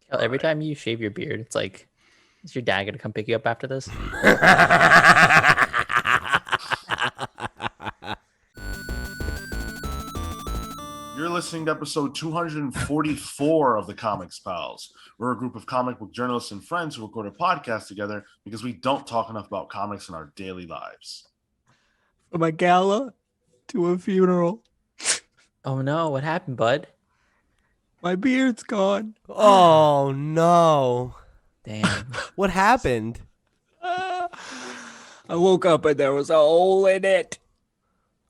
Every time you shave your beard, it's like, is your dad gonna come pick you up after this? You're listening to episode 244 of the Comics Pals. We're a group of comic book journalists and friends who record a podcast together because we don't talk enough about comics in our daily lives. From a gala to a funeral, Oh no, what happened, bud? my beard's gone. Oh no. Damn. What happened? I woke up and there was a hole in it.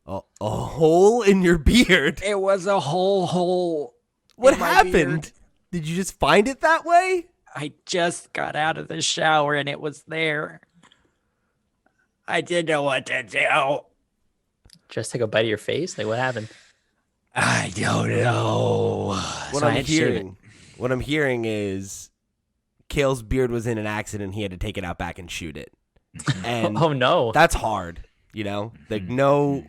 A hole in your beard? It was a whole hole. What in my happened? beard. Did you just find it that way? I just got out of the shower and it was there. I didn't know what to do. Just take a bite of your face? Like, what happened? I don't know. What So I I'm had to shave it. hearing is Kale's beard was in an accident. He had to take it out back and shoot it. And Oh no. that's hard, you know? Like no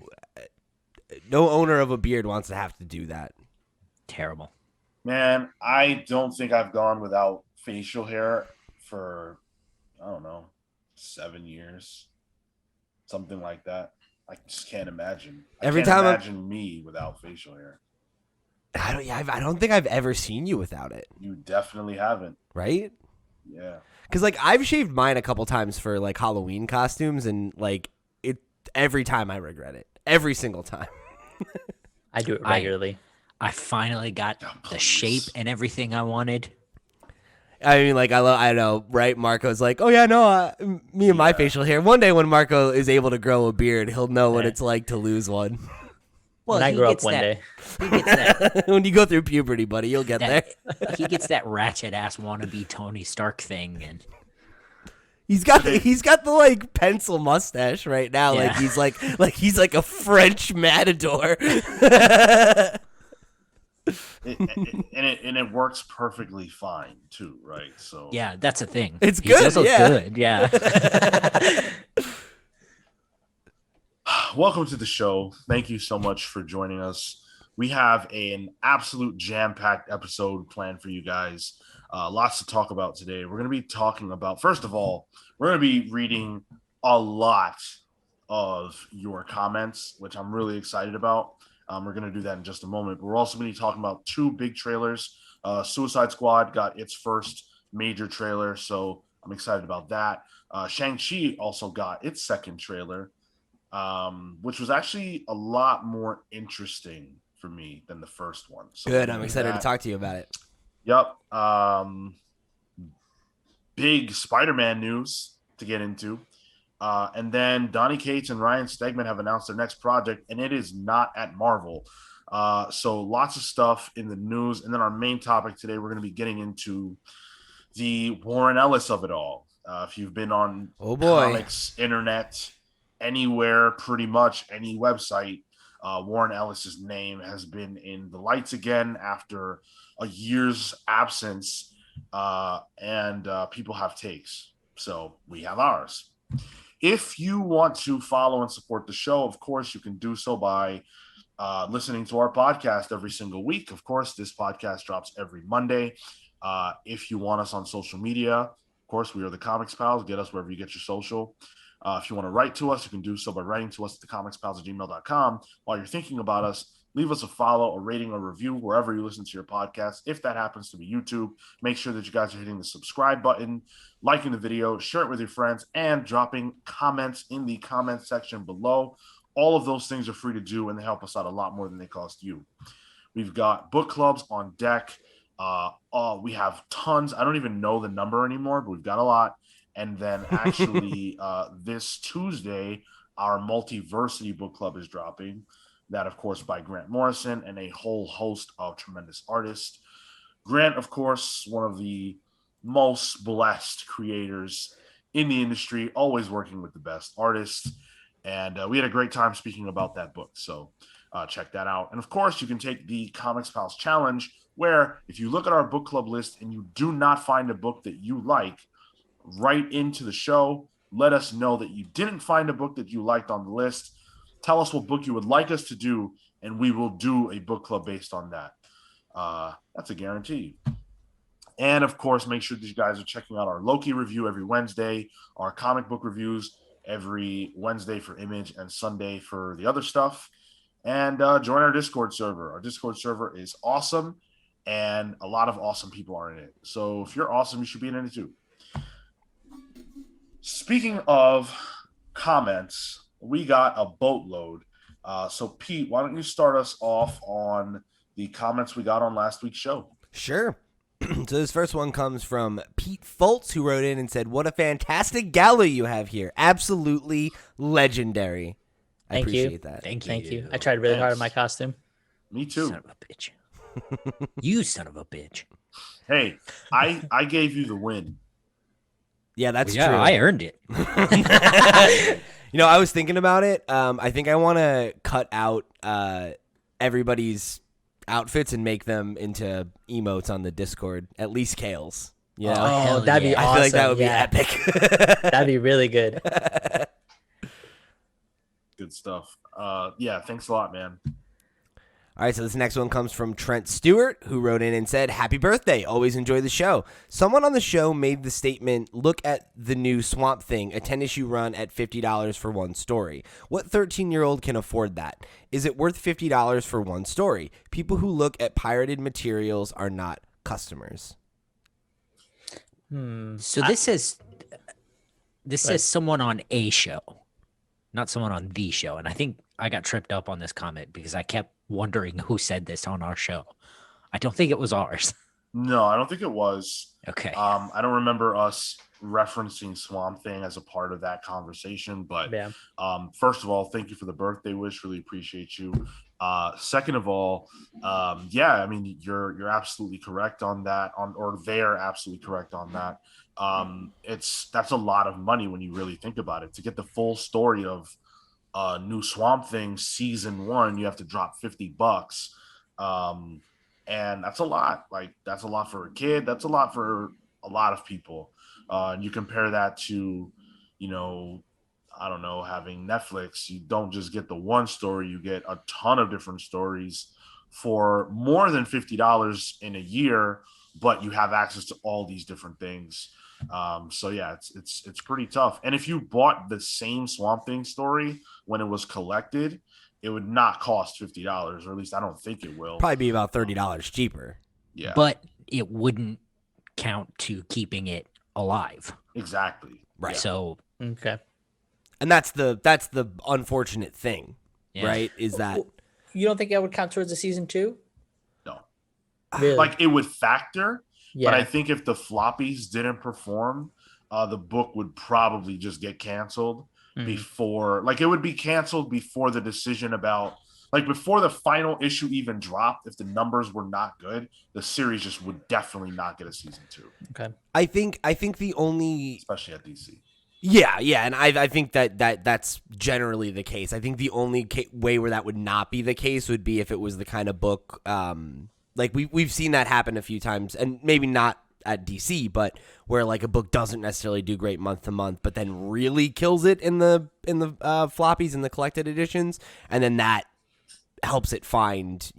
owner of a beard wants to have to do that. Terrible. Man, I don't think I've gone without facial hair for, I don't know, 7 years. Something like that. I just can't imagine. I can't imagine me without facial hair. I don't think I've ever seen you without it. You definitely haven't. Right? Yeah. Because like I've shaved mine a couple times for like Halloween costumes, and like it every time I regret it. Every single time. I do it regularly. I finally got the shape and everything I wanted. I mean, like I know, right? Marco's like, oh yeah, no, me and my facial hair. One day when Marco is able to grow a beard, he'll know what it's like to lose one. Well, when I grow up one day. He gets that. When you go through puberty, buddy, you'll get there. He gets that ratchet ass wannabe Tony Stark thing, and He's got the like pencil mustache right now. Yeah. Like he's like a French matador. It works perfectly fine too, right? So yeah, that's a thing. It's He good, does look yeah. good, yeah. welcome to the show. Thank you so much for joining us. We have an absolute jam-packed episode planned for you guys. Lots to talk about today. We're going to be talking about, first of all, we're going to be reading a lot of your comments, which I'm really excited about. We're going to do that in just a moment. But we're also going to be talking about two big trailers. Suicide Squad got its first major trailer, so I'm excited about that. Shang-Chi also got its second trailer, which was actually a lot more interesting for me than the first one. So Good, I'm excited to talk to you about it. Yep. Big Spider-Man news to get into. And then Donny Cates and Ryan Stegman have announced their next project, and it is not at Marvel. So lots of stuff in the news. And then our main topic today, we're going to be getting into the Warren Ellis of it all. If you've been on comics, internet, anywhere, pretty much any website, Warren Ellis's name has been in the lights again after a year's absence, and people have takes. So we have ours. If you want to follow and support the show, of course, you can do so by listening to our podcast every single week. Of course, this podcast drops every Monday. If you want us on social media, of course, we are the Comics Pals. Get us wherever you get your social. If you want to write to us, you can do so by writing to us at thecomicspals@gmail.com. While you're thinking about us, leave us a follow, a rating, a review, wherever you listen to your podcast. If that happens to be YouTube, make sure that you guys are hitting the subscribe button, liking the video, share it with your friends, and dropping comments in the comment section below. All of those things are free to do, and they help us out a lot more than they cost you. We've got book clubs on deck. We have tons. I don't even know the number anymore, but we've got a lot. And then actually this Tuesday, our Multiversity book club is dropping. That, of course, by Grant Morrison and a whole host of tremendous artists. Grant, of course, one of the most blessed creators in the industry, always working with the best artists. And we had a great time speaking about that book. So check that out. And, of course, you can take the Comics Pals Challenge, where if you look at our book club list and you do not find a book that you like, write into the show. Let us know that you didn't find a book that you liked on the list. Tell us what book you would like us to do, and we will do a book club based on that. That's a guarantee. And of course, make sure that you guys are checking out our Loki review every Wednesday, our comic book reviews every Wednesday for Image and Sunday for the other stuff. And join our Discord server. Our Discord server is awesome, and a lot of awesome people are in it. So if you're awesome, you should be in it too. Speaking of comments, we got a boatload. So Pete, why don't you start us off on the comments we got on last week's show? Sure. So this first one comes from Pete Foltz, who wrote in and said, "What a fantastic gala you have here. Absolutely legendary." I appreciate that. Thank you. Thank you. I tried really hard on my costume. Me too. Son of a bitch. You son of a bitch. Hey, I gave you the win. Yeah, that's Yeah, true. I earned it. You know, I was thinking about it. I think I want to cut out everybody's outfits and make them into emotes on the Discord. At least Kale's. You know? hell that'd be yeah. awesome. I feel like that would yeah. be epic. That'd be really good. Good stuff. Yeah, thanks a lot, man. All right, so this next one comes from Trent Stewart, who wrote in and said, "Happy birthday. Always enjoy the show. Someone on the show made the statement, look at the new Swamp Thing, a 10-issue run at $50 for one story. What 13-year-old can afford that? Is it worth $50 for one story? People who look at pirated materials are not customers." So this says someone on a show, not someone on the show. And I think I got tripped up on this comment because I kept wondering who said this on our show. I don't think it was ours. No, I don't think it was. Okay. I don't remember us referencing Swamp Thing as a part of that conversation, but Yeah. First of all, thank you for the birthday wish. Really appreciate you. Second of all, yeah, I mean, you're absolutely correct on that, or they're absolutely correct on that. That's a lot of money when you really think about it. To get the full story of new Swamp Thing season 1, you have to drop $50. And that's a lot. Like, that's a lot for a kid. That's a lot for a lot of people. And you compare that to, you know, I don't know, having Netflix. You don't just get the one story, you get a ton of different stories for more than $50 in a year, but you have access to all these different things. So yeah, it's pretty tough. And if you bought the same Swamp Thing story when it was collected, it would not cost $50, or at least I don't think it will. Probably be about $30 cheaper. Yeah, But it wouldn't count to keeping it alive. exactly. Right. So Okay. And that's the unfortunate thing, yeah. right? Is that You don't think that would count towards the season 2? No, Really? like it would factor. yeah. But I think if the floppies didn't perform, the book would probably just get canceled before, like it would be canceled before the decision about, like before the final issue even dropped. If the numbers were not good, the series just would definitely not get a season 2, Okay. I think the only especially at DC. Yeah, and I think that's generally the case. I think the only way where that would not be the case would be if it was the kind of book, like we've seen that happen a few times, and maybe not at DC, but where like a book doesn't necessarily do great month to month, but then really kills it in the floppies and the collected editions, and then that helps it find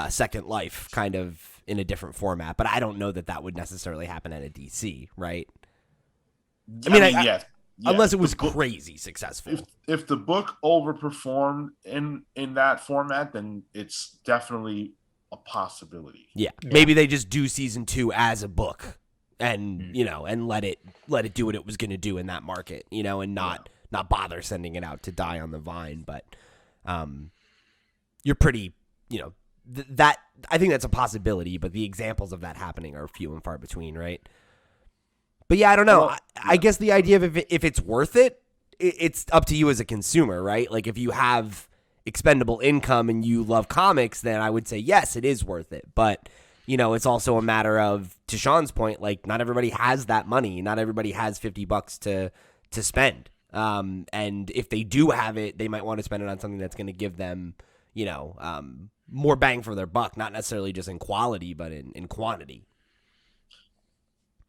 second life kind of in a different format. But I don't know that would necessarily happen at a DC, right? I mean, Yeah, unless it was crazy successful. If the book overperformed in that format, then it's definitely a possibility. Yeah. Maybe they just do season 2 as a book, and and let it do what it was going to do in that market, and not bother sending it out to die on the vine. But you're pretty, that I think that's a possibility, but the examples of that happening are few and far between, right? But yeah, I don't know. I guess the idea of if it's worth it, it's up to you as a consumer, right? Like if you have expendable income and you love comics, then I would say yes, it is worth it. But it's also a matter of, to Sean's point, like not everybody has that money. Not everybody has $50 to spend. And if they do have it, they might want to spend it on something that's going to give them, more bang for their buck, not necessarily just in quality, but in quantity.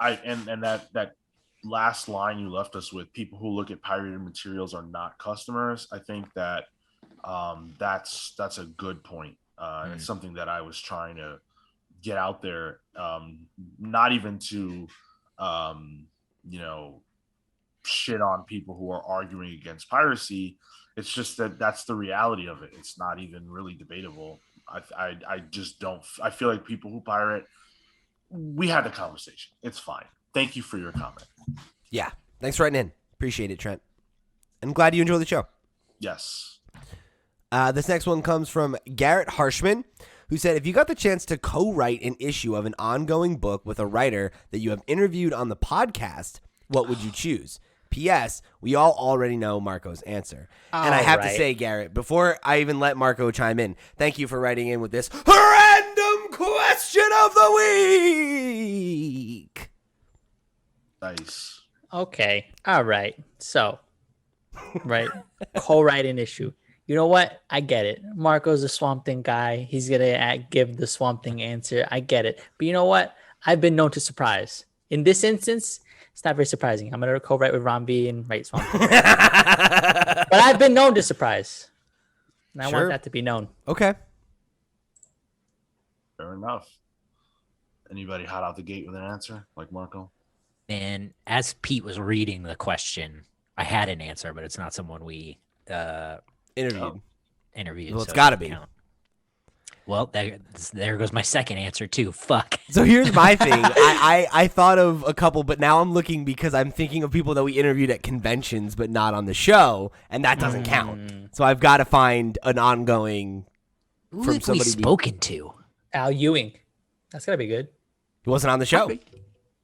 And that last line you left us with, people who look at pirated materials are not customers. I think that that's a good point. It's something that I was trying to get out there, not even to, shit on people who are arguing against piracy. It's just that that's the reality of it. It's not even really debatable. I just don't. I feel like people who pirate, we had the conversation. It's fine. Thank you for your comment. Yeah. Thanks for writing in. Appreciate it, Trent. I'm glad you enjoyed the show. Yes. This next one comes from Garrett Harshman, who said, if you got the chance to co-write an issue of an ongoing book with a writer that you have interviewed on the podcast, what would you choose? P.S. We all already know Marco's answer. And I have to say, Garrett, before I even let Marco chime in, thank you for writing in with this random question of the week. Nice. Okay. All right. So, right. Co-write an issue. You know what? I get it. Marco's a Swamp Thing guy. He's going to give the Swamp Thing answer. I get it. But you know what? I've been known to surprise. In this instance, it's not very surprising. I'm going to co-write with Ron B and write Swamp Thing. But I've been known to surprise. And I want that to be known. Okay. Fair enough. Anybody hot out the gate with an answer like Marco? And as Pete was reading the question, I had an answer, but it's not someone we Interviewed. interviewed. Well, it's so got to it be. doesn't count. Well, there goes my second answer too. Fuck. So here's my thing. I thought of a couple, but now I'm looking because I'm thinking of people that we interviewed at conventions, but not on the show, and that doesn't count. So I've got to find an ongoing Who from have we somebody spoken to? Al Ewing. That's got to be good. who wasn't on the show.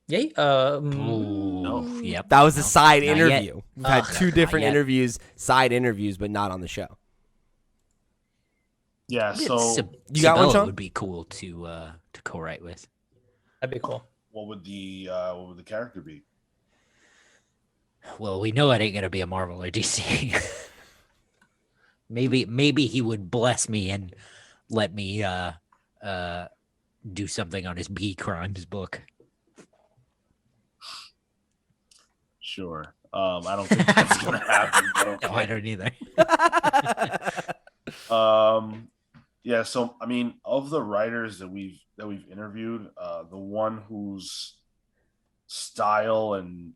Yeah. Ooh, yep. That was a side Not interview. yet. We've had Ugh, two different not yet. interviews, side interviews, but not on the show. Yeah. So You got one, Sabella Sean? would be cool to co-write with. That'd be cool. what would the character be? Well, we know it ain't gonna be a Marvel or DC. maybe he would bless me and let me do something on his B Crimes book. Sure. I don't think that's gonna happen. But okay. No, I don't either. Yeah. So I mean, of the writers that we've interviewed, the one whose style and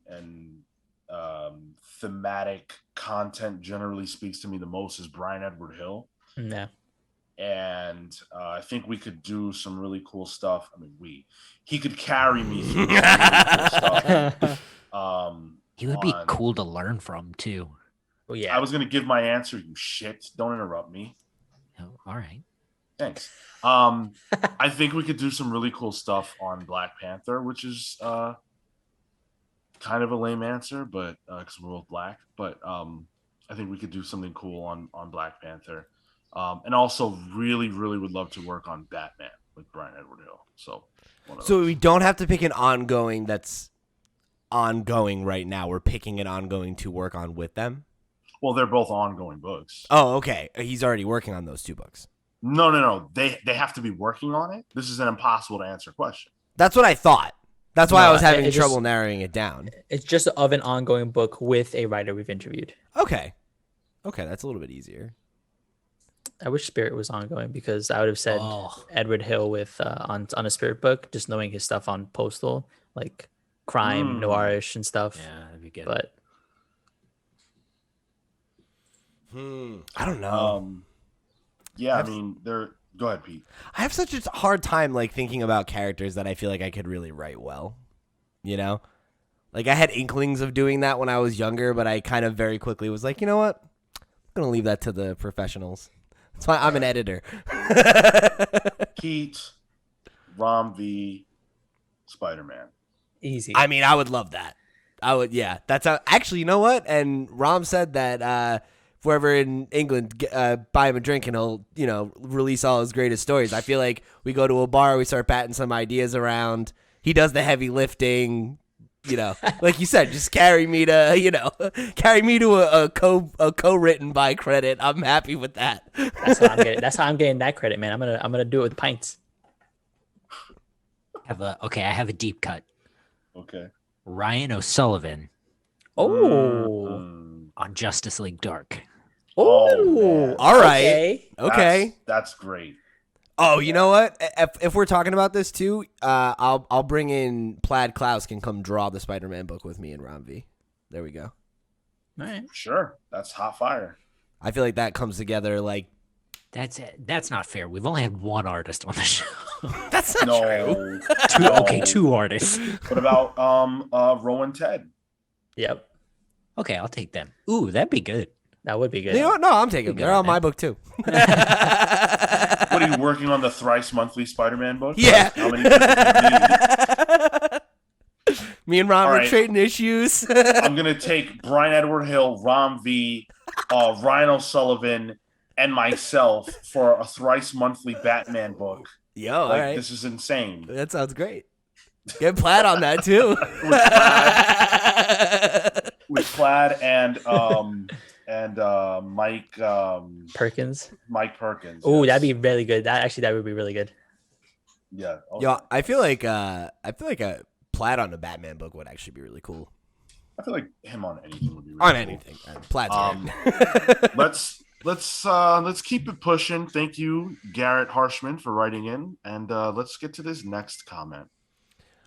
thematic content generally speaks to me the most is Brian Edward Hill. Yeah. And I think we could do some really cool stuff. I mean, he could carry me through some really cool stuff. He would be cool to learn from too. Oh yeah. I was gonna give my answer. You shit! Don't interrupt me. Oh, all right. Thanks. I think we could do some really cool stuff on Black Panther, which is kind of a lame answer, but because we're both black. But I think we could do something cool on Black Panther, and also really, really would love to work on Batman with Brian Edward Hill. So we don't have to pick an ongoing that's ongoing right now. We're picking an ongoing to work on with them. Well, they're both ongoing books. Oh, okay. He's already working on those two books. No. They have to be working on it. This is an impossible to answer question. That's what I thought. That's why I was having it trouble just- narrowing it down. It's just of an ongoing book with a writer we've interviewed. Okay, that's a little bit easier. I wish Spirit was ongoing because I would have said Oh. Edward Hill with on a Spirit book, just knowing his stuff on Postal, like crime, noirish and stuff. Yeah, that'd be good. But I don't know. Yeah, I mean, they're. Go ahead, Pete. I have such a hard time like thinking about characters that I feel like I could really write well. You know? Like I had inklings of doing that when I was younger, but I kind of very quickly was like, you know what? I'm going to leave that to the professionals. That's why I'm an editor. Pete, Rom V, Spider-Man. easy. I mean, I would love that. I would, yeah. That's how, actually, you know what? And Rom said that if we're ever in England, buy him a drink and he'll, release all his greatest stories. I feel like we go to a bar, we start batting some ideas around. He does the heavy lifting, like you said, just carry me to a co-written by credit. I'm happy with that. That's how I'm getting. That's how I'm getting that credit, man. I'm gonna do it with pints. I have a deep cut. Okay. Ryan O'Sullivan Oh, on Justice League Dark. Oh, man. All right. Okay. That's great. Oh, you know what? If we're talking about this too, I'll bring in Plaid Klaus can come draw the Spider-Man book with me and Ron V. There we go. All right. Sure, that's hot fire. I feel like that comes together like That's it. That's not fair. We've only had one artist on the show. that's not true. No. Two artists. What about Rowan Ted? Yep. Okay, I'll take them. Ooh, that'd be good. That would be good. You know what? No, I'm taking them. You They're got on my that. book too. What are you working on the Thrice monthly Spider-Man book? Yeah. How many people do you need? Me and Ron All were right. trading issues. I'm gonna take Brian Edward Hill, Rom V, Ryan O'Sullivan, and myself for a Thrice monthly Batman book. Yo, all Like, right. this is insane. That sounds great. Get Plaid on that too. With Plaid and Mike Perkins. Mike Perkins. Oh, yes. that'd be really good. That would be really good. Yeah. Oh, Yo, I feel like a Plaid on a Batman book would actually be really cool. I feel like him on anything would be really On cool. anything. Plaid's great. Let's keep it pushing. Thank you, Garrett Harshman, for writing in, and let's get to this next comment.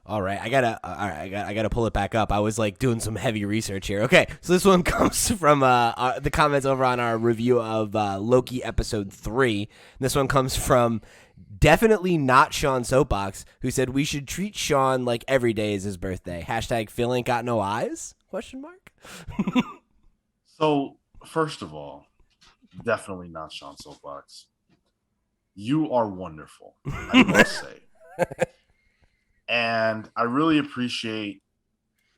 All right, I gotta pull it back up. I was like doing some heavy research here. Okay, so this one comes from the comments over on our review of Loki episode 3. This one comes from definitely not Sean Soapbox, who said we should treat Sean like every day is his birthday. # Phil ain't got no eyes? ? So, first of all, definitely not Sean Soapbox. You are wonderful, I must say. And I really appreciate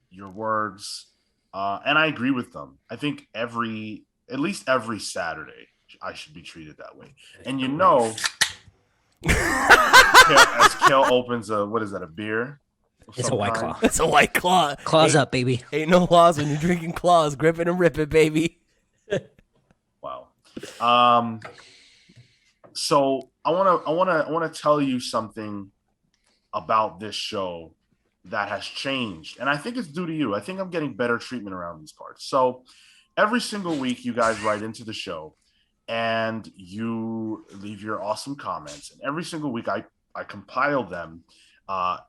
your words. And I agree with them. I think at least every Saturday, I should be treated that way. And you know, as Kale opens a beer? of It's a some White kind? Claw. It's a White Claw. Claws up, baby. Ain't no laws when you're drinking claws. Grip it and rip it, baby. Wow. So I wanna tell you something about this show that has changed, and I think it's due to you. I think I'm getting better treatment around these parts. So every single week, you guys write into the show, and you leave your awesome comments, and every single week, I compile them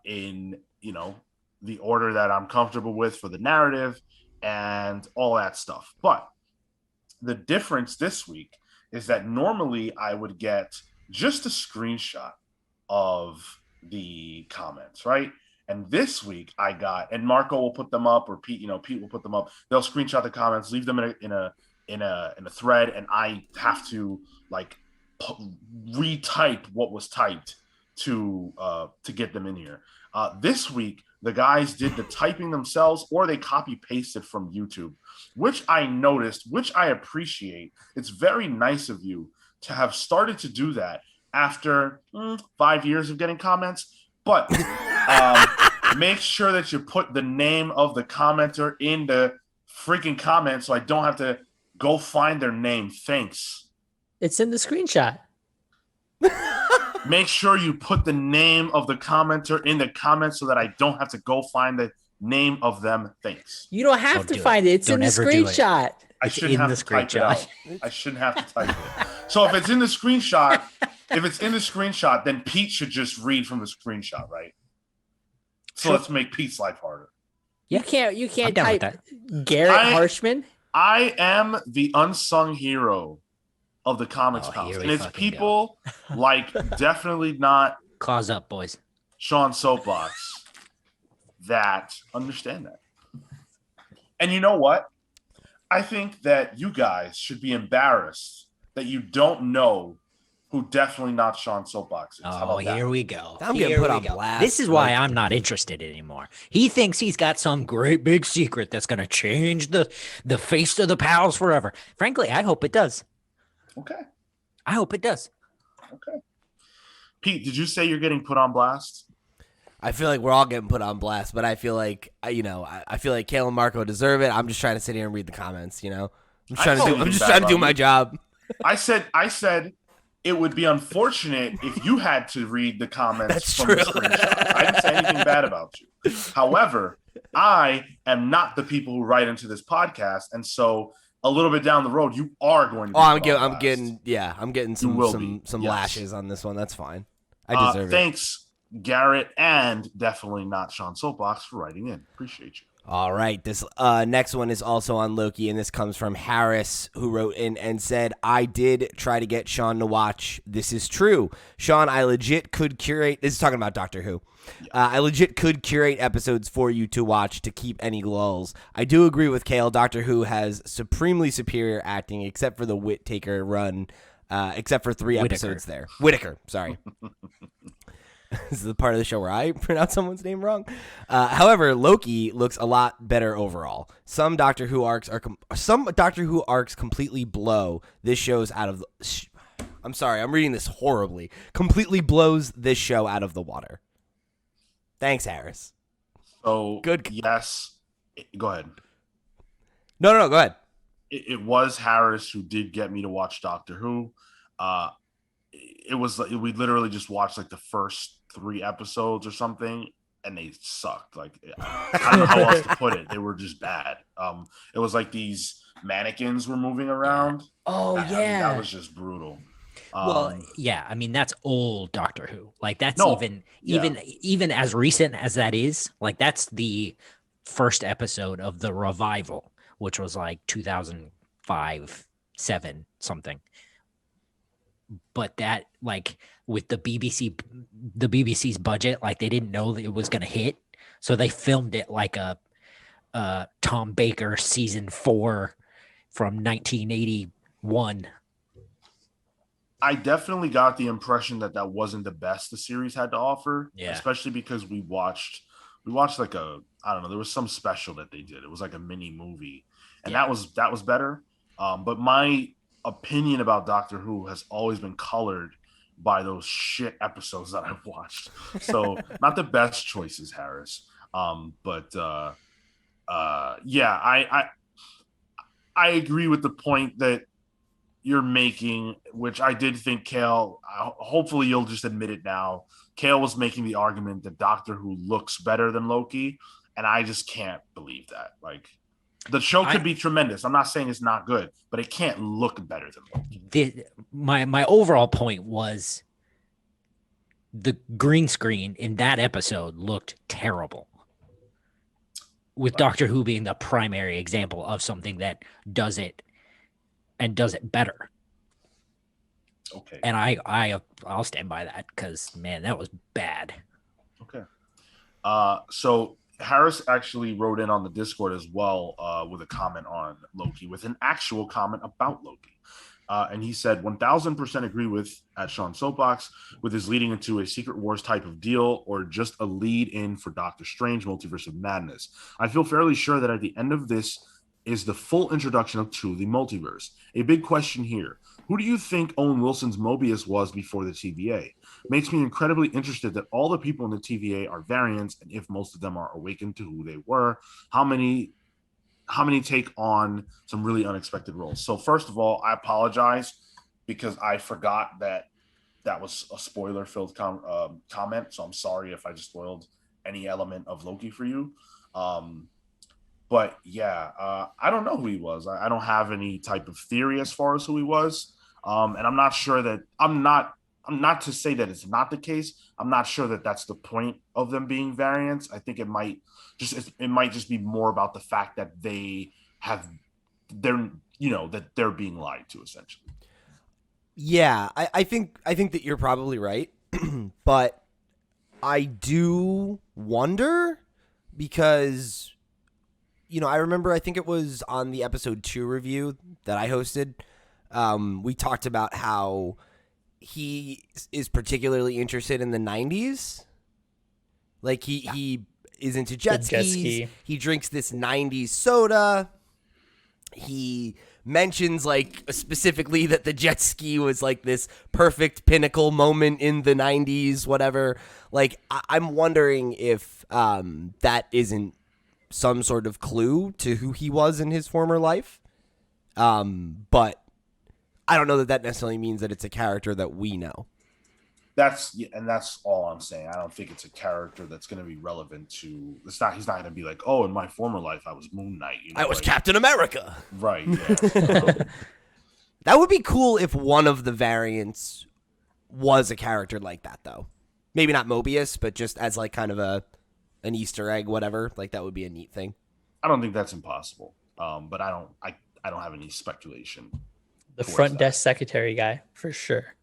in the order that I'm comfortable with for the narrative and all that stuff. But the difference this week is that normally I would get just a screenshot of the comments, right? And this week I got, and Marco will put them up, or Pete will put them up. They'll screenshot the comments, leave them in a thread, and I have to retype what was typed to get them in here. This week the guys did the typing themselves, or they copy pasted from YouTube, which I noticed, which I appreciate. It's very nice of you to have started to do that after 5 years of getting comments. But make sure that you put the name of the commenter in the freaking comment so I don't have to go find their name. Thanks. It's in the screenshot. Make sure you put the name of the commenter in the comments so that I don't have to go find the name of them. Thanks. You don't have Don't to do find it. It's in Don't the ever do it. screenshot. I It's shouldn't in have the to type it screenshot. out. I shouldn't have to type it. So if it's in the screenshot, then Pete should just read from the screenshot, right? So let's make Pete's life harder. You can't I'm down with type Garrett Harshman. I am the unsung hero of the comics Oh, house. here And we it's fucking people like definitely not Claws up, boys. Sean Soapbox that understand that. And you know what? I think that you guys should be embarrassed that you don't know who definitely not Sean Soapbox is. How Oh, about that? here we go. I'm getting Here put we on go. blast, This is why like- I'm not interested anymore. He thinks he's got some great big secret that's going to change the face of the pals forever. Frankly, I hope it does. Okay. I hope it does. Okay. Pete, did you say you're getting put on blast? I feel like we're all getting put on blast, but I feel like I feel like Kale and Marco deserve it. I'm just trying to sit here and read the comments. I'm just trying to do my job. I said it would be unfortunate if you had to read the comments That's from true. the screenshot. I didn't say anything bad about you. However, I am not the people who write into this podcast, and so a little bit down the road, you are going to. Be I'm blast. getting some lashes on this one. That's fine. I deserve it. Thanks, Garrett, and definitely not Sean Soapbox for writing in. Appreciate you. All right, this next one is also on Loki, and this comes from Harris, who wrote in and said, I did try to get Sean to watch This Is True. Sean, I legit could curate, this is talking about Doctor Who. I legit could curate episodes for you to watch to keep any lulls. I do agree with Kale, Doctor Who has supremely superior acting, except for the Whittaker run, except for 3 episodes there. Whittaker, sorry. This is the part of the show where I pronounce someone's name wrong. However, Loki looks a lot better overall. Some Doctor Who arcs completely blow this show's out of the. I'm sorry, I'm reading this horribly. Completely blows this show out of the water. Thanks, Harris. So good. Yes, go ahead. No, go ahead. It was Harris who did get me to watch Doctor Who. It was like we literally just watched like the first 3 episodes or something, and they sucked. Like I don't know how else to put it. They were just bad. It was like these mannequins were moving around. Oh yeah, that was just brutal. Well, yeah, I mean that's old Doctor Who. Like that's No, even as recent as that is. Like that's the first episode of the revival, which was like 2005, 7 something. But that, like, with the BBC's budget, like they didn't know that it was gonna hit, so they filmed it like a Tom Baker season 4 from 1981. I definitely got the impression that wasn't the best the series had to offer. Yeah. Especially because we watched like I don't know, there was some special that they did. It was like a mini movie, and that was better. But my opinion about Doctor Who has always been colored by those shit episodes that I've watched. So not the best choices, Harris. But I agree with the point that you're making, which I did think Kale, hopefully you'll just admit it now. Kale was making the argument that Doctor Who looks better than Loki, and I just can't believe that. Like, the show could be tremendous. I'm not saying it's not good, but it can't look better than Loki. My overall point was the green screen in that episode looked terrible. With Doctor Who being the primary example of something that does it and does it better. Okay. And I'll stand by that because, man, that was bad. Okay. So Harris actually wrote in on the Discord as well with a comment on Loki, with an actual comment about Loki. And he said, 1000% agree with at Sean Soapbox with his leading into a Secret Wars type of deal or just a lead in for Doctor Strange Multiverse of Madness. I feel fairly sure that at the end of this is the full introduction to the multiverse. A big question here. Who do you think Owen Wilson's Mobius was before the TVA? Makes me incredibly interested that all the people in the TVA are variants, and if most of them are awakened to who they were, how many take on some really unexpected roles? So first of all, I apologize because I forgot that was a spoiler-filled comment, so I'm sorry if I just spoiled any element of Loki for you. But yeah, I don't know who he was. I don't have any type of theory as far as who he was. And I'm not sure that I'm not to say that it's not the case. I'm not sure that that's the point of them being variants. I think it might just be more about the fact that that they're being lied to, essentially. Yeah, I think that you're probably right. But I do wonder because, I remember, I think it was on the episode 2 review that I hosted. We talked about how he is particularly interested in the 90s. Like he is into jet skis. He drinks this 90s soda. He mentions like specifically that the jet ski was like this perfect pinnacle moment in the 90s, whatever. Like I'm wondering if that isn't some sort of clue to who he was in his former life. But I don't know that necessarily means that it's a character that we know. that's all I'm saying. I don't think it's a character that's going to be relevant to. He's not going to be like, oh, in my former life, I was Moon Knight. I was Captain America. Right. Yeah. That would be cool if one of the variants was a character like that, though. Maybe not Mobius, but just as like kind of an Easter egg, whatever. Like that would be a neat thing. I don't think that's impossible. But I don't have any speculation. The front desk secretary guy, for sure.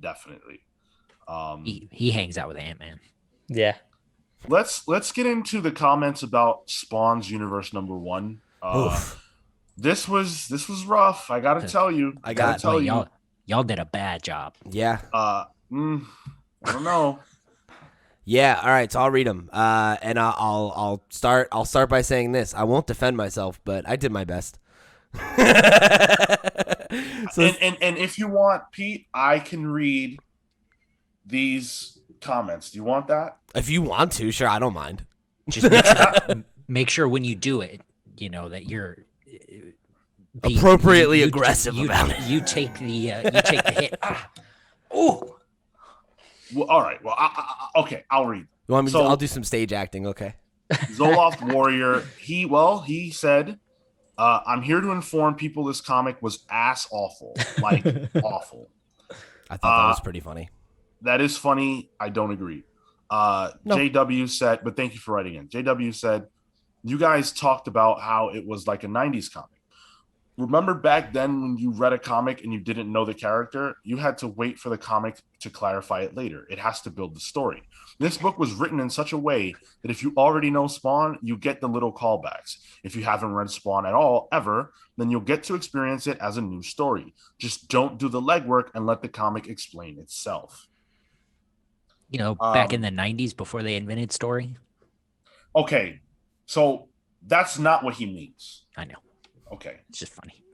Definitely. He hangs out with Ant-Man. Yeah. Let's get into the comments about Spawn's universe number 1. This was rough. I gotta tell you. Y'all did a bad job. Yeah. I don't know. Yeah. All right. So I'll read them. And I'll start by saying this. I won't defend myself, but I did my best. And if you want, Pete, I can read these comments. Do you want that? If you want to, sure. I don't mind. Just make sure when you do it, you know that you're appropriately aggressive about it. You take the hit. Oh. Well, all right. Well, okay. I'll read. You want me to, I'll do some stage acting. Okay. Zoloft Warrior. He said, I'm here to inform people this comic was ass awful. Like awful. I thought that was pretty funny. That is funny. I don't agree. No. JW said, but thank you for writing in. JW said, you guys talked about how it was like a 90s comic. Remember back then when you read a comic and you didn't know the character, you had to wait for the comic to clarify it later. It has to build the story. This book was written in such a way that if you already know Spawn, you get the little callbacks. If you haven't read Spawn at all, ever, then you'll get to experience it as a new story. Just don't do the legwork and let the comic explain itself. You know, back in the 90s before they invented story. Okay, so that's not what he means. I know. Okay. It's just funny.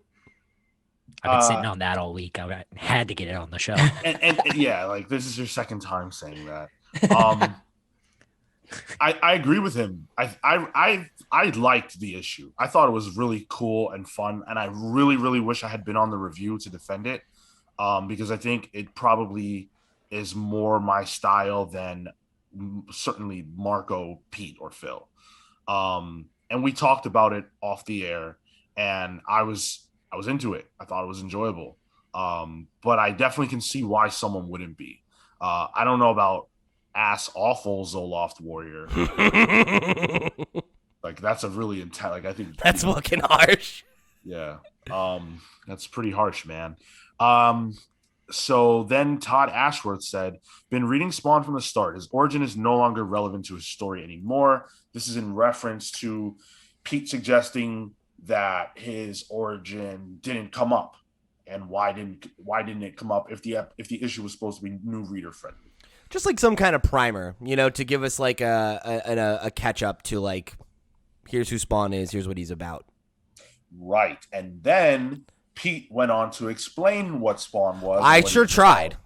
I've been sitting on that all week. I had to get it on the show. And yeah, like this is your second time saying that. I agree with him. I liked the issue. I thought it was really cool and fun, and I really, really wish I had been on the review to defend it. Because I think it probably is more my style than certainly Marco, Pete, or Phil. And we talked about it off the air. And I was into it. I thought it was enjoyable. But I definitely can see why someone wouldn't be. I don't know about ass awful Zoloft Warrior. Like that's a really intense. Like I think that's fucking harsh. Yeah. That's pretty harsh, man. So then Todd Ashworth said, been reading Spawn from the start. His origin is no longer relevant to his story anymore. This is in reference to Pete suggesting that his origin didn't come up, and why didn't it come up if the issue was supposed to be new reader friendly? Just like some kind of primer, you know, to give us like a catch up to like, here's who Spawn is, here's what he's about. Right, and then Pete went on to explain what Spawn was. I sure tried.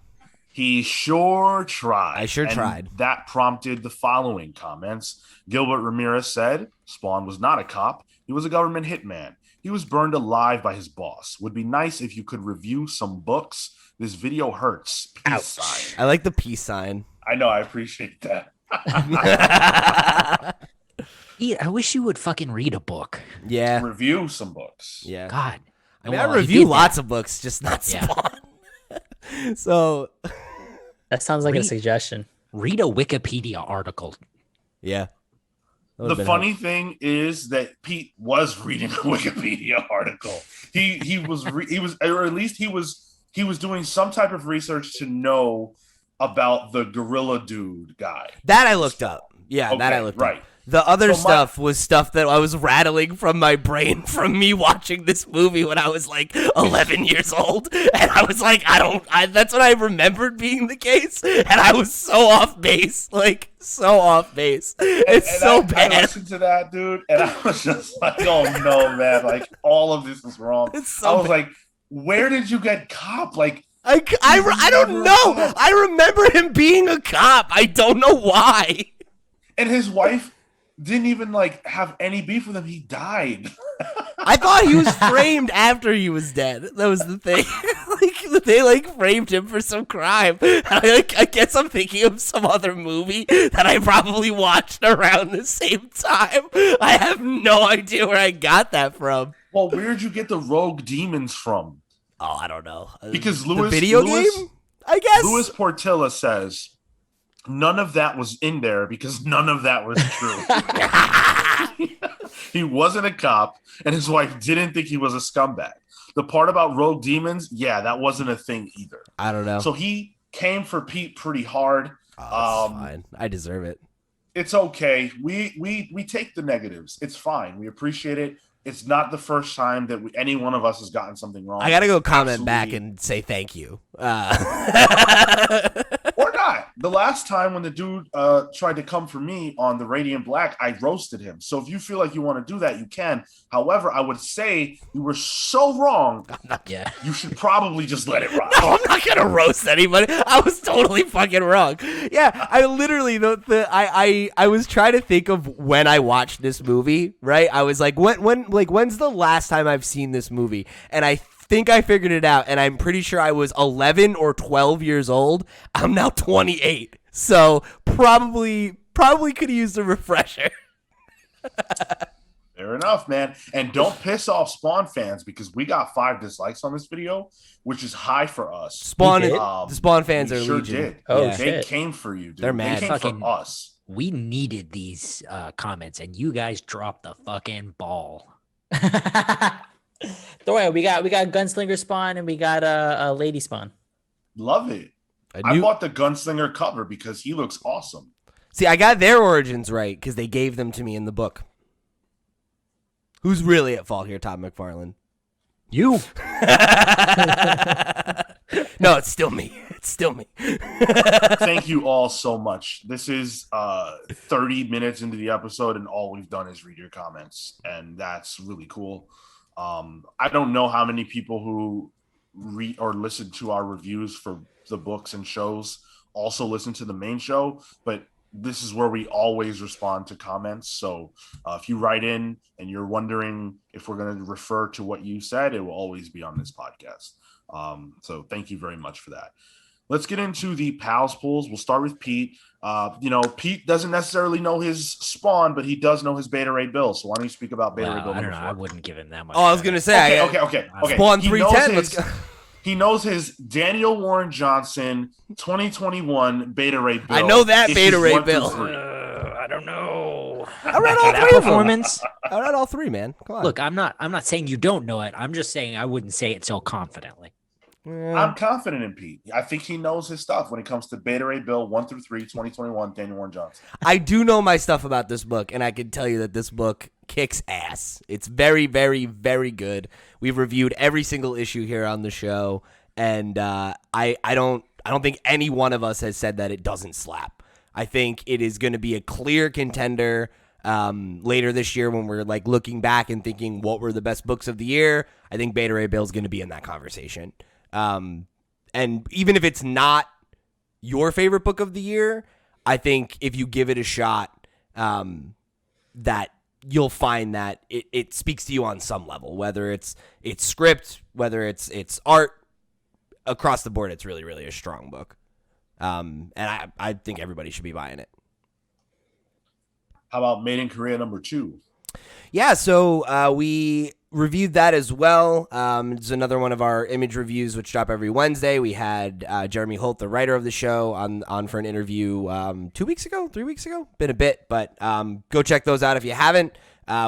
He sure tried. I sure tried. That prompted the following comments. Gilbert Ramirez said, Spawn was not a cop. He was a government hitman. He was burned alive by his boss. Would be nice if you could review some books. This video hurts. Peace sign. I like the peace sign. I know. I appreciate that. Yeah, I wish you would fucking read a book. Yeah. Review some books. Yeah. God. I mean, I review lots of books, just not Spawn. So. That sounds like a suggestion. Read a Wikipedia article. Yeah. The funny thing is that Pete was reading a Wikipedia article. He was, or at least he was doing some type of research to know about the gorilla dude guy. That I looked up. Yeah, okay, that I looked right. up. The other stuff was stuff that I was rattling from my brain from me watching this movie when I was like 11 years old. And I was like, that's what I remembered being the case. And I was so off base. Like, so off base. It's so bad. I listened to that, dude, and I was just like, oh no, man. Like, all of this is wrong. I was like, where did you get cop? Like, I don't know. I remember him being a cop. I don't know why. And his wife didn't even like have any beef with him. He died. I thought he was framed after he was dead. That was the thing. They framed him for some crime. I guess I'm thinking of some other movie that I probably watched around the same time. I have no idea where I got that from. Well, where'd you get the rogue demons from? Oh, I don't know. Because the video game, I guess. Louis Portilla says none of that was in there because none of that was true. He wasn't a cop, and his wife didn't think he was a scumbag. The part about rogue demons, yeah, that wasn't a thing either. I don't know. So he came for Pete pretty hard. Oh, that's fine. I deserve it. It's okay. We take the negatives. It's fine. We appreciate it. It's not the first time that any one of us has gotten something wrong. I gotta go comment back and say thank you. Or not. The last time when the dude tried to come for me on the Radiant Black, I roasted him. So if you feel like you want to do that, you can. However, I would say you were so wrong. Yeah. You should probably just let it ride. No, I'm not gonna roast anybody. I was totally fucking wrong. Yeah, I literally I was trying to think of when I watched this movie. Right, I was like, when's the last time I've seen this movie? And I think I figured it out, and I'm pretty sure I was 11 or 12 years old. I'm now 28, so probably could use a refresher. Fair enough, man. And don't piss off Spawn fans because we got 5 dislikes on this video, which is high for us. Spawn, the Spawn fans are sure legion. did. Oh, They shit. came for you, dude. They're mad. They came for us. We needed these comments, and you guys dropped the fucking ball. Don't worry, we got Gunslinger Spawn and we got a Lady Spawn. Love it. I bought the Gunslinger cover because he looks awesome. See, I got their origins right because they gave them to me in the book. Who's really at fault here, Todd McFarlane? You. No, it's still me. It's still me. Thank you all so much. This is 30 minutes into the episode, and all we've done is read your comments, and that's really cool. I don't know how many people who read or listen to our reviews for the books and shows also listen to the main show, but this is where we always respond to comments. So if you write in and you're wondering if we're going to refer to what you said, it will always be on this podcast. So thank you very much for that. Let's get into the pals pools. We'll start with Pete. Pete doesn't necessarily know his Spawn, but he does know his Beta Ray Bill. So why don't you speak about Beta Ray Bill? I don't know. I wouldn't give him that much. Oh, I was going to say. Okay. Spawn 310. Let's go. He knows his Daniel Warren Johnson 2021 Beta Ray Bill. I know that Beta Ray Bill. I don't know. I read all that three of them. performance. I read all 3, man. Come on. Look, I'm not saying you don't know it. I'm just saying I wouldn't say it so confidently. I'm confident in Pete. I think he knows his stuff when it comes to Beta Ray Bill 1 through 3, 2021, Daniel Warren Johnson. I do know my stuff about this book, and I can tell you that this book kicks ass. It's very, very, very good. We've reviewed every single issue here on the show, and I don't think any one of us has said that it doesn't slap. I think it is going to be a clear contender later this year when we're like looking back and thinking what were the best books of the year. I think Beta Ray Bill is going to be in that conversation. And even if it's not your favorite book of the year, I think if you give it a shot, that you'll find that it speaks to you on some level, whether it's script, whether it's art. Across the board, it's really, really a strong book. And I think everybody should be buying it. How about Made in Korea #2? Yeah, so we reviewed that as well. It's another one of our image reviews, which drop every Wednesday. We had Jeremy Holt, the writer of the show, on for an interview 3 weeks ago. Been a bit, but go check those out if you haven't.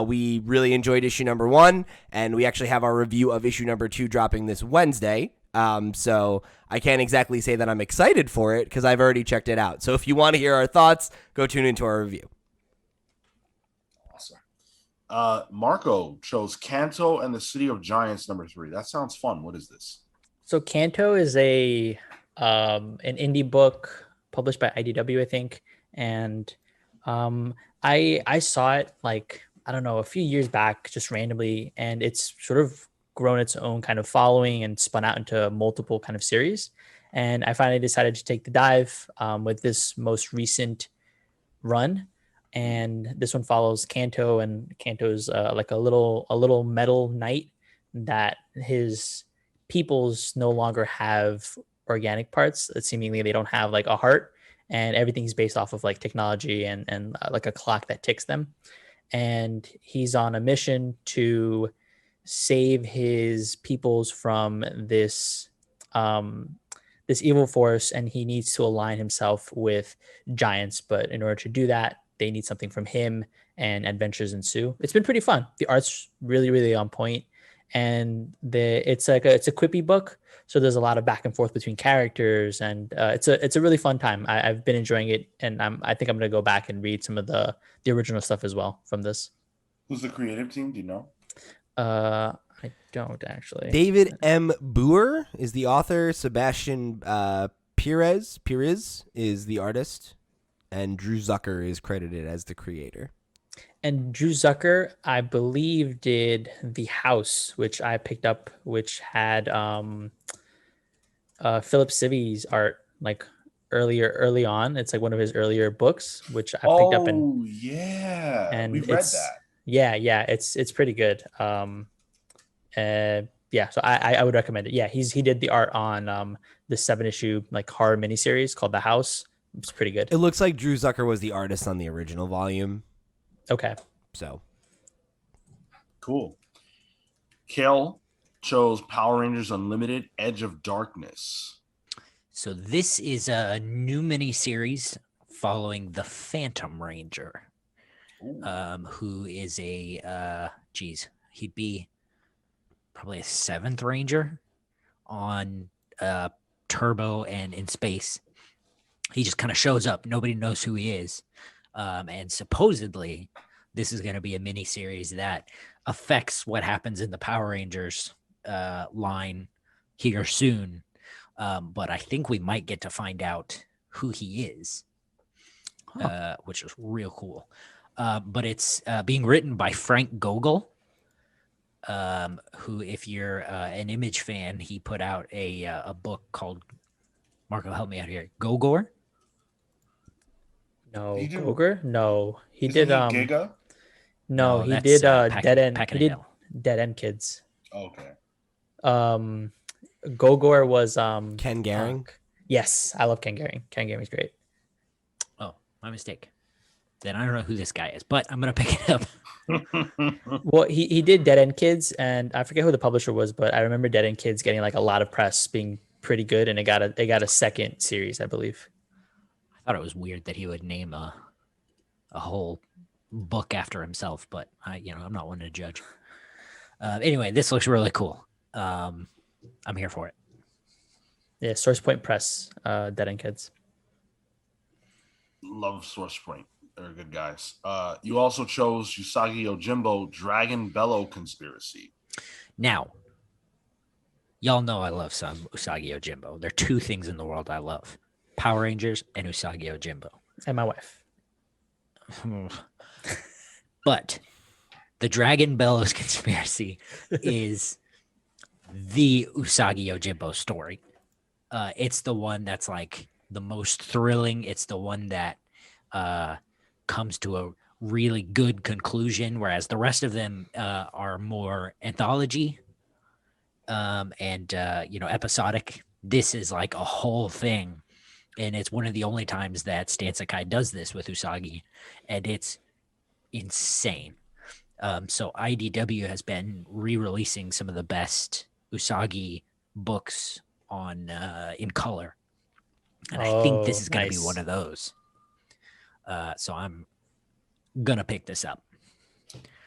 We really enjoyed issue #1, and we actually have our review of issue #2 dropping this Wednesday. So I can't exactly say that I'm excited for it because I've already checked it out. So if you want to hear our thoughts, go tune into our review. Marco chose Kanto and the City of Giants #3. That sounds fun. What is this? So Kanto is an indie book published by IDW, I think, and I saw it like I don't know a few years back, just randomly, and it's sort of grown its own kind of following and spun out into multiple kind of series. And I finally decided to take the dive with this most recent run. and this one follows Kanto, and Kanto's like a little metal knight that his peoples no longer have organic parts. Seemingly they don't have like a heart, and everything's based off of like technology and like a clock that ticks them. And he's on a mission to save his peoples from this evil force, and he needs to align himself with giants. But in order to do that, they need something from him, and adventures ensue. It's been pretty fun. The art's really on point, and it's a quippy book, so there's a lot of back and forth between characters, and it's a really fun time. I've been enjoying it, and I think I'm gonna go back and read some of the original stuff as well from this. Who's the creative team? Do you know? I don't actually. David M. Boer is the author. Sebastian Perez is the artist, and Drew Zucker is credited as the creator. And Drew Zucker, I believe, did The House, which I picked up, which had Philip Sivvy's art like early on. It's like one of his earlier books, which I picked up. Oh yeah, and we've read that. Yeah, it's pretty good. Yeah, so I would recommend it. Yeah, he did the art on the 7-issue like horror miniseries called The House. It's pretty good. It looks like Drew Zucker was the artist on the original volume. Okay. So Cool. Kale chose Power Rangers Unlimited Edge of Darkness. So this is a new miniseries following the Phantom Ranger, who is he'd be probably a 7th Ranger on Turbo and in space. He just kind of shows up. Nobody knows who he is. And supposedly this is going to be a mini series that affects what happens in the Power Rangers line here soon. But I think we might get to find out who he is, which is real cool. But it's being written by Frank Gogol, who, if you're an Image fan, he put out a book called, Marco, help me out here, Gogor? No, Gogor? No. He Isn't did he Giga? No, he that's, did Pac- Dead End. Pac He and did Hill. Dead End Kids. Okay. Gogor was Ken Garing. Yes, I love Ken Garing. Ken Garing's great. Oh, my mistake. Then I don't know who this guy is, but I'm going to pick it up. Well, he did Dead End Kids, and I forget who the publisher was, but I remember Dead End Kids getting like a lot of press, being pretty good, and it got a second series, I believe. I thought it was weird that he would name a whole book after himself, but I'm not one to judge. Anyway, this looks really cool. I'm here for it. Yeah, Source Point Press, Dead End Kids. Love Source Point. They're good guys. You also chose Usagi Yojimbo Dragon Bellow Conspiracy. Now, y'all know I love some Usagi Yojimbo. There are two things in the world I love: Power Rangers and Usagi Yojimbo. And my wife. But the Dragon Bellows Conspiracy is the Usagi Yojimbo story. It's the one that's like the most thrilling. It's the one that comes to a really good conclusion, whereas the rest of them are more anthology and episodic. This is like a whole thing, and it's one of the only times that Stan Sakai does this with Usagi, and it's insane. So IDW has been re-releasing some of the best Usagi books on in color, and I think this is going to be one of those. So I'm gonna pick this up.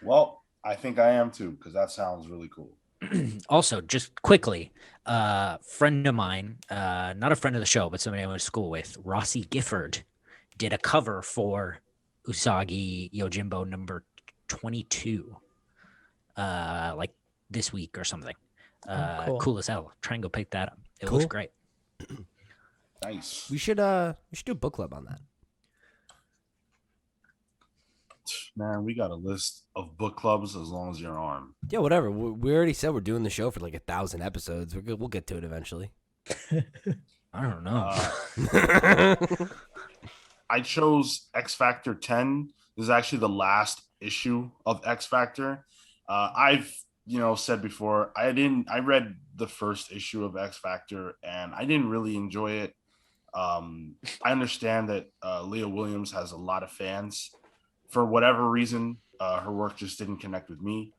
Well, I think I am too, because that sounds really cool. Also, just quickly, friend of mine, not a friend of the show, but somebody I went to school with, Rossi Gifford, did a cover for Usagi Yojimbo number 22, like this week or something. Cool as hell. Try and go pick that up. It looks great. Nice. We should do a book club on that. Man, we got a list of book clubs as long as your arm. Yeah, whatever. We already said we're doing the show for like 1,000 episodes. We're good. We'll get to it eventually. I don't know. I chose X Factor 10 This is actually the last issue of X Factor. I've said before, I read the first issue of X Factor and I didn't really enjoy it. I understand that Leah Williams has a lot of fans. For whatever reason, her work just didn't connect with me.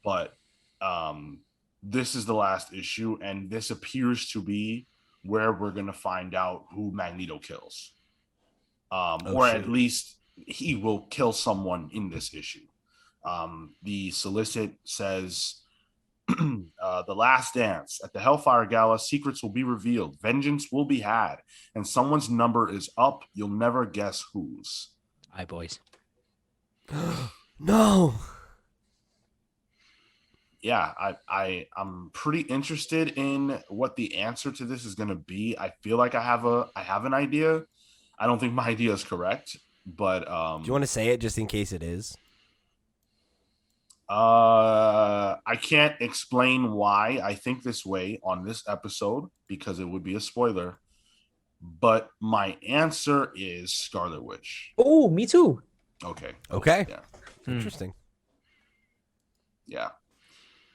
But this is the last issue, and this appears to be where we're going to find out who Magneto kills. Or at least he will kill someone in this issue. The solicit says, the last dance. At the Hellfire Gala, secrets will be revealed. Vengeance will be had. And someone's number is up. You'll never guess whose. Hi, boys. No. Yeah, I'm pretty interested in what the answer to this is going to be. I feel like I have an idea. I don't think my idea is correct, but Do you want to say it just in case it is? I can't explain why I think this way on this episode because it would be a spoiler. But my answer is Scarlet Witch. Oh, me too. Okay. Okay. Yeah. Interesting. Yeah.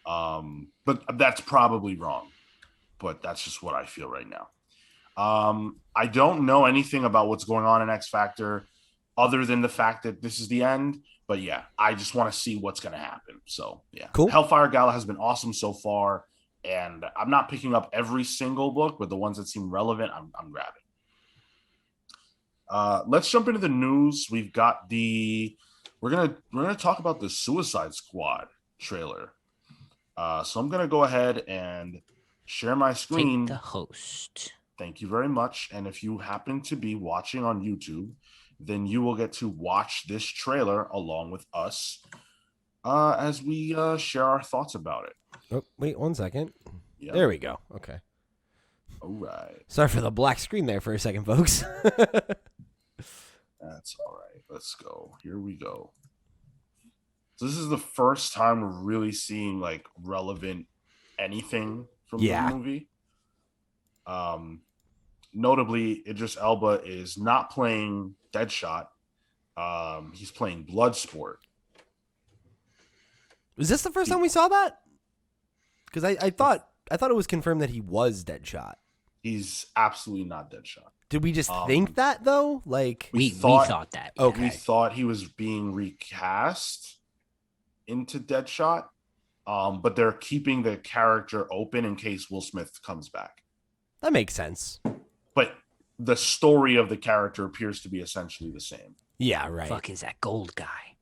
But that's probably wrong. But that's just what I feel right now. I don't know anything about what's going on in X Factor other than the fact that this is the end. But yeah, I just want to see what's going to happen. So yeah, Cool. Hellfire Gala has been awesome so far. And I'm not picking up every single book, but the ones that seem relevant, I'm grabbing. Let's jump into the news. We've got we're gonna talk about the Suicide Squad trailer. So I'm gonna go ahead and share my screen. Take the host. Thank you very much. And if you happen to be watching on YouTube, then you will get to watch this trailer along with us as we share our thoughts about it. Oh, wait 1 second. Yep. There we go. Okay. All right. Sorry for the black screen there for a second, folks. That's all right. Let's go. Here we go. So this is the first time we're really seeing like relevant anything from the movie. Notably, Idris Elba is not playing Deadshot. He's playing Bloodsport. Was this the first time we saw that? Because I thought it was confirmed that he was Deadshot. He's absolutely not Deadshot. Did we just think that though? Like We thought that. Okay. We thought he was being recast into Deadshot, but they're keeping the character open in case Will Smith comes back. That makes sense. But the story of the character appears to be essentially the same. Yeah, right. Fuck is that gold guy?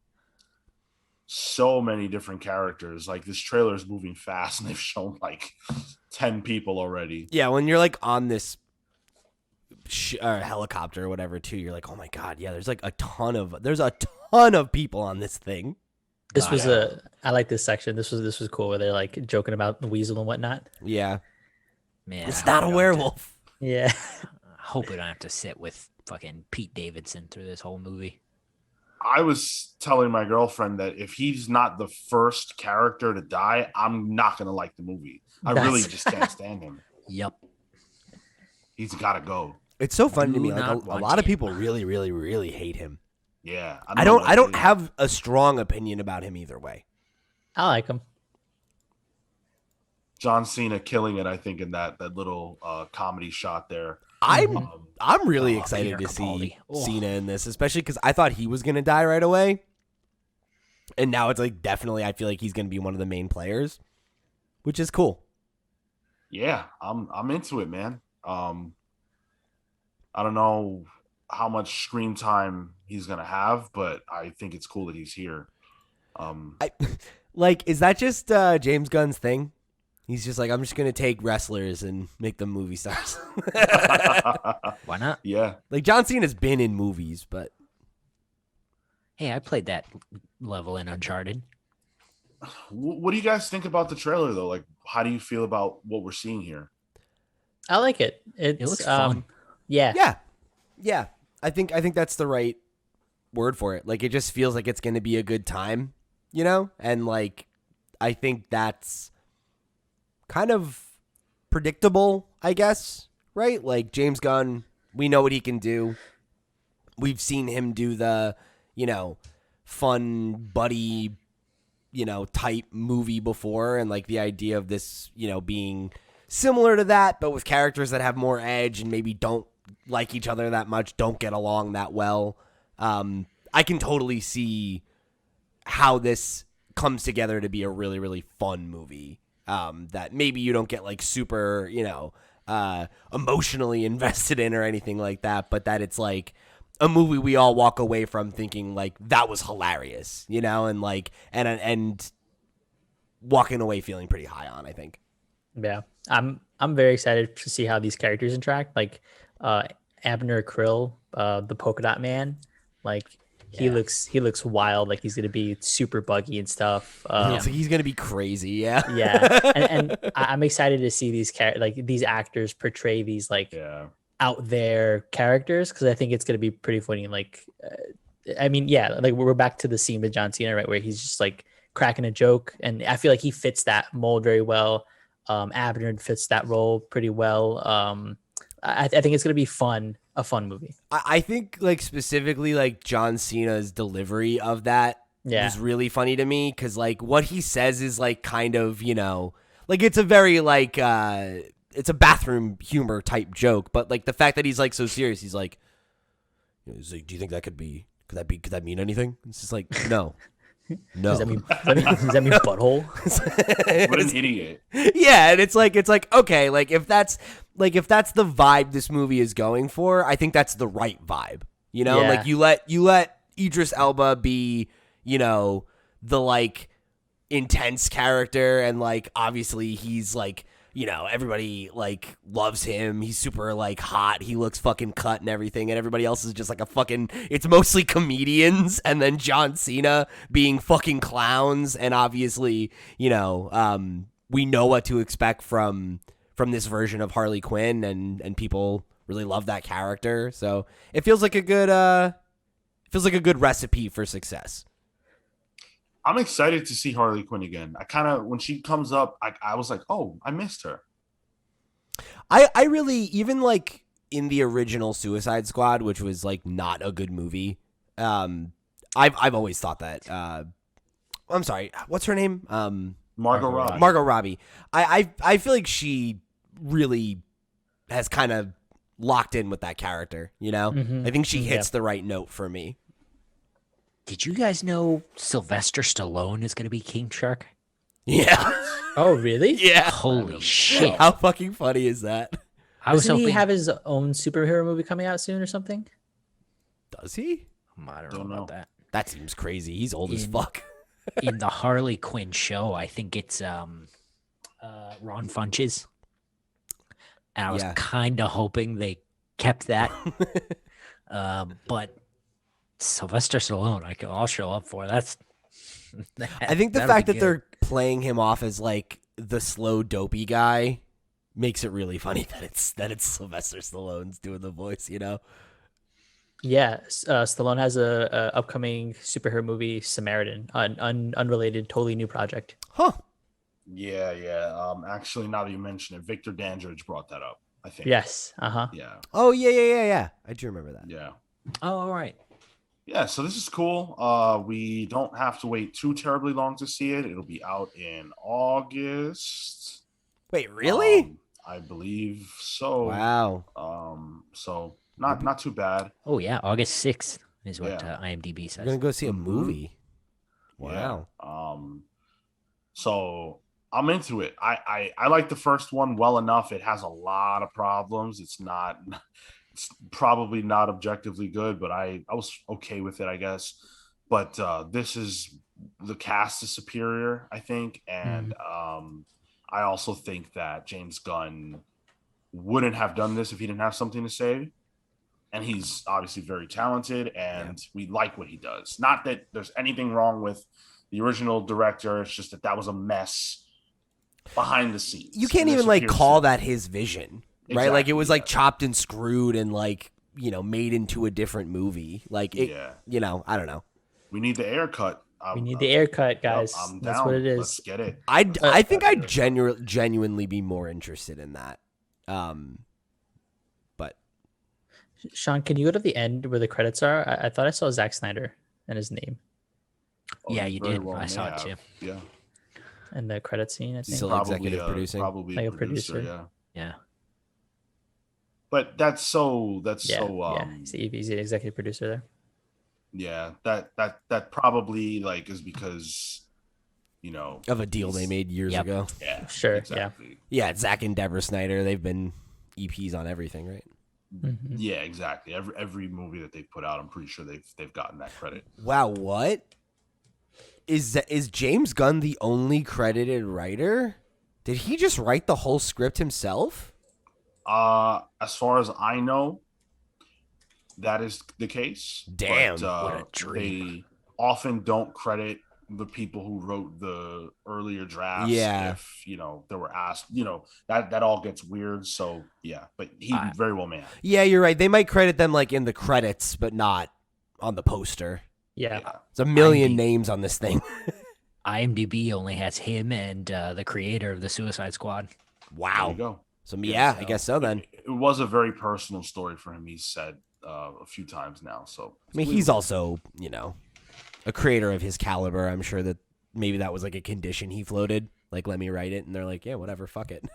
So many different characters. Like this trailer is moving fast, and they've shown like 10 people already. Yeah, when you're like on this helicopter or whatever, too, you're like, oh my god, yeah. There's a ton of people on this thing. This was I like this section. This was cool where they're like joking about the weasel and whatnot. Yeah, Man, it's I not hope a we don't werewolf. Yeah. I hope we don't have to sit with fucking Pete Davidson through this whole movie. I was telling my girlfriend that if he's not the first character to die, I'm not going to like the movie. I really just can't stand him. Yep. He's got to go. It's so funny to Do me. Like not a want lot of him. people really, really, really hate him. Yeah. I don't have a strong opinion about him either way. I like him. John Cena killing it, I think, in that little comedy shot there. I'm really Oh, excited Peter to see Capaldi. Oh. Cena in this, especially because I thought he was gonna die right away, and now it's like definitely I feel like he's gonna be one of the main players, which is cool. Yeah, I'm into it, man. I don't know how much screen time he's gonna have, but I think it's cool that he's here. Is that just James Gunn's thing? He's just like, I'm just gonna take wrestlers and make them movie stars. Why not? Yeah. Like John Cena's been in movies, but Hey, I played that level in Uncharted. What do you guys think about the trailer, though? Like, how do you feel about what we're seeing here? I like it. It looks fun. Yeah. yeah, I think that's the right word for it. Like it just feels like it's gonna be a good time, you know? And like I think that's kind of predictable, I guess, right? Like James Gunn, we know what he can do. We've seen him do the, fun buddy, type movie before, and like the idea of this, being similar to that, but with characters that have more edge and maybe don't like each other that much, don't get along that well. I can totally see how this comes together to be a really, really fun movie. That maybe you don't get like super, emotionally invested in or anything like that, but that it's like a movie we all walk away from thinking like that was hilarious, and like and walking away feeling pretty high on, I think. Yeah, I'm very excited to see how these characters interact. Like Abner Krill, the polka dot man, like he looks wild. Like he's gonna be super buggy and stuff. He looks like he's gonna be crazy. Yeah, yeah, and I'm excited to see these actors portray these like out there characters, because I think it's gonna be pretty funny. Like, like we're back to the scene with John Cena, right, where he's just like cracking a joke, and I feel like he fits that mold very well. Abner fits that role pretty well. I think it's gonna be a fun movie. I think like specifically like John Cena's delivery of that was really funny to me, because like what he says is like kind of like it's a very like it's a bathroom humor type joke, but like the fact that he's like so serious, he's like do you think that could that mean anything? It's just like no. No. Does that mean butthole? What an idiot. Yeah, and it's like okay, like if that's the vibe this movie is going for, I think that's the right vibe. Like you let Idris Elba be, the like intense character, and like obviously he's like, everybody like loves him. He's super like hot. He looks fucking cut and everything. And everybody else is just like it's mostly comedians. And then John Cena being fucking clowns. And obviously, we know what to expect from this version of Harley Quinn, and people really love that character. So it feels like a good recipe for success. I'm excited to see Harley Quinn again. I kind of, when she comes up, I was like, oh, I missed her. I really, even like in the original Suicide Squad, which was like not a good movie. I've always thought that. I'm sorry, what's her name? Margot Robbie. Margot Robbie. I feel like she really has kind of locked in with that character. Mm-hmm. I think she hits the right note for me. Did you guys know Sylvester Stallone is going to be King Shark? Yeah. Oh, really? Yeah. Holy shit. How fucking funny is that? Doesn't he have his own superhero movie coming out soon or something? Does he? I don't know about that. That seems crazy. He's old as fuck. In the Harley Quinn show, I think it's Ron Funches. And I was kind of hoping they kept that. But Sylvester Stallone, I'll show up for. I think the fact that they're playing him off as like the slow dopey guy makes it really funny that it's Sylvester Stallone's doing the voice. Yeah, Stallone has a upcoming superhero movie, Samaritan, an unrelated, totally new project. Huh? Yeah. Actually, now that you mention it, Victor Dandridge brought that up, I think. Yes. Yeah. Oh yeah. I do remember that. Yeah. Oh, all right. Yeah, so this is cool. We don't have to wait too terribly long to see it. It'll be out in August. Wait, really? I believe so. Wow. So not too bad. Oh yeah, August 6th is what IMDb says. We're gonna go see a movie. Wow. Yeah. So I'm into it. I like the first one well enough. It has a lot of problems. It's probably not objectively good, but I was okay with it, I guess. But the cast is superior, I think, and I also think that James Gunn wouldn't have done this if he didn't have something to say. And he's obviously very talented, and we like what he does. Not that there's anything wrong with the original director. It's just that was a mess behind the scenes. You can't even like call that his vision. Right, Exactly, like it was like chopped and screwed and like made into a different movie. Like it, I don't know. We need the air cut. We need the air cut, guys. I'm That's down. what it is. Let's get it. I think I'd genuinely be more interested in that. But Sean, can you go to the end where the credits are? I thought I saw Zack Snyder and his name Yeah, he you very did. well I may saw it have. too. Yeah. in the credit scene. I think. Still executive producing. Probably Like a a producer, producer. yeah. Yeah. But that's so Yeah. He's the executive producer there. yeah, that probably like is because Of a deal they made years Yep. ago. yeah, Sure, exactly. Yeah, Zach and Deborah Snyder, they've been EPs on everything, right? Mhm. Yeah, exactly. Every movie that they've put out, I'm pretty sure they've gotten that credit. Wow, what? Is James Gunn the only credited writer? Did he just write the whole script himself? As far as I know, that is the case. Damn, but, what a dream. They often don't credit the people who wrote the earlier drafts. Yeah. If they were asked, that all gets weird. So yeah, but he very well may have. Yeah, you're right. They might credit them like in the credits, but not on the poster. Yeah. There's a million IMDb. names on this thing. IMDb only has him and the creator of the Suicide Squad. There Wow. you go. So yeah, I guess so then. It was a very personal story for him. He said a few times now. So I mean, he's also, a creator of his caliber. I'm sure that maybe that was like a condition he floated. Like, let me write it. And they're like, yeah, whatever, fuck it.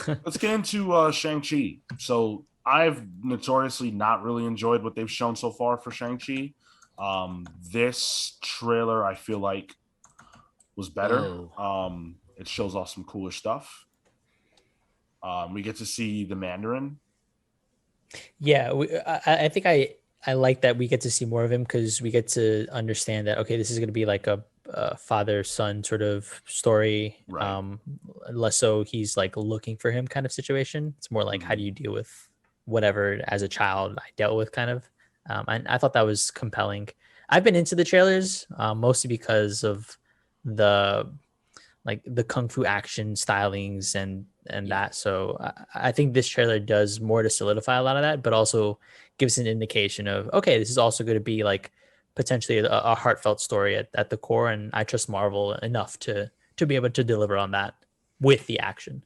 Let's get into Shang-Chi. So I've notoriously not really enjoyed what they've shown so far for Shang-Chi. This trailer, I feel like, was better. It shows off some cooler stuff. We get to see the Mandarin. Yeah, I think I like that we get to see more of him because we get to understand that, okay, this is going to be like a father-son sort of story. Right. Less so he's like looking for him kind of situation. It's more like, how do you deal with whatever as a child I dealt with kind of. And I thought that was compelling. I've been into the trailers mostly because of the kung fu action stylings and that. So I think this trailer does more to solidify a lot of that, but also gives an indication of, okay, this is also going to be like potentially a heartfelt story at the core. And I trust Marvel enough to be able to deliver on that with the action.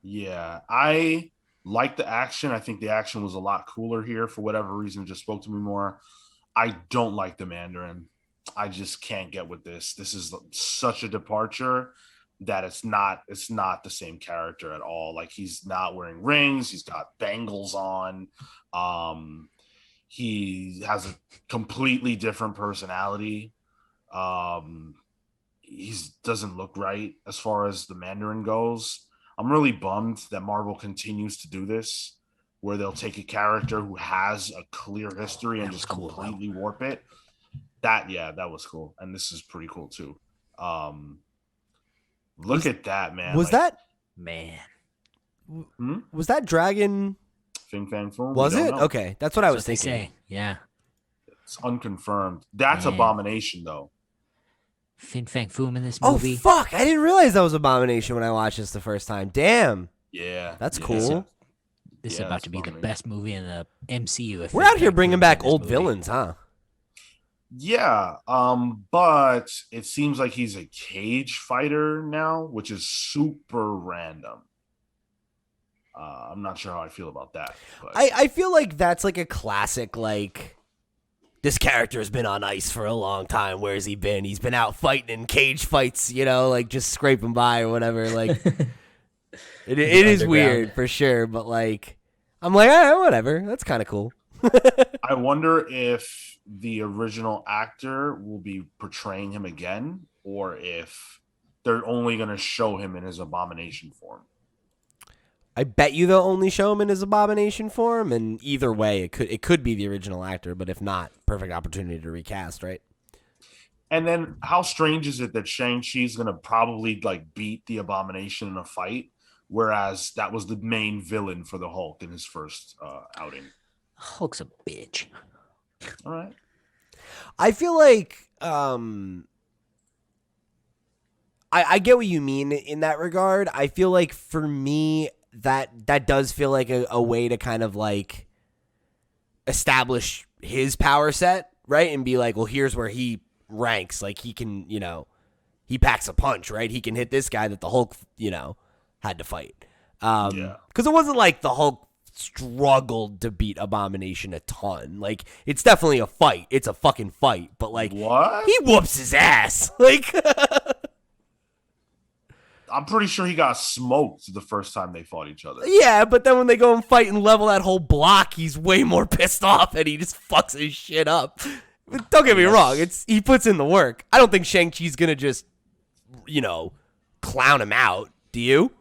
Yeah, I like the action. I think the action was a lot cooler here for whatever reason. It just spoke to me more. I don't like the Mandarin. I just can't get with this. This is such a departure that it's not the same character at all. Like, he's not wearing rings. He's got bangles on. He has a completely different personality. He doesn't look right as far as the Mandarin goes. I'm really bummed that Marvel continues to do this, where they'll take a character who has a clear history and just completely warp it. That was cool. And this is pretty cool too. Look at that, man. Was that dragon? Fin Fang Foom? Was it? Okay. That's what I was thinking. They say. Yeah. It's unconfirmed. That's Man. Abomination though. Fin Fang Foom in this Oh, movie. fuck. I didn't realize that was Abomination when I watched this the first time. Damn. Yeah. That's yeah. cool. This is Yeah, about that's to be the Abomination. best movie in the MCU. If We're Fin out here Fang bringing Foom's back in this old movie. villains, huh? Yeah, but it seems like he's a cage fighter now, which is super random. I'm not sure how I feel about that. But I feel like that's like a classic, like, this character has been on ice for a long time. Where has he been? He's been out fighting in cage fights, like just scraping by or whatever. Like, it is weird for sure, but like, I'm like, whatever. That's kind of cool. I wonder if the original actor will be portraying him again, or if they're only going to show him in his Abomination form. I bet you they'll only show him in his Abomination form, and either way, it could be the original actor, but if not, perfect opportunity to recast, right? And then how strange is it that Shang-Chi's going to probably like beat the Abomination in a fight, whereas that was the main villain for the Hulk in his first outing? Hulk's a bitch. All right. I feel like I get what you mean in that regard. I feel like for me that does feel like a way to kind of like establish his power set, right? And be like, well, here's where he ranks. Like, he can, he packs a punch, right? He can hit this guy that the Hulk, had to fight. Yeah. Because it wasn't like the Hulk struggled to beat Abomination a ton. Like, it's definitely a fight. It's a fucking fight. But, like, What? he whoops his ass. Like, I'm pretty sure he got smoked the first time they fought each other. yeah, but then when they go and fight and level that whole block, he's way more pissed off and he just fucks his shit up. But don't get me wrong. He puts in the work. I don't think Shang-Chi's going to just, clown him out. Do you?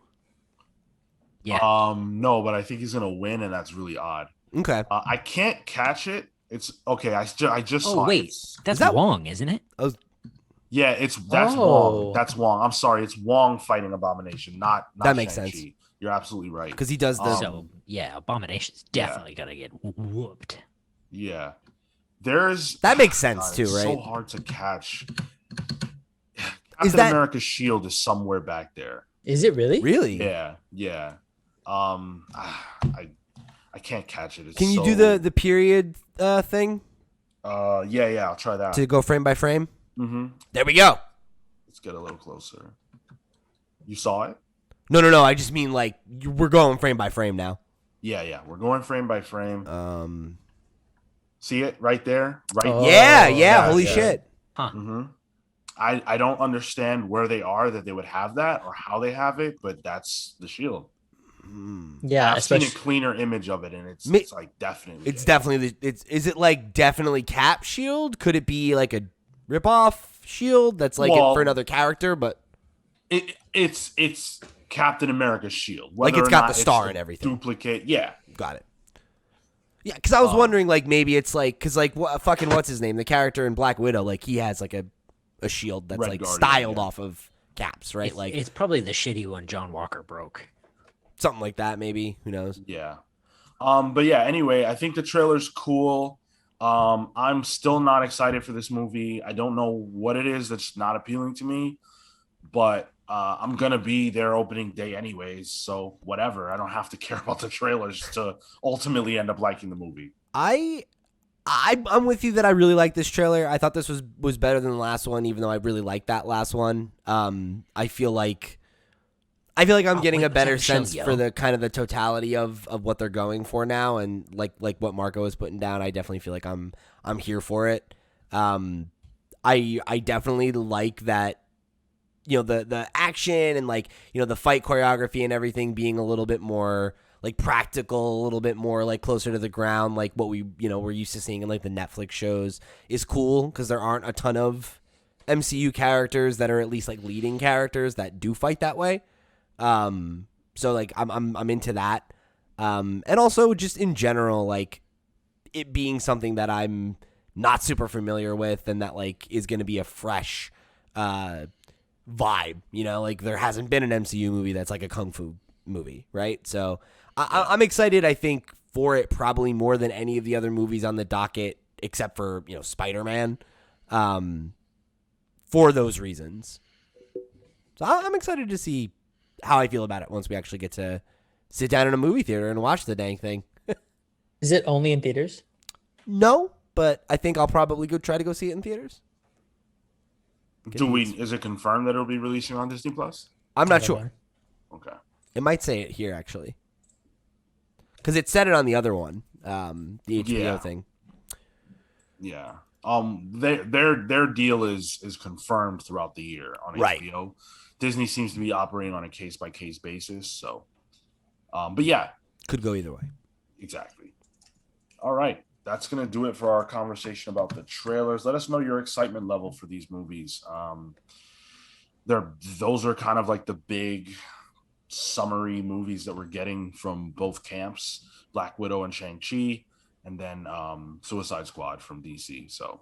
Yeah. No, but I think he's gonna win, and that's really odd. Okay. I can't catch it. It's okay. I just Oh saw wait, it. that's that- Wong, isn't it? Yeah, that's Oh. Wong. That's Wong. I'm sorry, it's Wong fighting Abomination, not That makes Shang-Chi. sense. You're absolutely right. Because he does the. So yeah, Abomination's definitely gonna get whooped. Yeah, there's That makes sense too, it's right? So hard to catch. Is Captain that- America's shield is somewhere back there. Is it really? Really? Yeah. I can't catch it. It's Can you do so- the period thing Yeah, I'll try that. to go frame by frame? Mm-hmm. There we go. Let's get a little closer. You saw it? No. I just mean like we're going frame by frame now. Yeah. We're going frame by frame. See it right there? Right. Oh. Yeah. Holy yeah. shit. Mm-hmm. I don't understand where they are that they would have that or how they have it, but that's the shield. Yeah, I've seen especially. a cleaner image of it, and it's like definitely. It's definitely is it like definitely Cap shield? Could it be like a rip-off shield that's like Well, for another character, but it's Captain America's shield. Like, Whether it's or got not the it's star a and everything. Duplicate, yeah. got it. Yeah, because I was wondering like maybe it's like because like what's his name, the character in Black Widow, like he has like a shield that's Red like Guardian, styled yeah. off of Cap's, right? Like It's probably the shitty one John Walker broke. something like that, maybe. Who knows? Yeah. But yeah, anyway, I think the trailer's cool. I'm still not excited for this movie. I don't know what it is that's not appealing to me, but I'm gonna be there opening day anyways, so whatever. I don't have to care about the trailers to ultimately end up liking the movie. I'm with you that I really like this trailer. I thought this was better than the last one, even though I really liked that last one. I feel like I'm getting wait, a better was that sense Michelle for Yeoh? the kind of the totality of what they're going for now, and like what Marco is putting down. I definitely feel like I'm here for it. I definitely like that. The action and like the fight choreography and everything being a little bit more like practical, a little bit more like closer to the ground, like what we're used to seeing in like the Netflix shows is cool because there aren't a ton of MCU characters that are at least like leading characters that do fight that way. So like I'm into that. And also just in general, like it being something that I'm not super familiar with and that like is going to be a fresh, vibe, like there hasn't been an MCU movie that's like a kung fu movie, right? So I'm excited, I think, for it probably more than any of the other movies on the docket, except for, Spider-Man, for those reasons. So I'm excited to see how I feel about it once we actually get to sit down in a movie theater and watch the dang thing. Is it only in theaters? No, but I think I'll probably try to go see it in theaters. Is it confirmed that it'll be releasing on Disney Plus? I'm not sure. Okay. It might say it here, actually. Because it said it on the other one, the HBO thing. Yeah. Their deal is confirmed throughout the year on Right. HBO. Disney seems to be operating on a case by case basis. So, but yeah, Could go either way. exactly. All right. That's going to do it for our conversation about the trailers. Let us know your excitement level for these movies. Those are kind of like the big summary movies that we're getting from both camps, Black Widow and Shang-Chi, and then Suicide Squad from DC. So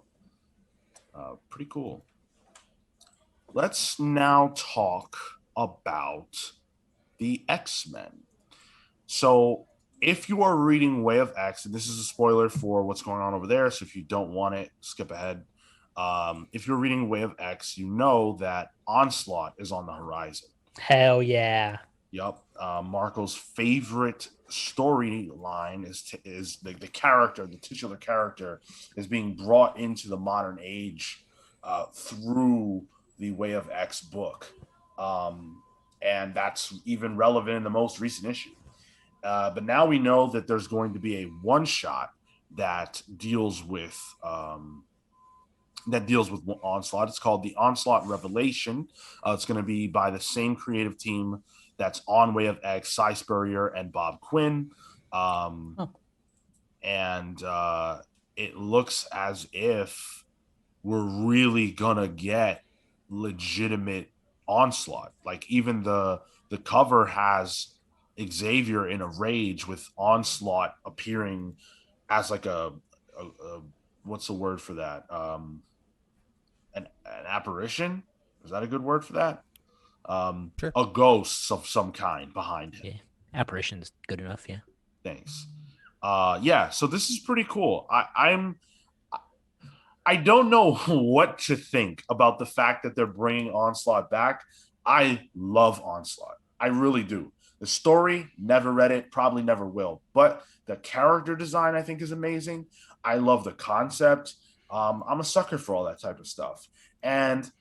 pretty cool. Let's now talk about the X-Men. So if you are reading Way of X, and this is a spoiler for what's going on over there, so if you don't want it, skip ahead. If you're reading Way of X, you know that Onslaught is on the horizon. Hell yeah. Yep. Marco's favorite storyline is the character, the titular character, is being brought into the modern age through the Way of X book. And that's even relevant in the most recent issue. But now we know that there's going to be a one shot that deals with Onslaught. It's called the Onslaught Revelation. It's going to be by the same creative team that's on Way of X, Cy Spurrier and Bob Quinn. And it looks as if we're really gonna get legitimate Onslaught. Like even the cover has Xavier in a rage with Onslaught appearing as like a what's the word for that? An apparition? Is that a good word for that? Sure. A ghost of some kind behind him. Yeah, apparition's good enough. Yeah. Thanks. So this is pretty cool. I don't know what to think about the fact that they're bringing Onslaught back. I love Onslaught. I really do. The story, never read it, probably never will. But the character design, I think, is amazing. I love the concept. I'm a sucker for all that type of stuff. And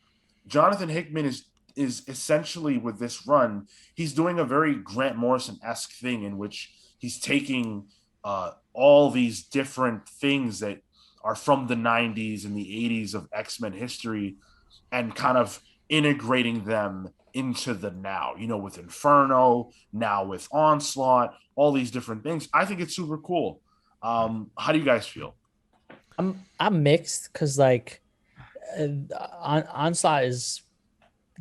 Jonathan Hickman is essentially, with this run, he's doing a very Grant Morrison-esque thing in which he's taking all these different things that are from the 90s and the 80s of X-Men history and kind of integrating them into the now, with Inferno, now with Onslaught, all these different things. I think it's super cool. How do you guys feel? I'm mixed because like Onslaught is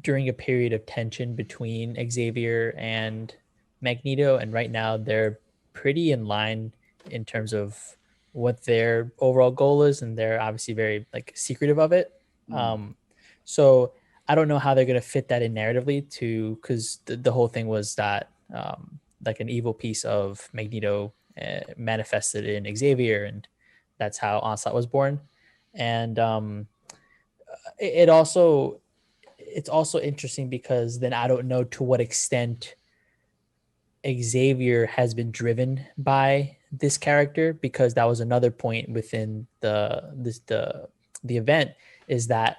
during a period of tension between Xavier and Magneto, and right now they're pretty in line in terms of what their overall goal is, and they're obviously very like secretive of it. So I don't know how they're going to fit that in narratively because the whole thing was that like an evil piece of Magneto manifested in Xavier, and that's how Onslaught was born. And it's also interesting because then I don't know to what extent Xavier has been driven by this character, because that was another point within the event, is that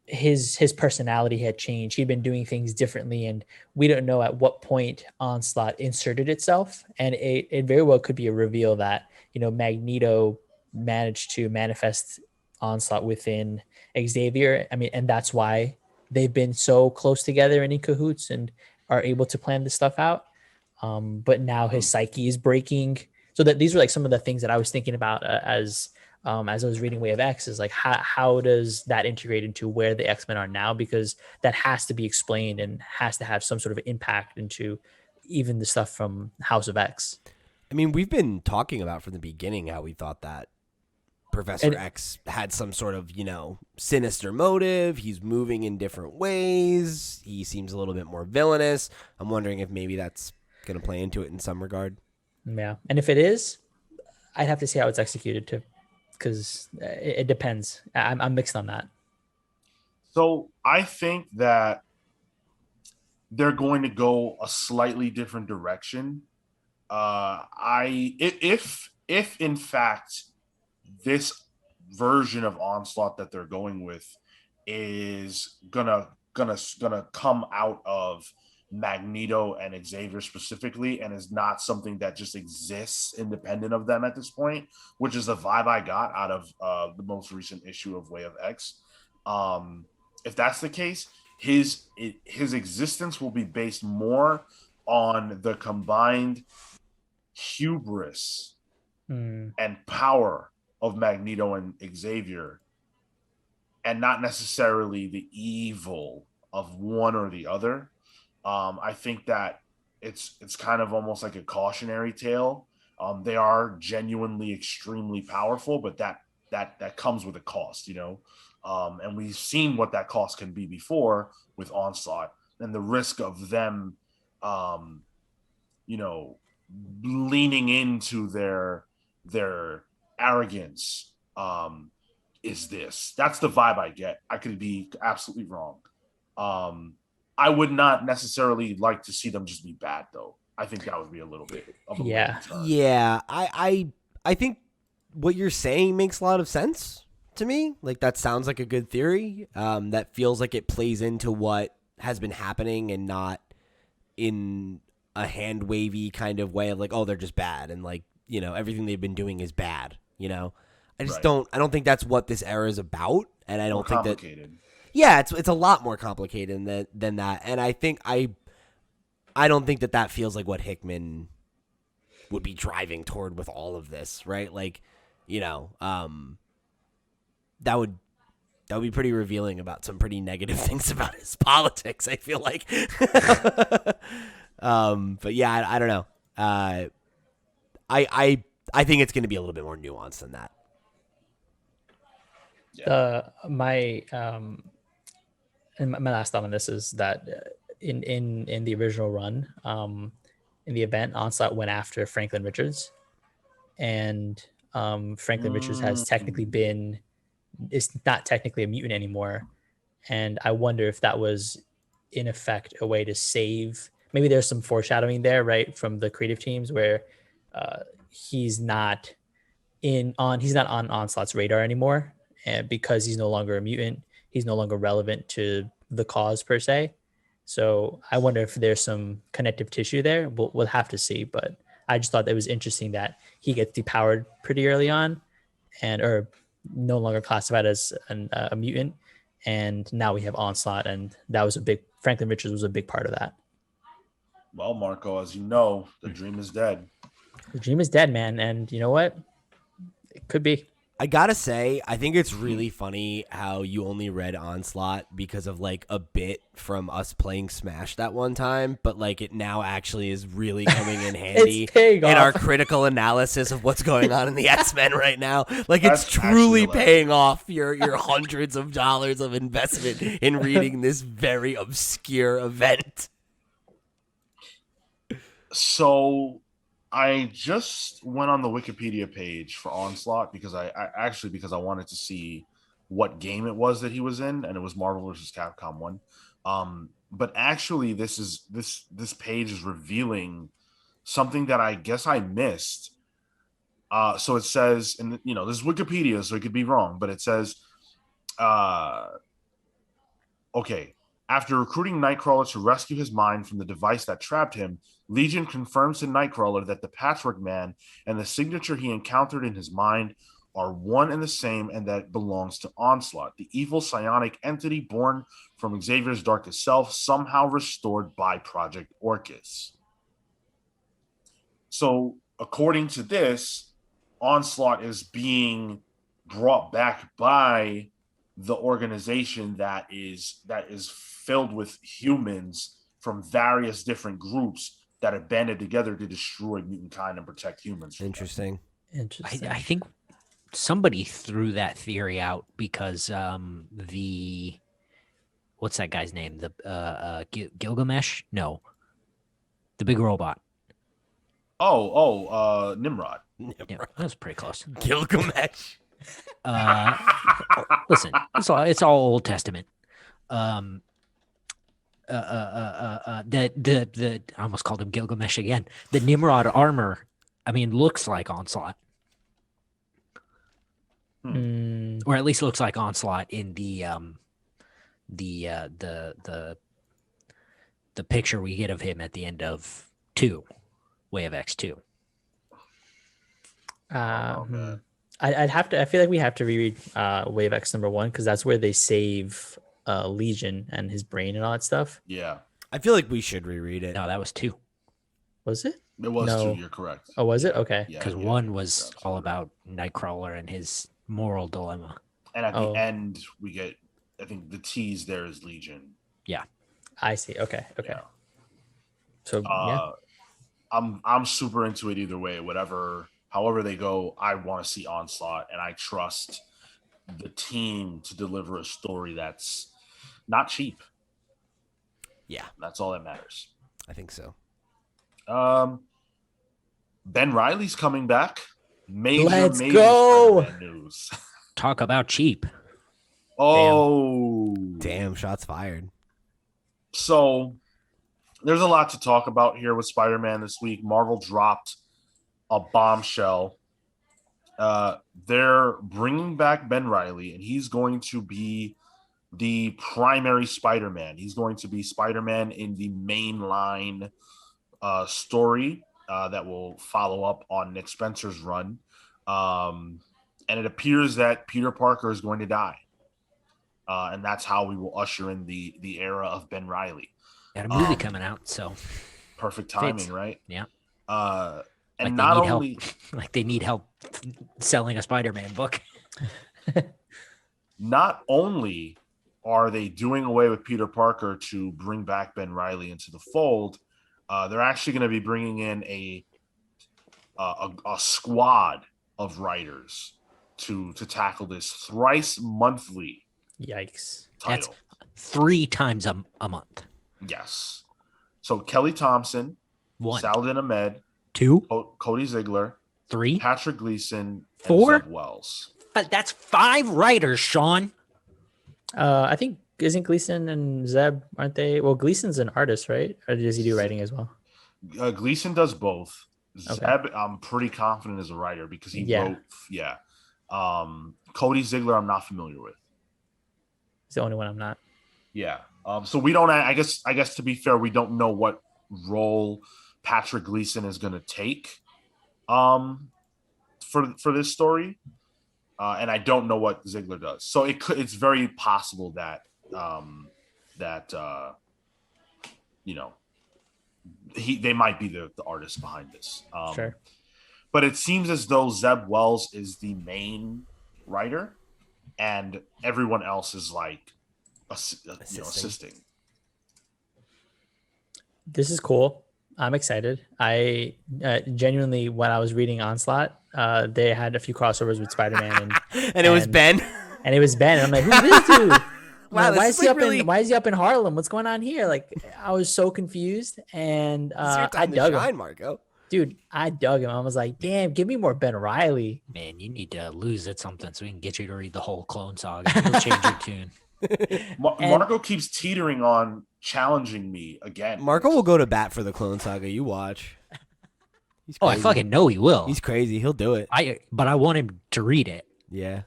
his personality had changed. He'd been doing things differently, and we don't know at what point Onslaught inserted itself. And it very well could be a reveal that Magneto managed to manifest Onslaught within Xavier. I mean, and that's why they've been so close together and in cahoots and are able to plan this stuff out. But now his psyche is breaking. So that these were like some of the things that I was thinking about as I was reading Way of X, is like how does that integrate into where the X-Men are now? Because that has to be explained and has to have some sort of impact into even the stuff from House of X. I mean, we've been talking about from the beginning how we thought that Professor X had some sort of, sinister motive. He's moving in different ways. He seems a little bit more villainous. I'm wondering if maybe that's going to play into it in some regard. Yeah. And if it is, I'd have to see how it's executed too, because it depends. I'm mixed on that. So I think that they're going to go a slightly different direction. If in fact this version of Onslaught that they're going with is gonna come out of Magneto and Xavier specifically, and is not something that just exists independent of them at this point, which is the vibe I got out of the most recent issue of Way of X. If that's the case, his existence will be based more on the combined hubris and power of Magneto and Xavier, and not necessarily the evil of one or the other. I think that it's kind of almost like a cautionary tale. They are genuinely extremely powerful, but that comes with a cost, and we've seen what that cost can be before with Onslaught, and the risk of them, leaning into their arrogance that's the vibe I get. I could be absolutely wrong. I would not necessarily like to see them just be bad, though. I think that would be a little bit of a yeah. I think what you're saying makes a lot of sense to me. Like, that sounds like a good theory. That feels like it plays into what has been happening and not in a hand wavy kind of way of like, oh, they're just bad, and like, you know, everything they've been doing is bad. You know, I just Right. I don't think that's what this era is about, and I More don't think that. complicated. Yeah, it's a lot more complicated than that, and I think I don't think that feels like what Hickman would be driving toward with all of this, right? Like, you know, that would be pretty revealing about some pretty negative things about his politics, I feel like. But yeah, I don't know. I think it's going to be a little bit more nuanced than that. And my last thought on this is that in the original run, in the event, Onslaught went after Franklin Richards, and Franklin Richards has technically been is not technically a mutant anymore, and I wonder if that was in effect a way to save. Maybe there's some foreshadowing there, right, from the creative teams where he's not on Onslaught's radar anymore, and because he's no longer a mutant, he's no longer relevant to the cause per se. So I wonder if there's some connective tissue there. We'll have to see, but I just thought it was interesting that he gets depowered pretty early on, or no longer classified as a mutant, and now we have Onslaught, and that was Franklin Richards was a big part of that. Well, Marco, as you know, the dream is dead. The dream is dead, man, and you know what? It could be. I gotta say, I think it's really funny how you only read Onslaught because of like a bit from us playing Smash that one time, but like it now actually is really coming in handy in our critical analysis of what's going on in the X-Men right now. Like it's truly paying off your hundreds of dollars of investment in reading this very obscure event. So I just went on the Wikipedia page for Onslaught because I wanted to see what game it was that he was in, and it was Marvel vs. Capcom 1. But actually, this page is revealing something that I guess I missed. So it says, and you know, this is Wikipedia, so it could be wrong, but it says, okay. After recruiting Nightcrawler to rescue his mind from the device that trapped him, Legion confirms to Nightcrawler that the Patchwork Man and the signature he encountered in his mind are one and the same, and that it belongs to Onslaught, the evil psionic entity born from Xavier's darkest self, somehow restored by Project Orcus. So, according to this, Onslaught is being brought back by the organization that is filled with humans from various different groups that have banded together to destroy mutant kind and protect humans. Interesting. I think somebody threw that theory out because what's that guy's name? The Gilgamesh? No, the big robot. Nimrod. Yeah, that was pretty close. Gilgamesh. Listen, it's all Old Testament. I almost called him Gilgamesh again. The Nimrod armor, I mean, looks like Onslaught, or at least looks like Onslaught in the picture we get of him at the end of Way of X2. I'd have to. I feel like we have to reread Wave X #1 because that's where they save Legion and his brain and all that stuff. Yeah, I feel like we should reread it. No, that was 2. Was it? It was No. 2. You're correct. Oh, was it? Okay. Because 1 was all about Nightcrawler and his moral dilemma. And at the end, we get, I think the tease there is Legion. Yeah, I see. Okay. Yeah. So yeah. I'm super into it either way. However they go, I want to see Onslaught, and I trust the team to deliver a story that's not cheap. Yeah, that's all that matters. I think so. Ben Reilly's coming back. Let's go. Spider-Man news. Talk about cheap. Oh, damn! Shots fired. So there's a lot to talk about here with Spider-Man this week. Marvel dropped a bombshell. They're bringing back Ben Reilly, and he's going to be the primary Spider-Man. He's going to be Spider-Man in the mainline story that will follow up on Nick Spencer's run. And it appears that Peter Parker is going to die. And that's how we will usher in the era of Ben Reilly. Got a movie coming out, so perfect timing, fits. right? Yeah. And like not they need only help, like they need help selling a Spider-Man book. Not only are they doing away with Peter Parker to bring back Ben Reilly into the fold, they're actually going to be bringing in a squad of writers to tackle this thrice monthly. Yikes! Title. That's 3 times a month. Yes. So Kelly Thompson, 1, Saladin Ahmed, 2, Cody Ziegler, 3, Patrick Gleason, 4, and Zeb Wells. But that's 5 writers, Sean. I think isn't Gleason and Zeb, aren't they? Well, Gleason's an artist, right? Or does he do writing as well? Gleason does both. Okay. Zeb, I'm pretty confident is a writer because he Yeah. wrote. Cody Ziegler, I'm not familiar with. He's the only one I'm not. Yeah. So we don't. I guess to be fair, we don't know what role Patrick Gleason is going to take. For this story. And I don't know what Ziegler does. So it's very possible that they might be the artist behind this. Sure. But it seems as though Zeb Wells is the main writer and everyone else is like assisting. This is cool. I'm excited. I genuinely, when I was reading Onslaught, they had a few crossovers with Spider-Man, and it was Ben. And it was Ben. And I'm like, who's this dude? Wow, why is he like really... why is he up in Harlem? What's going on here? Like, I was so confused, and I dug him. Marco. Dude, I dug him. I was like, damn, give me more Ben Reilly. Man, you need to lose at something so we can get you to read the whole Clone Saga. It'll change your tune. Marco keeps teetering on challenging me again. Marco will go to bat for the Clone Saga. You watch. Oh, I fucking know he will. He's crazy. He'll do it. But I want him to read it. Yeah.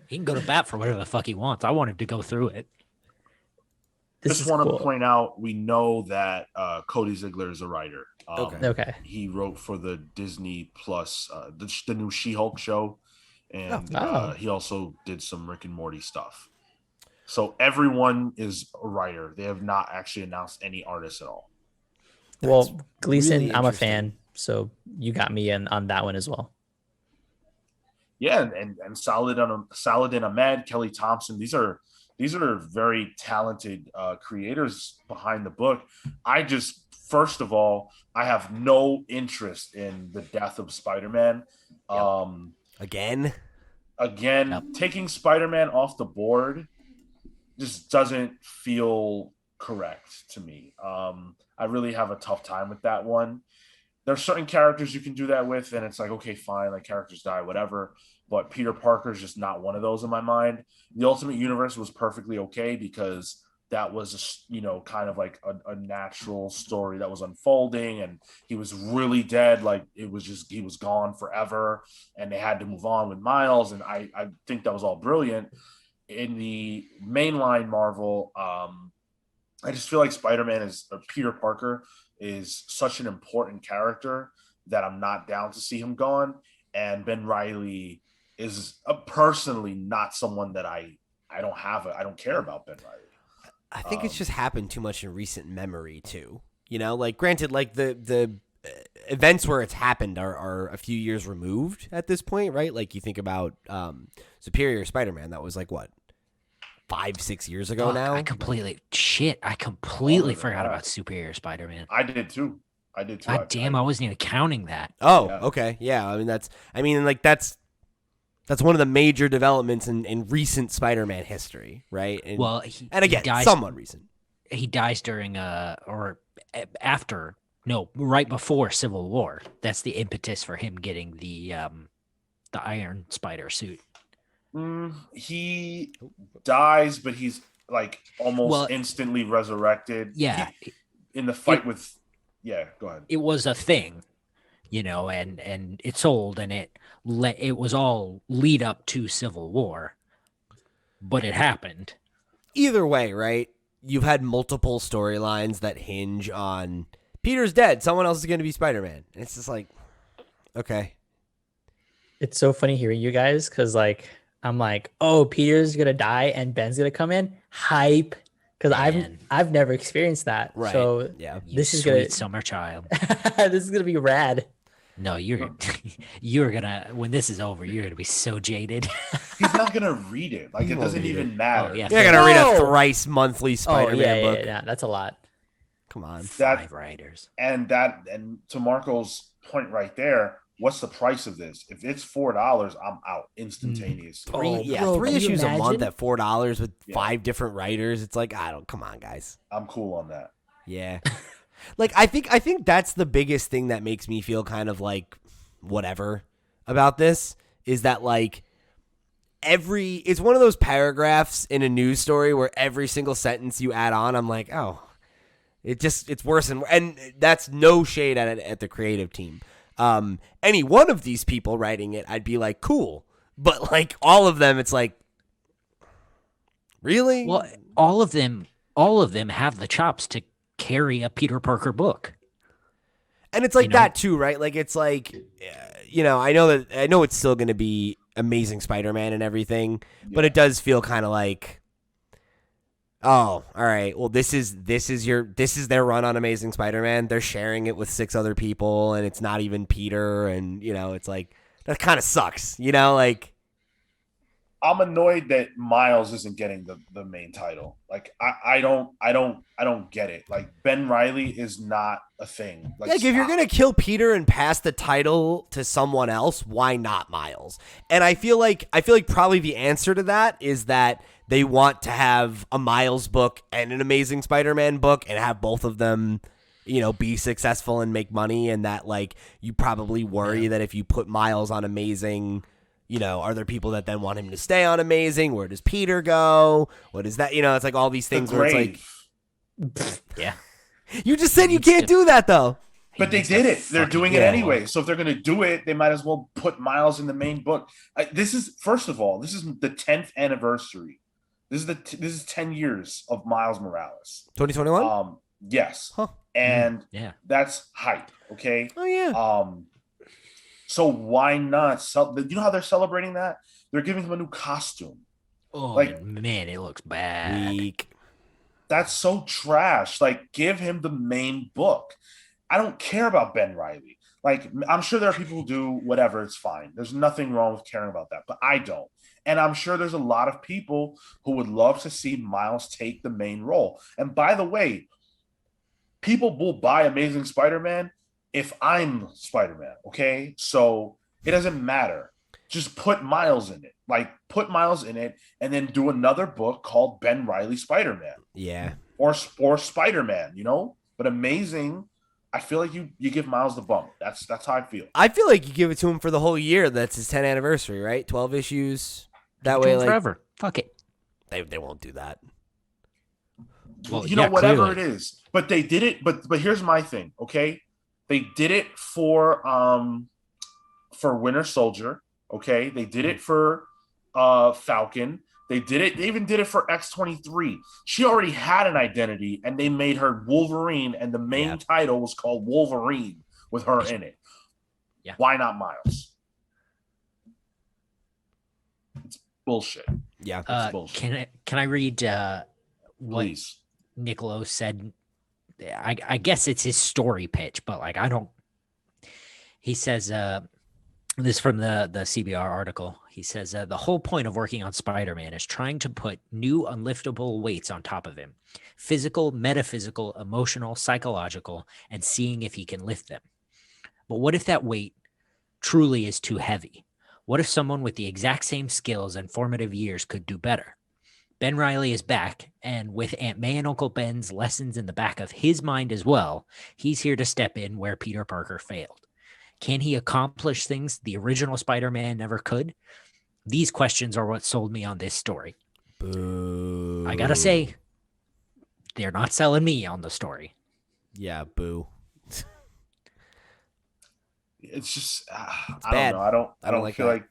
He can go to bat for whatever the fuck he wants. I want him to go through it. Just want to point out, we know that Cody Ziegler is a writer. Okay. He wrote for the Disney Plus, the new She-Hulk show, and he also did some Rick and Morty stuff. So everyone is a writer. They have not actually announced any artists at all. Well, Gleason, really I'm a fan, so you got me in on that one as well. Yeah, and Saladin Ahmed, Kelly Thompson, these are very talented creators behind the book. First of all, I have no interest in the death of Spider-Man. Again, yep. Taking Spider-Man off the board just doesn't feel correct to me. I really have a tough time with that one. There's certain characters you can do that with, and it's like, okay, fine, like characters die, whatever. But Peter Parker is just not one of those in my mind. The Ultimate Universe was perfectly okay because that was, kind of like a natural story that was unfolding, and he was really dead. Like he was gone forever, and they had to move on with Miles. And I think that was all brilliant. In the mainline Marvel, I just feel like Peter Parker is such an important character that I'm not down to see him gone. And Ben Reilly is personally not someone that I don't care about Ben Reilly. I think it's just happened too much in recent memory too. Like granted, like the events where it's happened are a few years removed at this point, right? Like you think about Superior Spider-Man, that was like what, 5-6 years ago now? I completely forgot about Superior Spider-Man. I did too. God damn, I wasn't even counting that. Oh, yeah. Okay. Yeah. I mean, that's one of the major developments in recent Spider-Man history, right? Somewhat recent. He dies during right before Civil War. That's the impetus for him getting the Iron Spider suit. He dies, but he's like almost instantly resurrected. Yeah. In the fight with. Yeah, go ahead. It was a thing, and it sold, and it was all lead up to Civil War, but it happened. Either way, right? You've had multiple storylines that hinge on Peter's dead. Someone else is going to be Spider-Man. And it's just like, okay. It's so funny hearing you guys because like I'm like, oh, Peter's gonna die and Ben's gonna come in. Hype. Because Man. I've never experienced that. Right. So Yeah. You this is sweet gonna summer child. this is gonna be rad. No, you're gonna when this is over, you're gonna be so jaded. He's not gonna read it. Like, it won't doesn't read even matter. Oh, yeah. You're going to read a No! thrice monthly Spider-Man book. Yeah, that's a lot. Come on. 5 writers. And to Marco's point right there, what's the price of this? If it's $4, I'm out instantaneously. Oh, Three bro, can you issues a month imagine? at $4 with Yeah. 5 different writers. It's like, come on, guys. I'm cool on that. Yeah. Like, I think that's the biggest thing that makes me feel kind of like whatever about this is that like it's one of those paragraphs in a news story where every single sentence you add on, I'm like, oh, it's worse. And that's no shade at the creative team. Any one of these people writing it, I'd be like, cool. But like all of them, it's like, really? Well, all of them have the chops to carry a Peter Parker book. And it's like You know? that too, right? Like it's like, I know it's still going to be Amazing Spider-Man and everything, but it does feel kind of like, oh, all right. Well, this is their run on Amazing Spider-Man. They're sharing it with 6 other people, and it's not even Peter. And it's like that kind of sucks. Like I'm annoyed that Miles isn't getting the main title. Like I don't get it. Like Ben Reilly is not a thing. Like, if you're gonna kill Peter and pass the title to someone else, why not Miles? And I feel like probably the answer to that is that they want to have a Miles book and an Amazing Spider-Man book and have both of them, be successful and make money. And that like you probably worry that if you put Miles on Amazing, are there people that then want him to stay on Amazing? Where does Peter go? What is that? It's like all these things where it's like, Yeah. you just said you can't do that though. But they did it. They're doing it anyway. So if they're going to do it, they might as well put Miles in the main book. This is the 10th anniversary. This is 10 years of Miles Morales. 2021? Yes. Huh. And Yeah. that's hype. Okay. Oh yeah. So why not you know how they're celebrating that? They're giving him a new costume. Oh Like- man, it looks bad. Weak. That's so trash. Like, give him the main book. I don't care about Ben Reilly. Like, I'm sure there are people who do whatever. It's fine. There's nothing wrong with caring about that, but I don't. And I'm sure there's a lot of people who would love to see Miles take the main role. And by the way, people will buy Amazing Spider-Man if I'm Spider-Man, okay? So it doesn't matter. Just put Miles in it. Like, put Miles in it and then do another book called Ben Reilly Spider-Man. Yeah. Or Spider-Man, But Amazing, I feel like you give Miles the bump. That's how I feel. I feel like you give it to him for the whole year. That's his 10th anniversary, right? 12 issues. That way, like forever. Fuck it. they won't do that. Well, Whatever clearly. it is. But they did it. But here's my thing, okay? They did it for Winter Soldier, okay? They did it for Falcon. They even did it for X-23. She already had an identity, and they made her Wolverine, and the main title was called Wolverine with her in it. Yeah. Why not Miles? It's bullshit. Yeah. It's bullshit. Can I read what Please. Nicolo said? I guess it's his story pitch, but like I don't. He says this is from the CBR article. He says the whole point of working on Spider-Man is trying to put new unliftable weights on top of him: physical, metaphysical, emotional, psychological, and seeing if he can lift them. But what if that weight truly is too heavy? What if someone with the exact same skills and formative years could do better? Ben Reilly is back, and with Aunt May and Uncle Ben's lessons in the back of his mind as well, he's here to step in where Peter Parker failed. Can he accomplish things the original Spider-Man never could? These questions are what sold me on this story. Boo. I gotta say, they're not selling me on the story. Yeah, boo. It's just It's I bad. don't know. I don't like feel that. like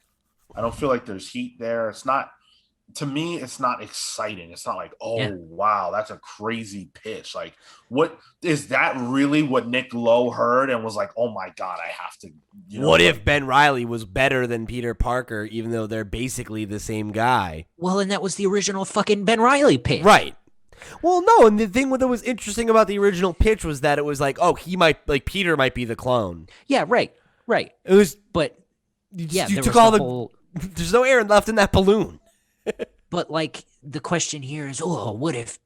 I don't feel like there's heat there. It's not to me, it's not exciting. It's not like, oh, Yeah. wow, that's a crazy pitch. Like, what is that really what Nick Lowe heard and was like, oh my God, I have to, What if Ben Reilly was better than Peter Parker, even though they're basically the same guy? Well, and that was the original fucking Ben Reilly pitch. Right. Well, no, and the thing that was interesting about the original pitch was that it was like, oh, Peter might be the clone. Yeah, right. It was, But you yeah, there took was all the the, whole. there's no air left in that balloon. But like the question here is, oh, what if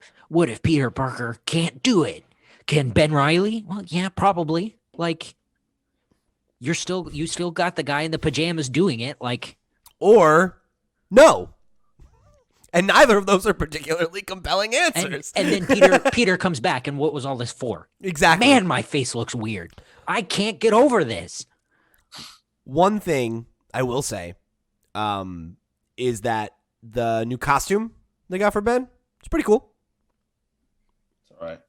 Peter Parker can't do it? Can Ben Reilly? Well, yeah, probably. Like you still got the guy in the pajamas doing it. Like, Or no. And neither of those are particularly compelling answers. and then Peter comes back, and what was all this for? Exactly. Man, my face looks weird. I can't get over this. One thing I will say is that the new costume they got for Ben, it's pretty cool. It's all right.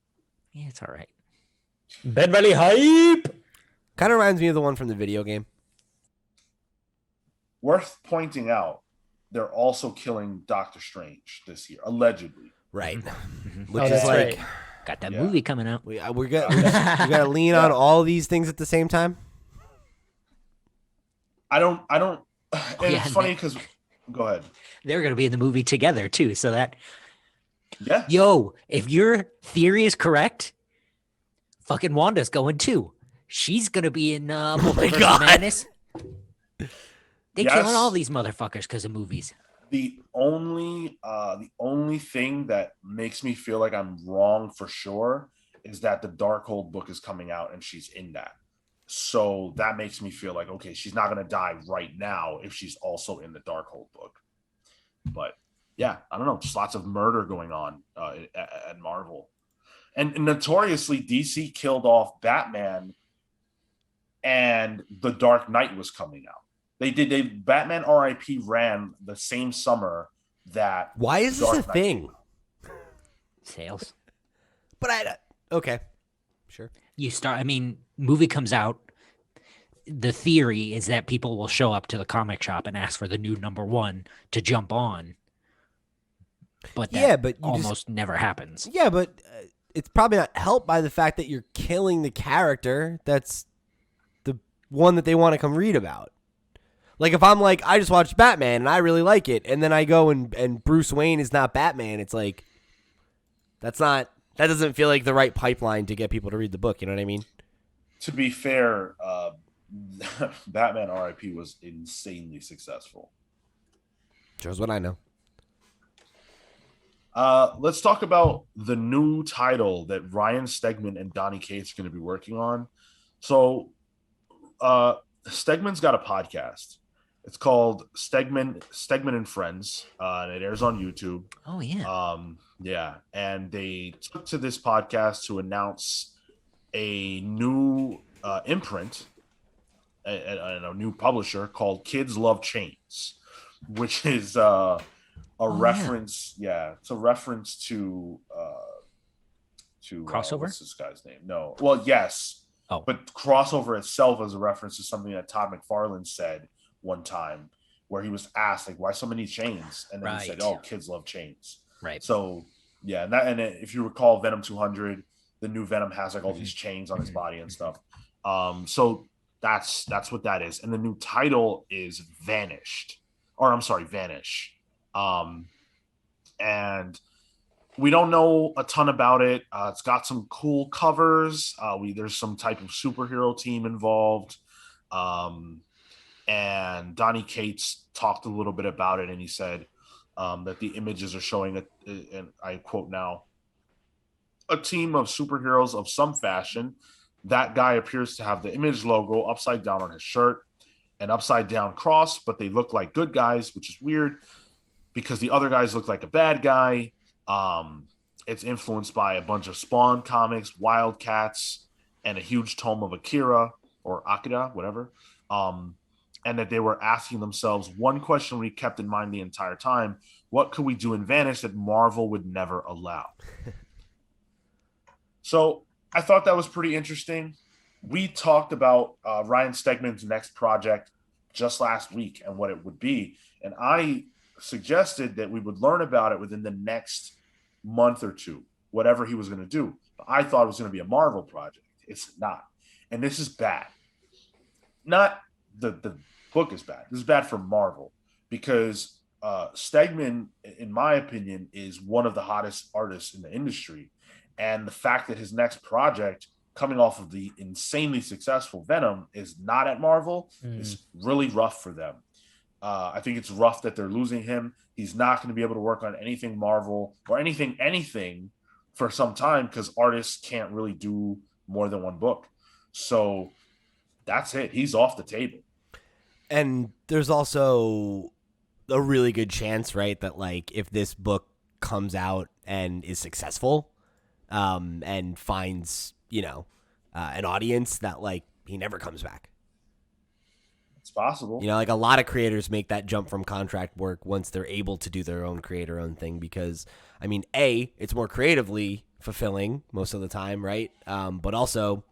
Yeah, it's all right. Ben Reilly hype. Kind of reminds me of the one from the video game. Worth pointing out, they're also killing Doctor Strange this year, allegedly. Right. Mm-hmm. Which Oh, is that's like, right. Got that Yeah. movie coming out. we got to lean on all these things at the same time. I don't, and yeah, it's funny because, go ahead. They're gonna be in the movie together too. So that, Yeah. yo, if your theory is correct, fucking Wanda's going too. She's gonna be in Multiverse of God. Madness. They Yes. killing all these motherfuckers because of movies. The only thing that makes me feel like I'm wrong for sure is that the Darkhold book is coming out and she's in that. So that makes me feel like, okay, she's not going to die right now if she's also in the Darkhold book. But yeah, I don't know. Just lots of murder going on at Marvel. And notoriously, DC killed off Batman and The Dark Knight was coming out. Batman RIP ran the same summer that Why is this Dark a Knight thing? Sales. But okay, sure. Movie comes out. The theory is that people will show up to the comic shop and ask for the new #1 to jump on. But that Yeah, but you almost never happens. Yeah, but it's probably not helped by the fact that you're killing the character that's the one that they want to come read about. Like, if I'm like, I just watched Batman and I really like it, and then I go and Bruce Wayne is not Batman, it's like, that doesn't feel like the right pipeline to get people to read the book, you know what I mean? To be fair, Batman RIP was insanely successful. Shows what I know. Let's talk about the new title that Ryan Stegman and Donny Cates are going to be working on. So, Stegman's got a podcast. It's called Stegman and Friends, and it airs on YouTube. Oh yeah. Yeah, and they took to this podcast to announce a new imprint, a new publisher called Kids Love Chains, which is reference. Yeah, it's a reference to Crossover? What's this guy's name? No, well, yes, but crossover itself is a reference to something that Todd McFarlane said one time, where he was asked like, "Why so many chains?" And then he said, "Oh, kids love chains." Right. So yeah, and if you recall Venom 200, the new Venom has like all these chains on his body and stuff. So that's what that is. And the new title is Vanish. And we don't know a ton about it. It's got some cool covers. There's some type of superhero team involved. And Donny Cates talked a little bit about it, and he said that the images are showing, and I quote now, a team of superheroes of some fashion. That guy appears to have the Image logo upside down on his shirt, an upside down cross, but they look like good guys, which is weird because the other guys look like a bad guy. It's influenced by a bunch of Spawn comics, Wildcats, and a huge tome of Akira, whatever. And that they were asking themselves one question we kept in mind the entire time: what could we do in Vanish that Marvel would never allow? So I thought that was pretty interesting. We talked about Ryan Stegman's next project just last week and what it would be. And I suggested that we would learn about it within the next month or two, whatever he was going to do. I thought it was going to be a Marvel project. It's not. And this is bad. Not the book is bad. This is bad for Marvel because Stegman, in my opinion, is one of the hottest artists in the industry. And the fact that his next project, coming off of the insanely successful Venom, is not at Marvel is really rough for them. I think it's rough that they're losing him. He's not going to be able to work on anything Marvel or anything for some time because artists can't really do more than one book. So that's it. He's off the table. And there's also a really good chance, right, that like if this book comes out and is successful, and finds, an audience, that like he never comes back. It's possible. Like a lot of creators make that jump from contract work once they're able to do their own creator-owned thing because, I mean, A, it's more creatively fulfilling most of the time, right? But also,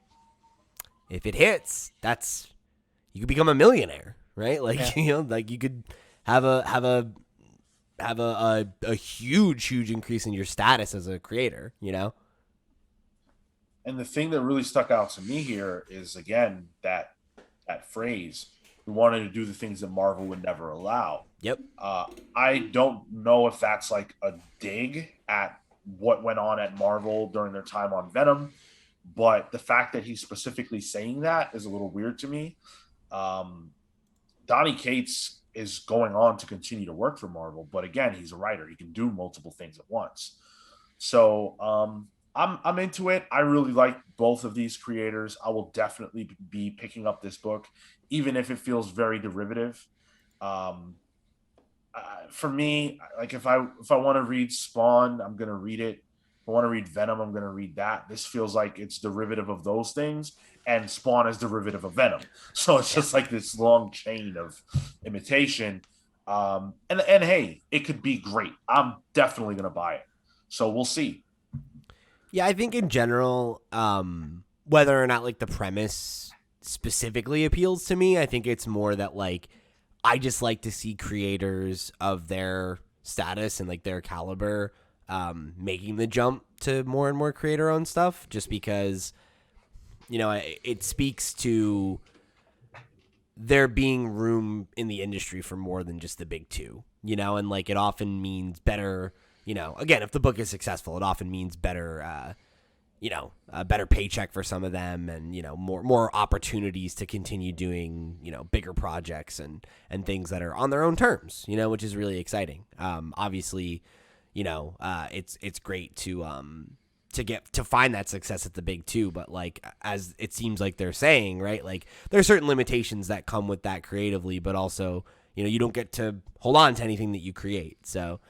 if it hits, you could become a millionaire, right? Like, like you could have a huge increase in your status as a creator, And the thing that really stuck out to me here is, again, that phrase, we wanted to do the things that Marvel would never allow. Yep. I don't know if that's like a dig at what went on at Marvel during their time on Venom, but the fact that he's specifically saying that is a little weird to me. Donny Cates is going on to continue to work for Marvel, but again, he's a writer. He can do multiple things at once. So I'm into it. I really like both of these creators. I will definitely be picking up this book, even if it feels very derivative. For me, like if I want to read Spawn, I'm gonna read it. If I want to read Venom, I'm gonna read that. This feels like it's derivative of those things, and Spawn is derivative of Venom. So it's just like this long chain of imitation. And hey, it could be great. I'm definitely gonna buy it. So we'll see. Yeah, I think in general, whether or not like the premise specifically appeals to me, I think it's more that like I just like to see creators of their status and like their caliber making the jump to more and more creator-owned stuff, just because it speaks to there being room in the industry for more than just the big two, and like it often means better. Again, if the book is successful, it often means better, a better paycheck for some of them, and more opportunities to continue doing bigger projects and things that are on their own terms, which is really exciting. Obviously, it's great to find that success at the big two, but like as it seems like they're saying, right, like there are certain limitations that come with that creatively, but also you don't get to hold on to anything that you create. So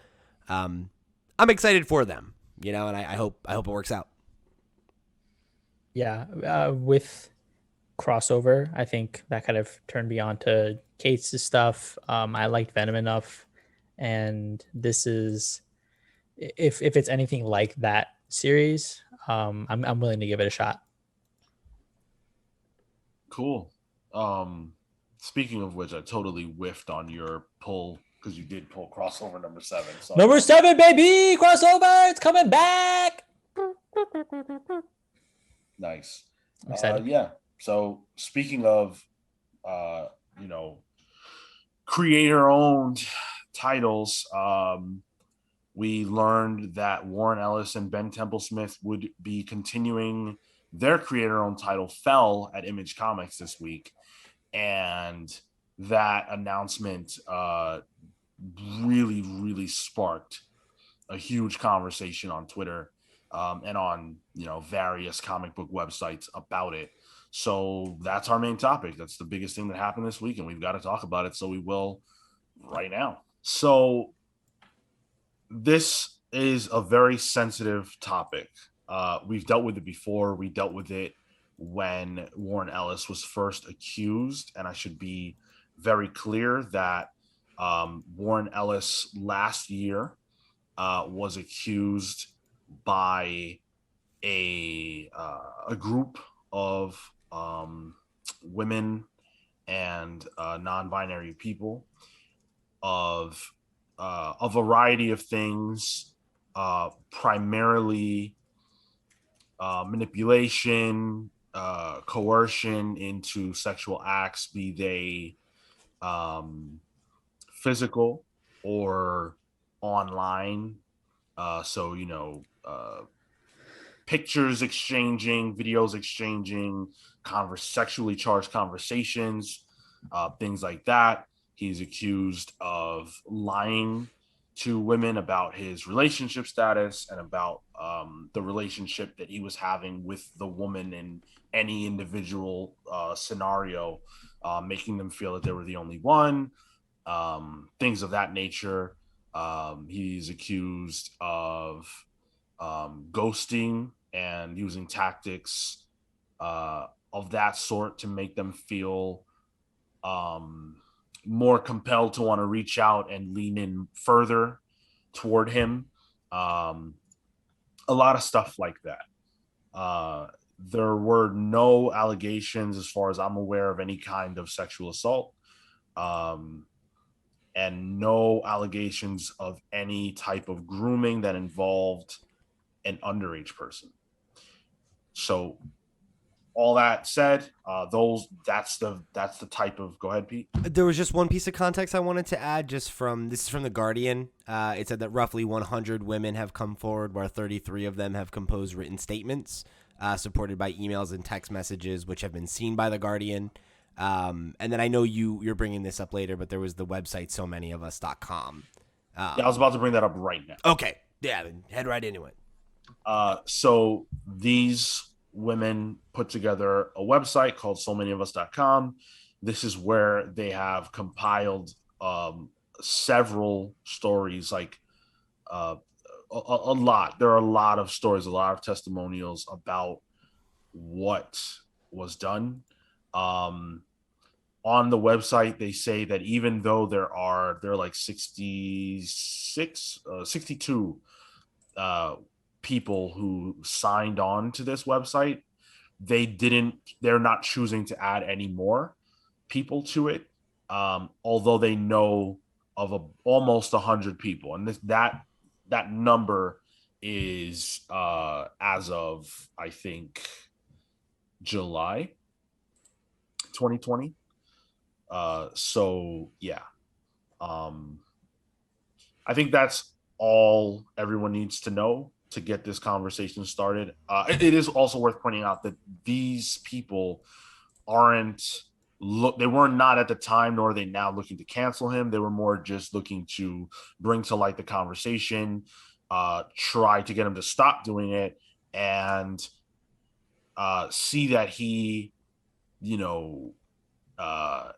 I'm excited for them, and I hope it works out. Yeah, with crossover, I think that kind of turned me on to Cates' stuff. I liked Venom enough, and this is if it's anything like that series, I'm willing to give it a shot. Cool. Speaking of which, I totally whiffed on your pull because you did pull crossover number 7. So Number 7, baby, crossover, it's coming back. Nice. I'm excited. Yeah. So speaking of, creator-owned titles, we learned that Warren Ellis and Ben Templesmith would be continuing their creator-owned title Fell at Image Comics this week, and that announcement really sparked a huge conversation on Twitter and on various comic book websites about it. So that's our main topic. That's the biggest thing that happened this week, and we've got to talk about it. So we will right now. So this is a very sensitive topic. We've dealt with it before. We dealt with it when Warren Ellis was first accused, and I should be very clear that Warren Ellis last year was accused by a group of women and non-binary people of a variety of things, primarily manipulation, coercion into sexual acts, be they physical or online. So, pictures exchanging, videos exchanging, sexually charged conversations, things like that. He's accused of lying to women about his relationship status and about the relationship that he was having with the woman in any individual scenario, making them feel that they were the only one, things of that nature. He's accused of ghosting and using tactics of that sort to make them feel more compelled to want to reach out and lean in further toward him. A lot of stuff like that. There were no allegations, as far as I'm aware, of any kind of sexual assault, and no allegations of any type of grooming that involved an underage person. So, all that said, that's the type of. Go ahead, Pete. There was just one piece of context I wanted to add. This is from The Guardian. It said that roughly 100 women have come forward, where 33 of them have composed written statements, supported by emails and text messages, which have been seen by The Guardian. And then I know you're bringing this up later, but there was the website SoManyOfUs.com. Yeah, I was about to bring that up right now. Okay, yeah, then head right into it. So these women put together a website called SoManyOfUs.com. This is where they have compiled several stories, like a lot. There are a lot of stories, a lot of testimonials about what was done. On the website, they say that even though there are like 62 people who signed on to this website, they're not choosing to add any more people to it, although they know of almost 100 people, and that number is as of, I think, July 2020. So yeah, I think that's all everyone needs to know to get this conversation started. It is also worth pointing out that these people they were not at the time, nor are they now looking to cancel him. They were more just looking to bring to light the conversation, try to get him to stop doing it, and see that he,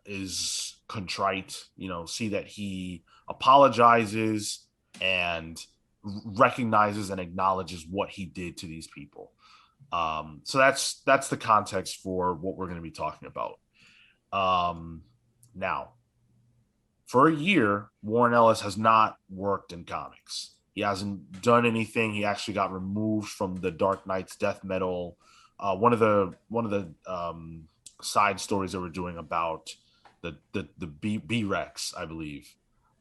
is contrite, see that he apologizes and recognizes and acknowledges what he did to these people. So that's the context for what we're going to be talking about. Now, for a year, Warren Ellis has not worked in comics. He hasn't done anything. He actually got removed from the Dark Knight's death metal. One of the side stories that we're doing about the B-Rex, I believe.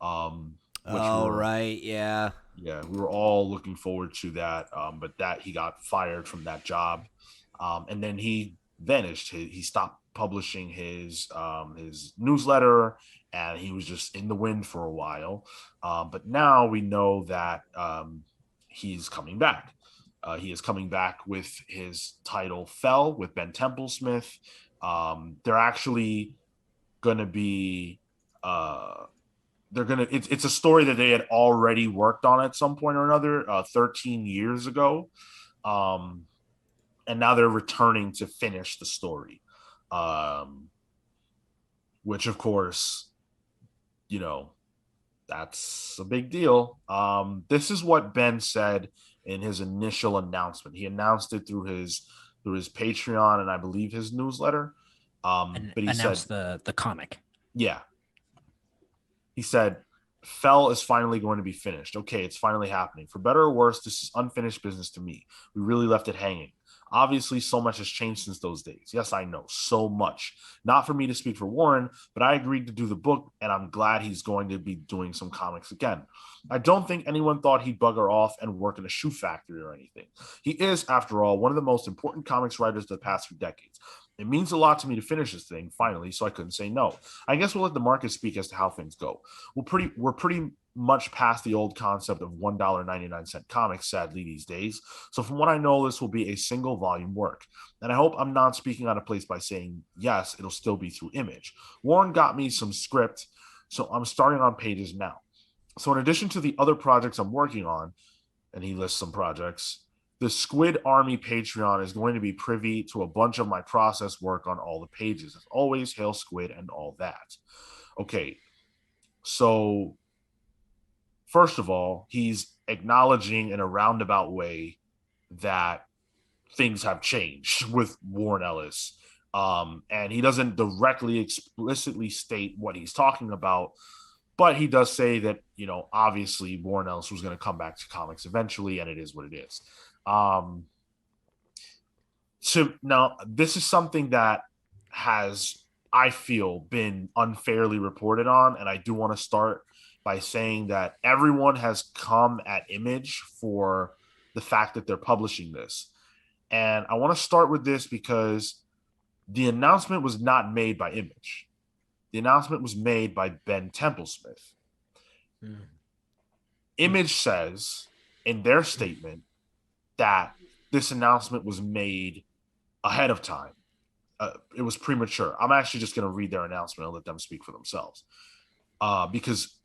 Right, yeah. Yeah, we were all looking forward to that, but that he got fired from that job, and then he vanished. He stopped publishing his newsletter, and he was just in the wind for a while. But now we know that he's coming back. He is coming back with his title Fell with Ben Templesmith. They're actually going to be it's a story that they had already worked on at some point or another 13 years ago, and now they're returning to finish the story, which of course, that's a big deal. This is what Ben said in his initial announcement. He announced it through his Patreon and I believe his newsletter, but he announced the comic. Yeah. He said, Fell is finally going to be finished. Okay, it's finally happening. For better or worse, this is unfinished business to me. We really left it hanging. Obviously, so much has changed since those days. Yes, I know, so much. Not for me to speak for Warren, but I agreed to do the book, and I'm glad he's going to be doing some comics again. I don't think anyone thought he'd bugger off and work in a shoe factory or anything. He is, after all, one of the most important comics writers of the past few decades. It means a lot to me to finish this thing finally, so I couldn't say no. I guess we'll let the market speak as to how things go. We're pretty much past the old concept of $1.99 comics, sadly, these days. So from what I know, this will be a single volume work. And I hope I'm not speaking out of place by saying, yes, it'll still be through Image. Warren got me some script, so I'm starting on pages now. So in addition to the other projects I'm working on, and he lists some projects, the Squid Army Patreon is going to be privy to a bunch of my process work on all the pages. As always, hail Squid and all that. Okay, so first of all, he's acknowledging in a roundabout way that things have changed with Warren Ellis. And he doesn't directly explicitly state what he's talking about, but he does say that, you know, obviously Warren Ellis was going to come back to comics eventually, and it is what it is. So now this is something that has, I feel, been unfairly reported on, and I do want to start by saying that everyone has come at Image for the fact that they're publishing this. And I want to start with this because the announcement was not made by Image. The announcement was made by Ben Templesmith. Image says in their statement that this announcement was made ahead of time. It was premature. I'm actually just going to read their announcement and let them speak for themselves. Because,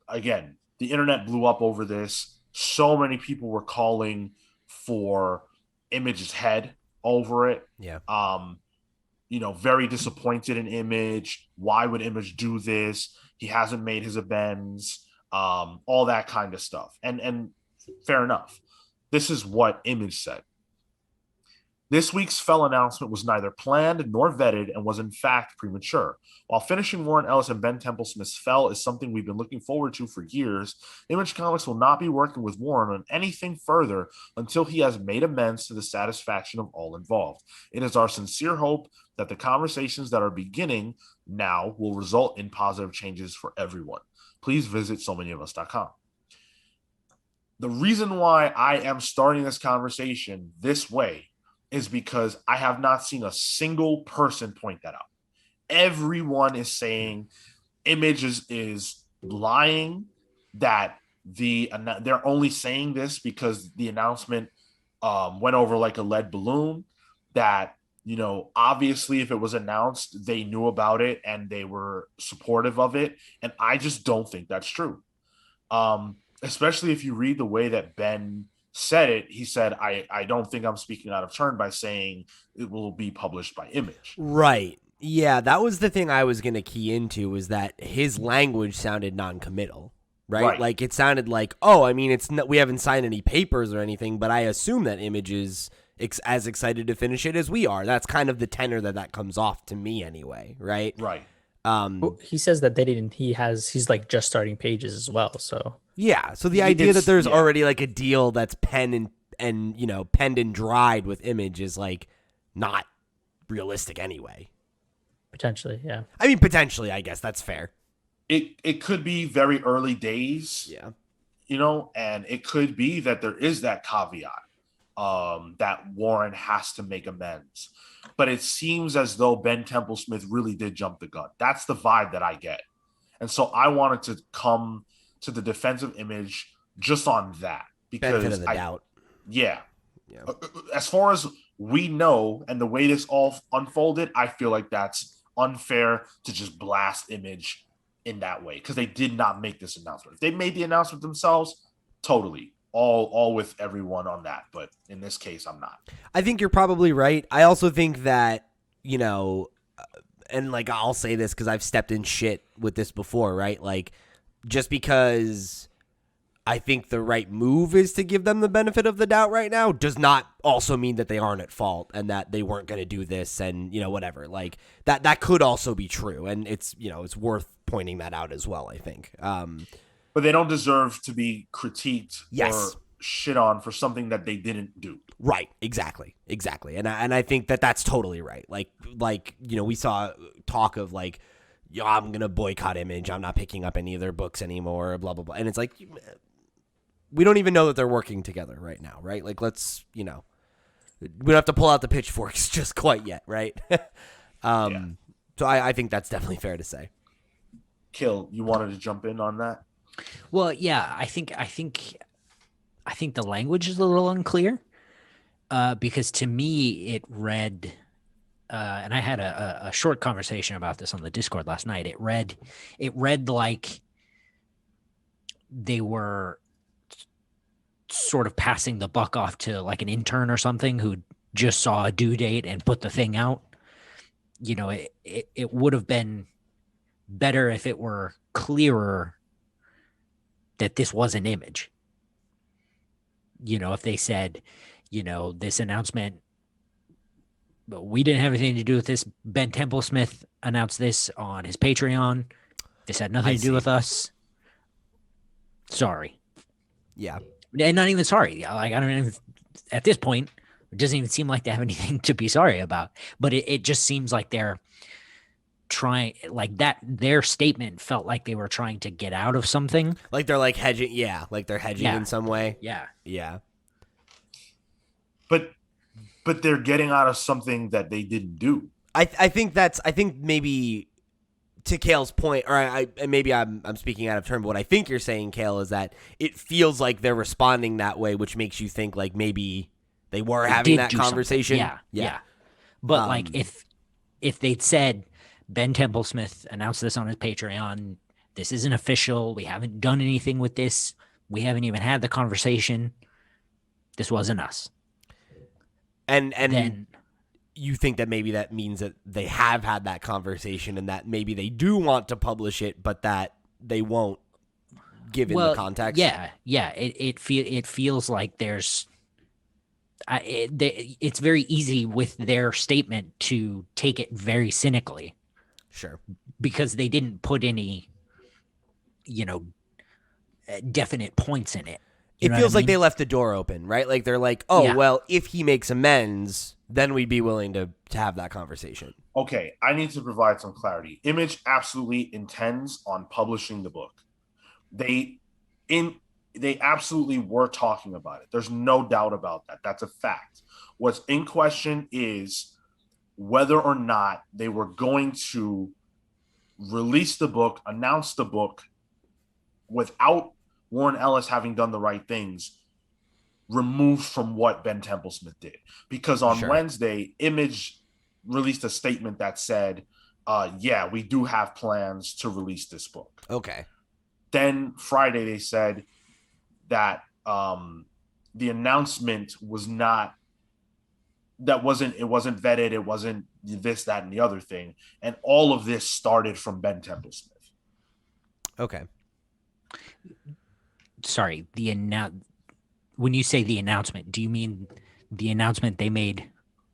again, the internet blew up over this. So many people were calling for Image's head over it. Yeah. You know, very disappointed in Image. Why would Image do this? He hasn't made his amends. All that kind of stuff. And fair enough. This is what Image said. This week's fell announcement was neither planned nor vetted and was in fact premature. While finishing Warren Ellis and Ben Templesmith's fell is something we've been looking forward to for years, Image Comics will not be working with Warren on anything further until he has made amends to the satisfaction of all involved. It is our sincere hope that the conversations that are beginning now will result in positive changes for everyone. Please visit SoManyOfUs.com. The reason why I am starting this conversation this way is because I have not seen a single person point that out. Everyone is saying Image is lying, that they're only saying this because the announcement went over like a lead balloon, that, you know, obviously if it was announced, they knew about it and they were supportive of it. And I just don't think that's true. Especially if you read the way that Ben said it. He said, I don't think I'm speaking out of turn by saying it will be published by Image. Right. Yeah, that was the thing I was going to key into, was that his language sounded non-committal, right? Like it sounded like, oh, I mean, we haven't signed any papers or anything, but I assume that Image is as excited to finish it as we are. That's kind of the tenor that comes off to me anyway, right? Right. He says that they didn't. He's like just starting pages as well. So yeah. So the idea that there's already like a deal that's penned and dried with Image is like not realistic anyway. Potentially, yeah. I mean, potentially, I guess that's fair. It could be very early days. Yeah. You know, and it could be that there is that caveat that Warren has to make amends. But it seems as though Ben Templesmith really did jump the gun. That's the vibe that I get. And so I wanted to come to the defense of Image just on that. Because benefit of the doubt. Yeah. As far as we know and the way this all unfolded, I feel like that's unfair to just blast Image in that way, because they did not make this announcement. If they made the announcement themselves, totally. All with everyone on that, but in this case, I'm not. I think you're probably right. I also think that, you know, and like I'll say this because I've stepped in shit with this before, right? Like, just because I think the right move is to give them the benefit of the doubt right now does not also mean that they aren't at fault and that they weren't going to do this and, you know, whatever. Like that could also be true, and it's, you know, it's worth pointing that out as well, I think. But they don't deserve to be critiqued yes. or shit on for something that they didn't do. Right, exactly, and I think that that's totally right. Like we saw talk of like, yo, I'm gonna boycott Image. I'm not picking up any of their books anymore. Blah blah blah. And it's like, we don't even know that they're working together right now, right? Like, let's we don't have to pull out the pitchforks just quite yet, right? So I think that's definitely fair to say. Kill, you wanted to jump in on that? Well, yeah, I think the language is a little unclear, because to me it read, and I had a short conversation about this on the Discord last night. It read like they were sort of passing the buck off to like an intern or something who just saw a due date and put the thing out. It would have been better if it were clearer that this was an Image. If they said, this announcement, we didn't have anything to do with this. Ben Templesmith announced this on his Patreon. This had nothing to do with us. Sorry. Yeah. And not even sorry. Like, I don't even, at this point, it doesn't even seem like they have anything to be sorry about. But it just seems like they're trying, like that, their statement felt like they were trying to get out of something. Like they're like hedging. Yeah. Like they're hedging in some way. Yeah. Yeah. But they're getting out of something that they didn't do. I think maybe to Kale's point, or maybe I'm speaking out of turn, but what I think you're saying, Kale, is that it feels like they're responding that way, which makes you think like maybe they were having that conversation. Yeah. But like if they'd said, Ben Templesmith announced this on his Patreon, this isn't official, we haven't done anything with this, we haven't even had the conversation, this wasn't us. And then you think that maybe that means that they have had that conversation and that maybe they do want to publish it, but that they won't, given the context. Yeah. It feels like there's. It's very easy with their statement to take it very cynically. Sure. Because they didn't put any, definite points in it. It feels like they left the door open, right? Like they're like, well, if he makes amends, then we'd be willing to have that conversation. Okay, I need to provide some clarity. Image absolutely intends on publishing the book. They absolutely were talking about it. There's no doubt about that. That's a fact. What's in question is whether or not they were going to release the book, announce the book without Warren Ellis having done the right things, removed from what Ben Templesmith did. Because on Wednesday, Image released a statement that said, we do have plans to release this book. Okay. Then Friday, they said that the announcement was not, it wasn't vetted, it wasn't this, that, and the other thing. And all of this started from Ben Templesmith. Okay. Sorry, when you say the announcement, do you mean the announcement they made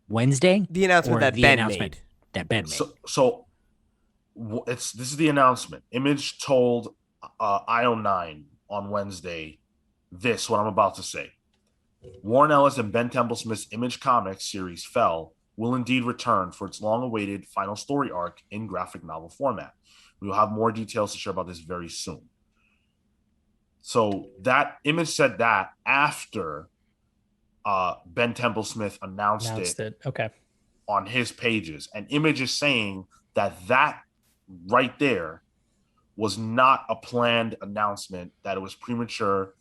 Wednesday? The announcement that Ben made. That Ben made. So this is the announcement. Image told IO9 on Wednesday what I'm about to say. Warren Ellis and Ben Templesmith's Image Comics series Fell will indeed return for its long-awaited final story arc in graphic novel format. We will have more details to share about this very soon. So that Image said that after Ben Templesmith announced it. Okay. On his pages. And Image is saying that right there was not a planned announcement, that it was premature,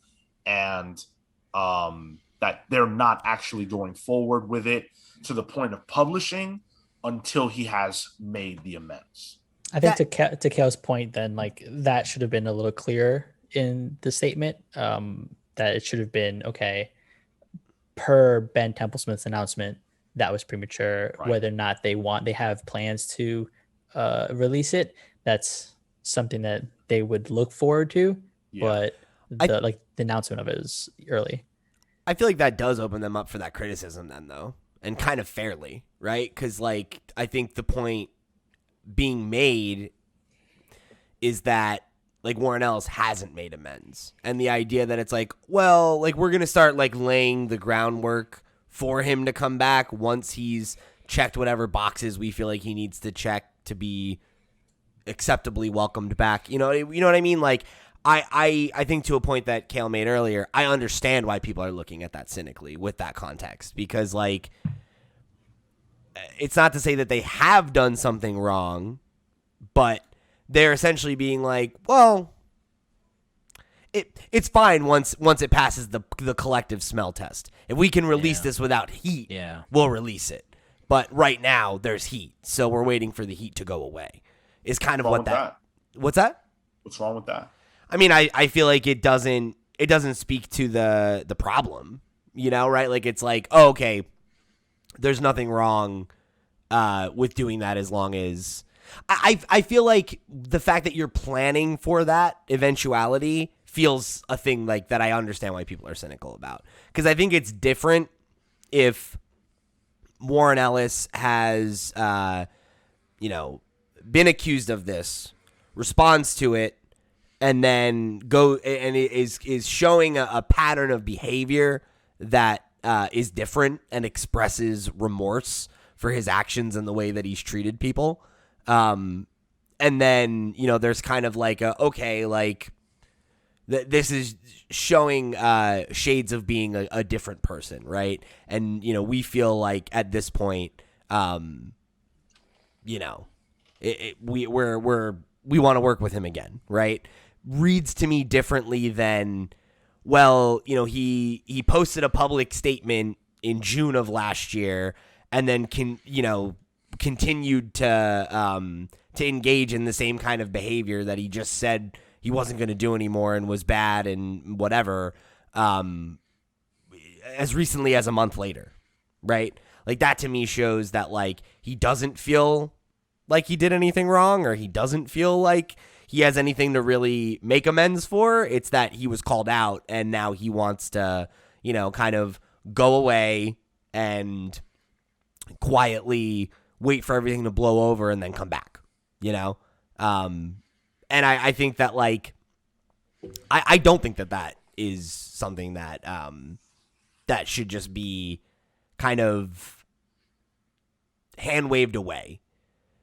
and that they're not actually going forward with it to the point of publishing until he has made the amends. I think to Kale's point, then, like, that should have been a little clearer in the statement, that it should have been, okay, per Ben Templesmith's announcement, that was premature. Right. Whether or not they have plans to release it, that's something that they would look forward to. Yeah. But the announcement of it is early. I feel like that does open them up for that criticism then, though, and kind of fairly, right? Because, like, I think the point being made is that, like, Warren Ellis hasn't made amends. And the idea that it's like, well, like, we're going to start, like, laying the groundwork for him to come back once he's checked whatever boxes we feel like he needs to check to be acceptably welcomed back. You know what I mean? Like, I think to a point that Kale made earlier, I understand why people are looking at that cynically with that context, because like, it's not to say that they have done something wrong, but they're essentially being like, well, it's fine once it passes the collective smell test. If we can release this without heat, we'll release it. But right now there's heat, so we're waiting for the heat to go away. Is kind of what that. What's that? What's wrong with that? I mean, I feel like it doesn't speak to the problem, you know, right? Like, it's like, oh, okay, there's nothing wrong with doing that as long as I feel like the fact that you're planning for that eventuality feels a thing like that. I understand why people are cynical about, because I think it's different if Warren Ellis has, been accused of this, responds to it, and then is showing a pattern of behavior that is different and expresses remorse for his actions and the way that he's treated people. And then, there's kind of like this is showing shades of being a different person, right? And, we feel like at this point, we want to work with him again, right? Reads to me differently than, well, he posted a public statement in June of last year and then continued to engage in the same kind of behavior that he just said he wasn't going to do anymore and was bad and whatever, as recently as a month later, right? Like, that to me shows that, like, he doesn't feel like he did anything wrong, or he doesn't feel like he has anything to really make amends for. It's that he was called out and now he wants to, kind of go away and quietly wait for everything to blow over and then come back, And I think that, like, I don't think that is something that that should just be kind of hand waved away,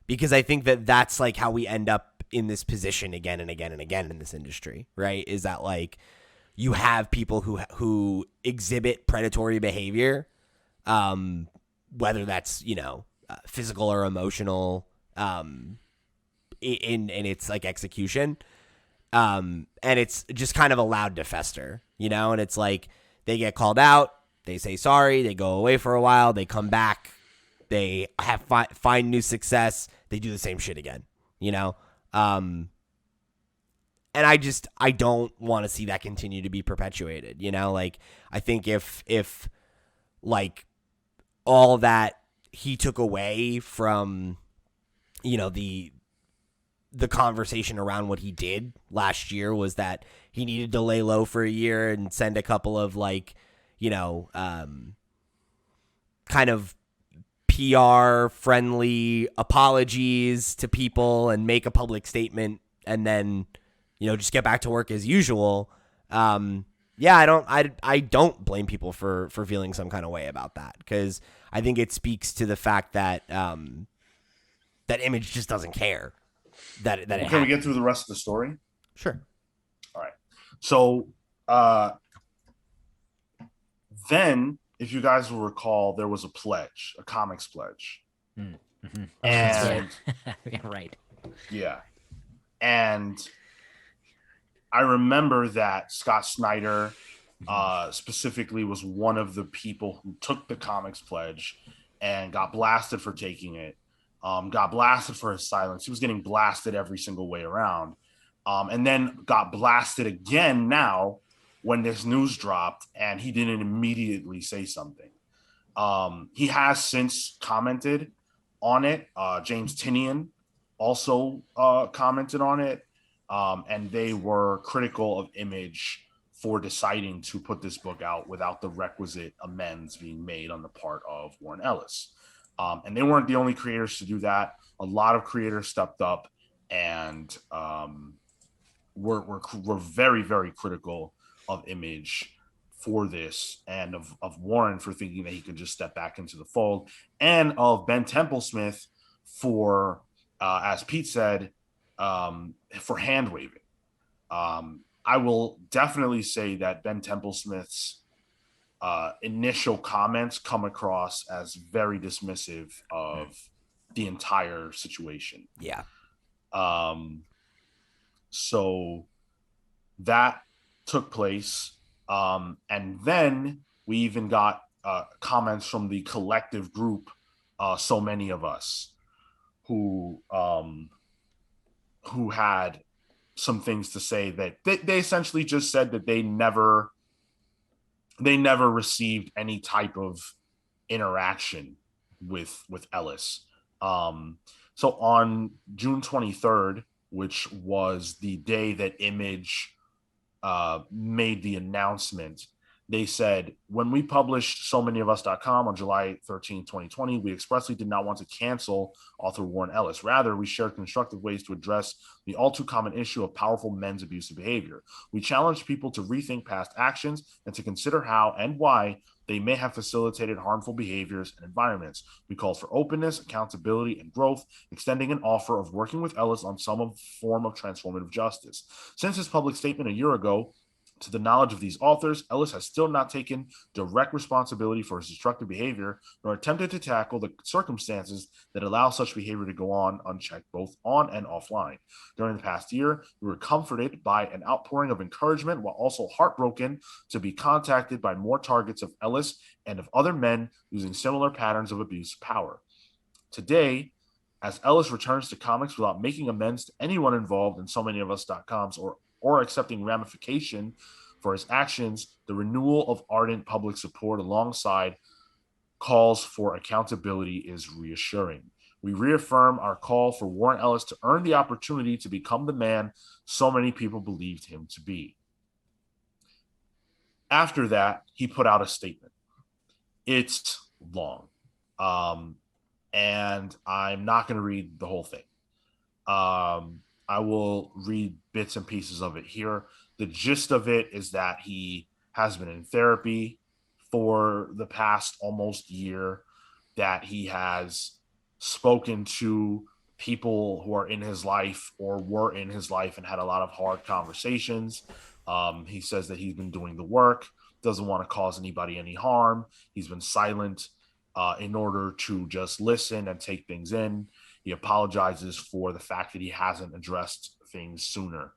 because I think that that's like how we end up in this position again and again and again in this industry, right? Is that, like, you have people who exhibit predatory behavior, whether that's physical or emotional, in its like execution, and it's just kind of allowed to fester, and it's like they get called out, they say sorry, they go away for a while, they come back, they have find new success, they do the same shit again, and I don't want to see that continue to be perpetuated, like, I think if like all that he took away from the conversation around what he did last year was that he needed to lay low for a year and send a couple of like, kind of PR friendly apologies to people and make a public statement and then, just get back to work as usual. I don't blame people for feeling some kind of way about that, because I think it speaks to the fact that that Image just doesn't care. Can we get through the rest of the story? Sure. All right. So then, if you guys will recall, there was a pledge, a comics pledge. Mm-hmm. And right. Yeah. And I remember that Scott Snyder specifically was one of the people who took the comics pledge and got blasted for taking it. Got blasted for his silence. He was getting blasted every single way around. And then got blasted again now when this news dropped and he didn't immediately say something. He has since commented on it. James Tynion also commented on it. And they were critical of Image for deciding to put this book out without the requisite amends being made on the part of Warren Ellis. And they weren't the only creators to do that. A lot of creators stepped up and were very, very critical of Image for this, and of Warren for thinking that he could just step back into the fold, and of Ben Templesmith for, as Pete said, for hand waving. I will definitely say that Ben Templesmith's initial comments come across as very dismissive of the entire situation. Yeah. So that took place. And then we even got comments from the collective group, So Many of Us, who had some things to say that they essentially just said that they never received any type of interaction with Ellis. So on June 23rd, which was the day that Image made the announcement, they said, when we published SoManyOfUs.com on July 13, 2020, we expressly did not want to cancel author Warren Ellis. Rather, we shared constructive ways to address the all too common issue of powerful men's abusive behavior. We challenged people to rethink past actions and to consider how and why they may have facilitated harmful behaviors and environments. We called for openness, accountability, and growth, extending an offer of working with Ellis on some form of transformative justice. Since his public statement a year ago, to the knowledge of these authors, Ellis has still not taken direct responsibility for his destructive behavior, nor attempted to tackle the circumstances that allow such behavior to go on unchecked, both on and offline. During the past year, we were comforted by an outpouring of encouragement, while also heartbroken to be contacted by more targets of Ellis and of other men using similar patterns of abuse of power. Today, as Ellis returns to comics without making amends to anyone involved in SoManyOfUs.com's or accepting ramification for his actions, the renewal of ardent public support alongside calls for accountability is reassuring. We reaffirm our call for Warren Ellis to earn the opportunity to become the man so many people believed him to be. After that, he put out a statement. It's long, and I'm not going to read the whole thing. I will read bits and pieces of it here. The gist of it is that he has been in therapy for the past almost year, that he has spoken to people who are in his life or were in his life and had a lot of hard conversations. He says that he's been doing the work, doesn't want to cause anybody any harm. He's been silent in order to just listen and take things in. He apologizes for the fact that he hasn't addressed things sooner.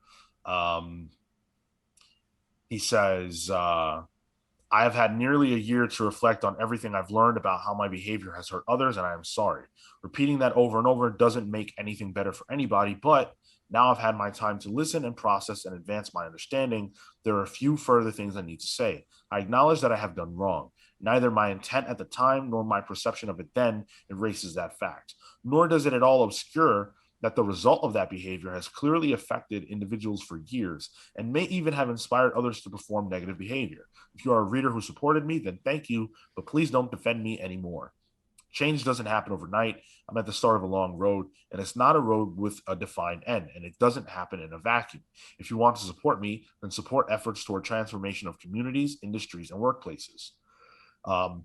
He says, I have had nearly a year to reflect on everything I've learned about how my behavior has hurt others, and I am sorry. Repeating that over and over doesn't make anything better for anybody, but now I've had my time to listen and process and advance my understanding. There are a few further things I need to say. I acknowledge that I have done wrong. Neither my intent at the time nor my perception of it then erases that fact, nor does it at all obscure that the result of that behavior has clearly affected individuals for years and may even have inspired others to perform negative behavior. If you are a reader who supported me, then thank you, but please don't defend me anymore. Change doesn't happen overnight. I'm at the start of a long road, and it's not a road with a defined end, and it doesn't happen in a vacuum. If you want to support me, then support efforts toward transformation of communities, industries, and workplaces.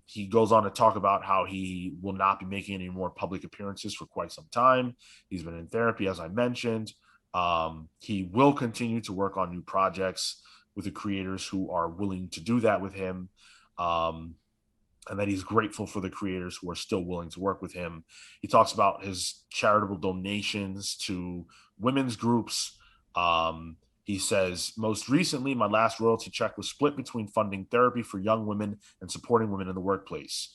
He goes on to talk about how he will not be making any more public appearances for quite some time. He's been in therapy, as I mentioned. He will continue to work on new projects with the creators who are willing to do that with him. And that he's grateful for the creators who are still willing to work with him. He talks about his charitable donations to women's groups. He says, most recently, my last royalty check was split between funding therapy for young women and supporting women in the workplace.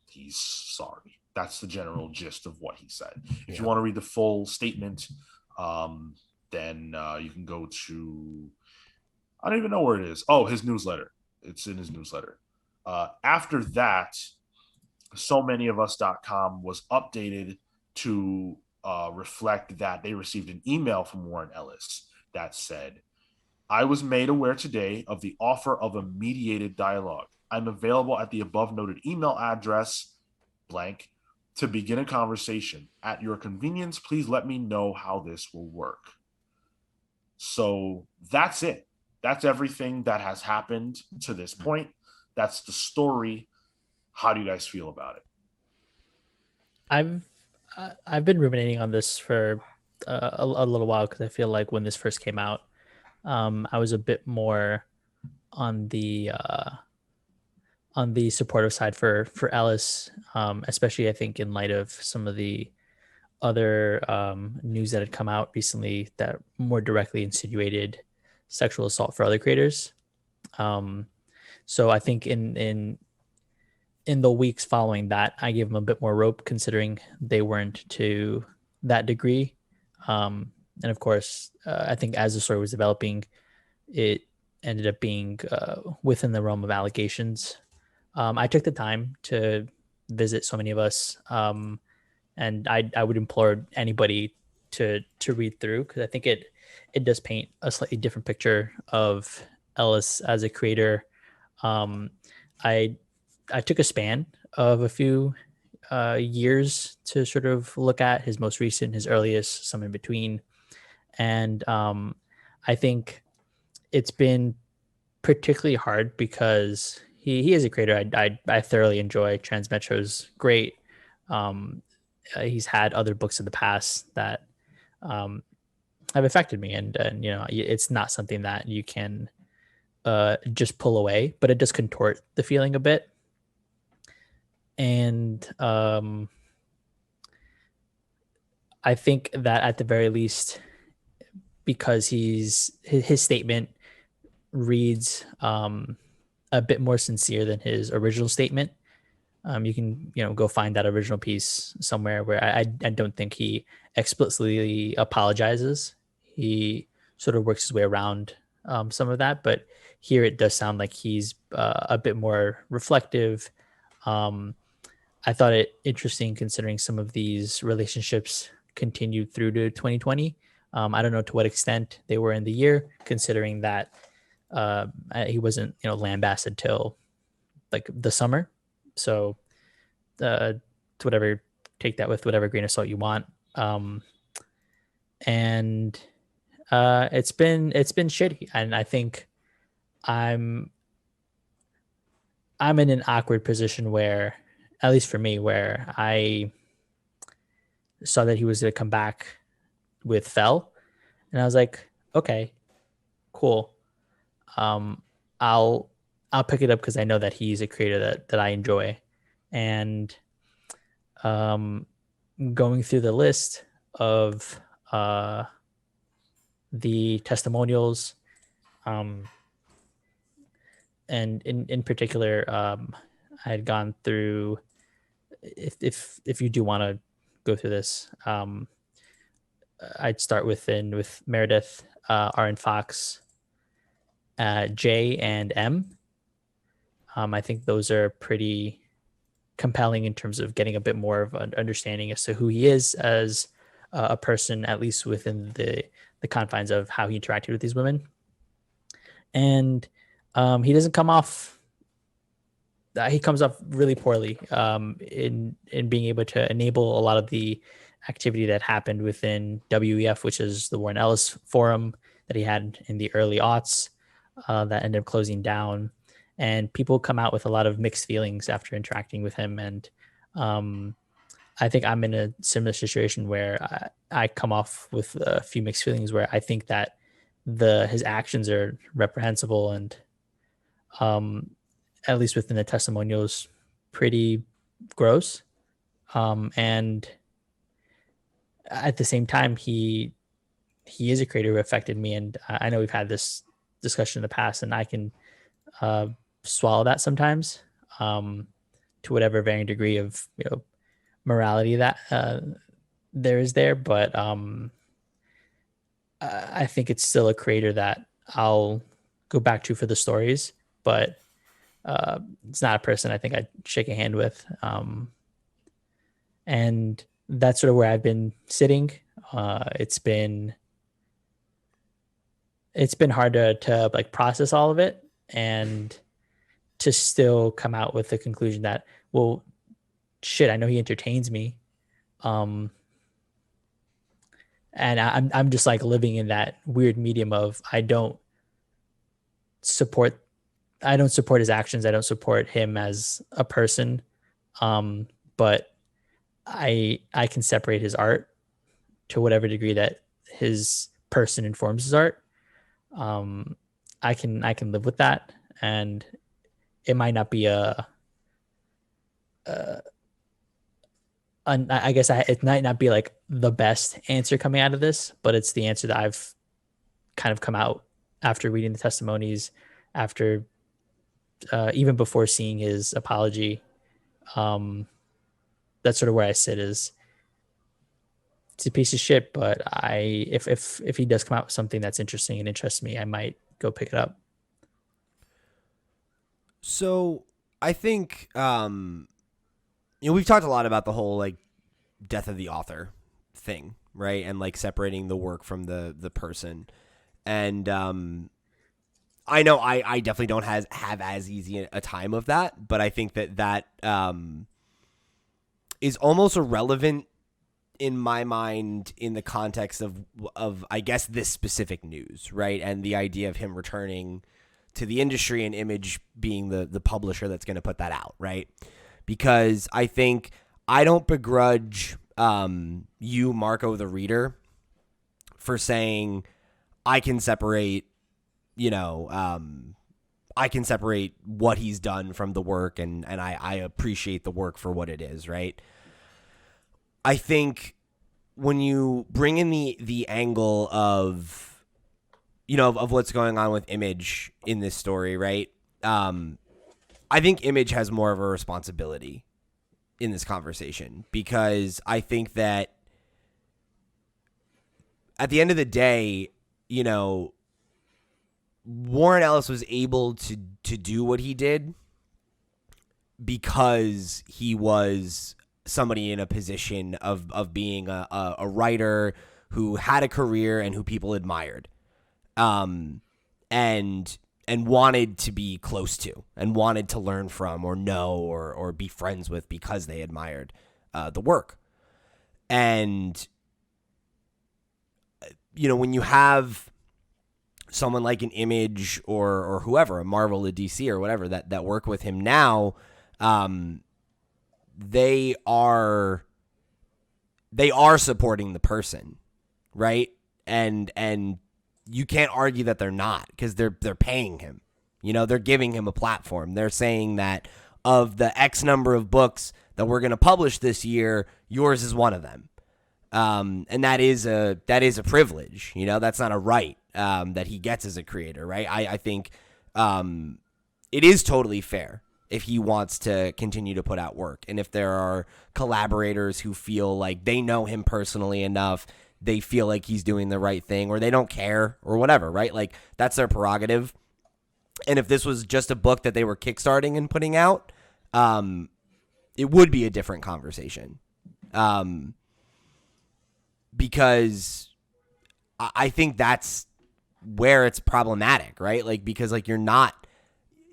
He's sorry. That's the general gist of what he said. If you want to read the full statement, then you can go to, I don't even know where it is. Oh, his newsletter. It's in his newsletter. After that, SoManyOfUs.com was updated to reflect that they received an email from Warren Ellis that said, I was made aware today of the offer of a mediated dialogue. I'm available at the above noted email address, blank, to begin a conversation. At your convenience, please let me know how this will work. So that's it. That's everything that has happened to this point. That's the story. How do you guys feel about it? I've been ruminating on this for a little while because I feel like when this first came out, I was a bit more on the supportive side for Ellis, especially I think in light of some of the other news that had come out recently that more directly insinuated sexual assault for other creators. Um, so I think in the weeks following that, I gave them a bit more rope, considering they weren't to that degree. And of course, I think as the story was developing, it ended up being within the realm of allegations. I took the time to visit so many of us, and I would implore anybody to read through, because I think it does paint a slightly different picture of Ellis as a creator. Um, I I took a span of a few years to sort of look at his most recent, his earliest, some in between, and I think it's been particularly hard because he is a creator I thoroughly enjoy. Transmetro's great. Um, he's had other books in the past that um, have affected me, and it's not something that you can just pull away, but it does contort the feeling a bit. And I think that at the very least, because his statement reads a bit more sincere than his original statement. You can go find that original piece somewhere where I don't think he explicitly apologizes. He sort of works his way around some of that, but here it does sound like he's a bit more reflective. Um, I thought it interesting considering some of these relationships continued through to 2020. I don't know to what extent they were in the year, considering that he wasn't lambasted till like the summer. So to whatever, take that with whatever grain of salt you want. And it's been shitty, and I think I'm I'm in an awkward position where, at least for me, where I saw that he was going to come back with Fell, and I was like, okay, cool. Um, I'll I'll pick it up because I know that he's a creator that I enjoy, and um, going through the list of uh the testimonials, um, and in particular, I had gone through. If you do want to go through this, I'd start with Meredith, R and Fox, J and M. I think those are pretty compelling in terms of getting a bit more of an understanding as to who he is as a person, at least within the confines of how he interacted with these women. And he doesn't come off. He comes off really poorly in being able to enable a lot of the activity that happened within WEF, which is the Warren Ellis forum that he had in the early aughts, that ended up closing down. And people come out with a lot of mixed feelings after interacting with him. And I think I'm in a similar situation where I come off with a few mixed feelings, where I think that his actions are reprehensible, and at least within the testimonials, pretty gross. And at the same time, he is a creator who affected me, and I know we've had this discussion in the past, and I can swallow that sometimes, to whatever varying degree of morality that there is there. But I think it's still a creator that I'll go back to for the stories, but it's not a person I think I'd shake a hand with. And that's sort of where I've been sitting. It's been hard to like process all of it, and to still come out with the conclusion that, well, shit, I know he entertains me. And I'm just like living in that weird medium of, I don't support his actions. I don't support him as a person. But I can separate his art to whatever degree that his person informs his art. I can live with that, and it might not be it might not be like the best answer coming out of this, but it's the answer that I've kind of come out after reading the testimonies, after even before seeing his apology. That's sort of where I sit. Is it's a piece of shit, but if he does come out with something that's interesting and interests me, I might go pick it up. So I think we've talked a lot about the whole like death of the author thing, right? And like separating the work from the person. And I know I definitely don't have as easy a time of that, but I think that is almost irrelevant in my mind in the context of I guess this specific news, right? And the idea of him returning to the industry and Image being the publisher that's going to put that out, right? Because I think I don't begrudge you, Marco, the reader, for saying I can separate, I can separate what he's done from the work, and I appreciate the work for what it is, right? I think when you bring in the angle of, of what's going on with Image in this story, right? I think Image has more of a responsibility in this conversation, because I think that at the end of the day, Warren Ellis was able to do what he did because he was somebody in a position of being a writer who had a career and who people admired, and wanted to be close to and wanted to learn from or know or be friends with because they admired the work. And when you have someone like an Image or whoever, a Marvel, a DC or whatever that work with him now, they are supporting the person, right? And you can't argue that they're not, because they're paying him. They're giving him a platform. They're saying that of the X number of books that we're going to publish this year, yours is one of them. And that is a privilege. That's not a right that he gets as a creator, right? I think it is totally fair if he wants to continue to put out work, and if there are collaborators who feel like they know him personally enough, they feel like he's doing the right thing, or they don't care, or whatever, right? Like, that's their prerogative. And if this was just a book that they were kickstarting and putting out, it would be a different conversation. Because I think that's where it's problematic, right? Like, because like you're not,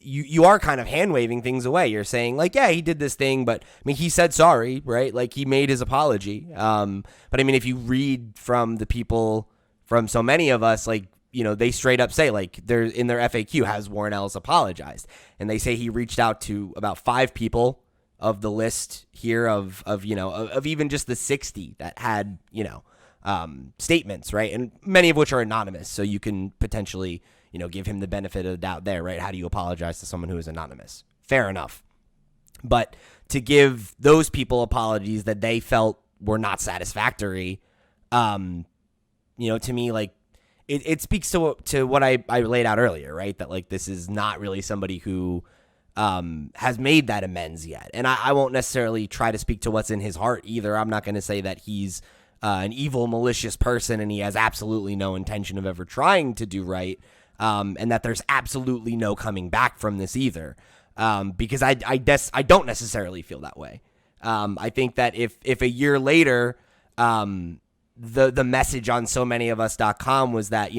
you are kind of hand waving things away. You're saying like, yeah, he did this thing, but I mean, he said sorry, right? Like, he made his apology. But I mean, if you read from the people, from so many of us, like, they straight up say, like, they're in their FAQ, has Warren Ellis apologized? And they say he reached out to about 5 people of the list here of even just the 60 that had, statements, right? And many of which are anonymous. So you can potentially, give him the benefit of the doubt there, right? How do you apologize to someone who is anonymous? Fair enough. But to give those people apologies that they felt were not satisfactory, to me, like, it speaks to what I laid out earlier, right? That like, this is not really somebody who has made that amends yet. And I won't necessarily try to speak to what's in his heart either. I'm not going to say that he's an evil, malicious person and he has absolutely no intention of ever trying to do right, and that there's absolutely no coming back from this either, because I don't necessarily feel that way. I think that if a year later, the message on so many of us.com was that,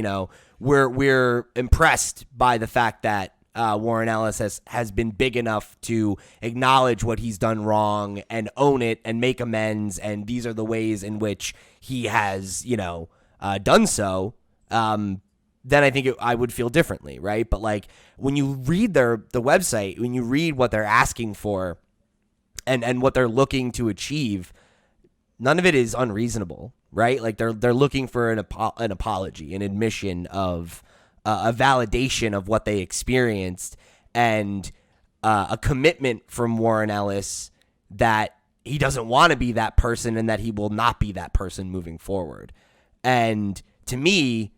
we're impressed by the fact that Warren Ellis has been big enough to acknowledge what he's done wrong and own it and make amends, and these are the ways in which he has, done so. then I think I would feel differently, right? But like when you read the website, when you read what they're asking for and what they're looking to achieve, none of it is unreasonable, right? Like they're looking for an apology, an admission of a validation of what they experienced, and a commitment from Warren Ellis that he doesn't want to be that person and that he will not be that person moving forward. And to me,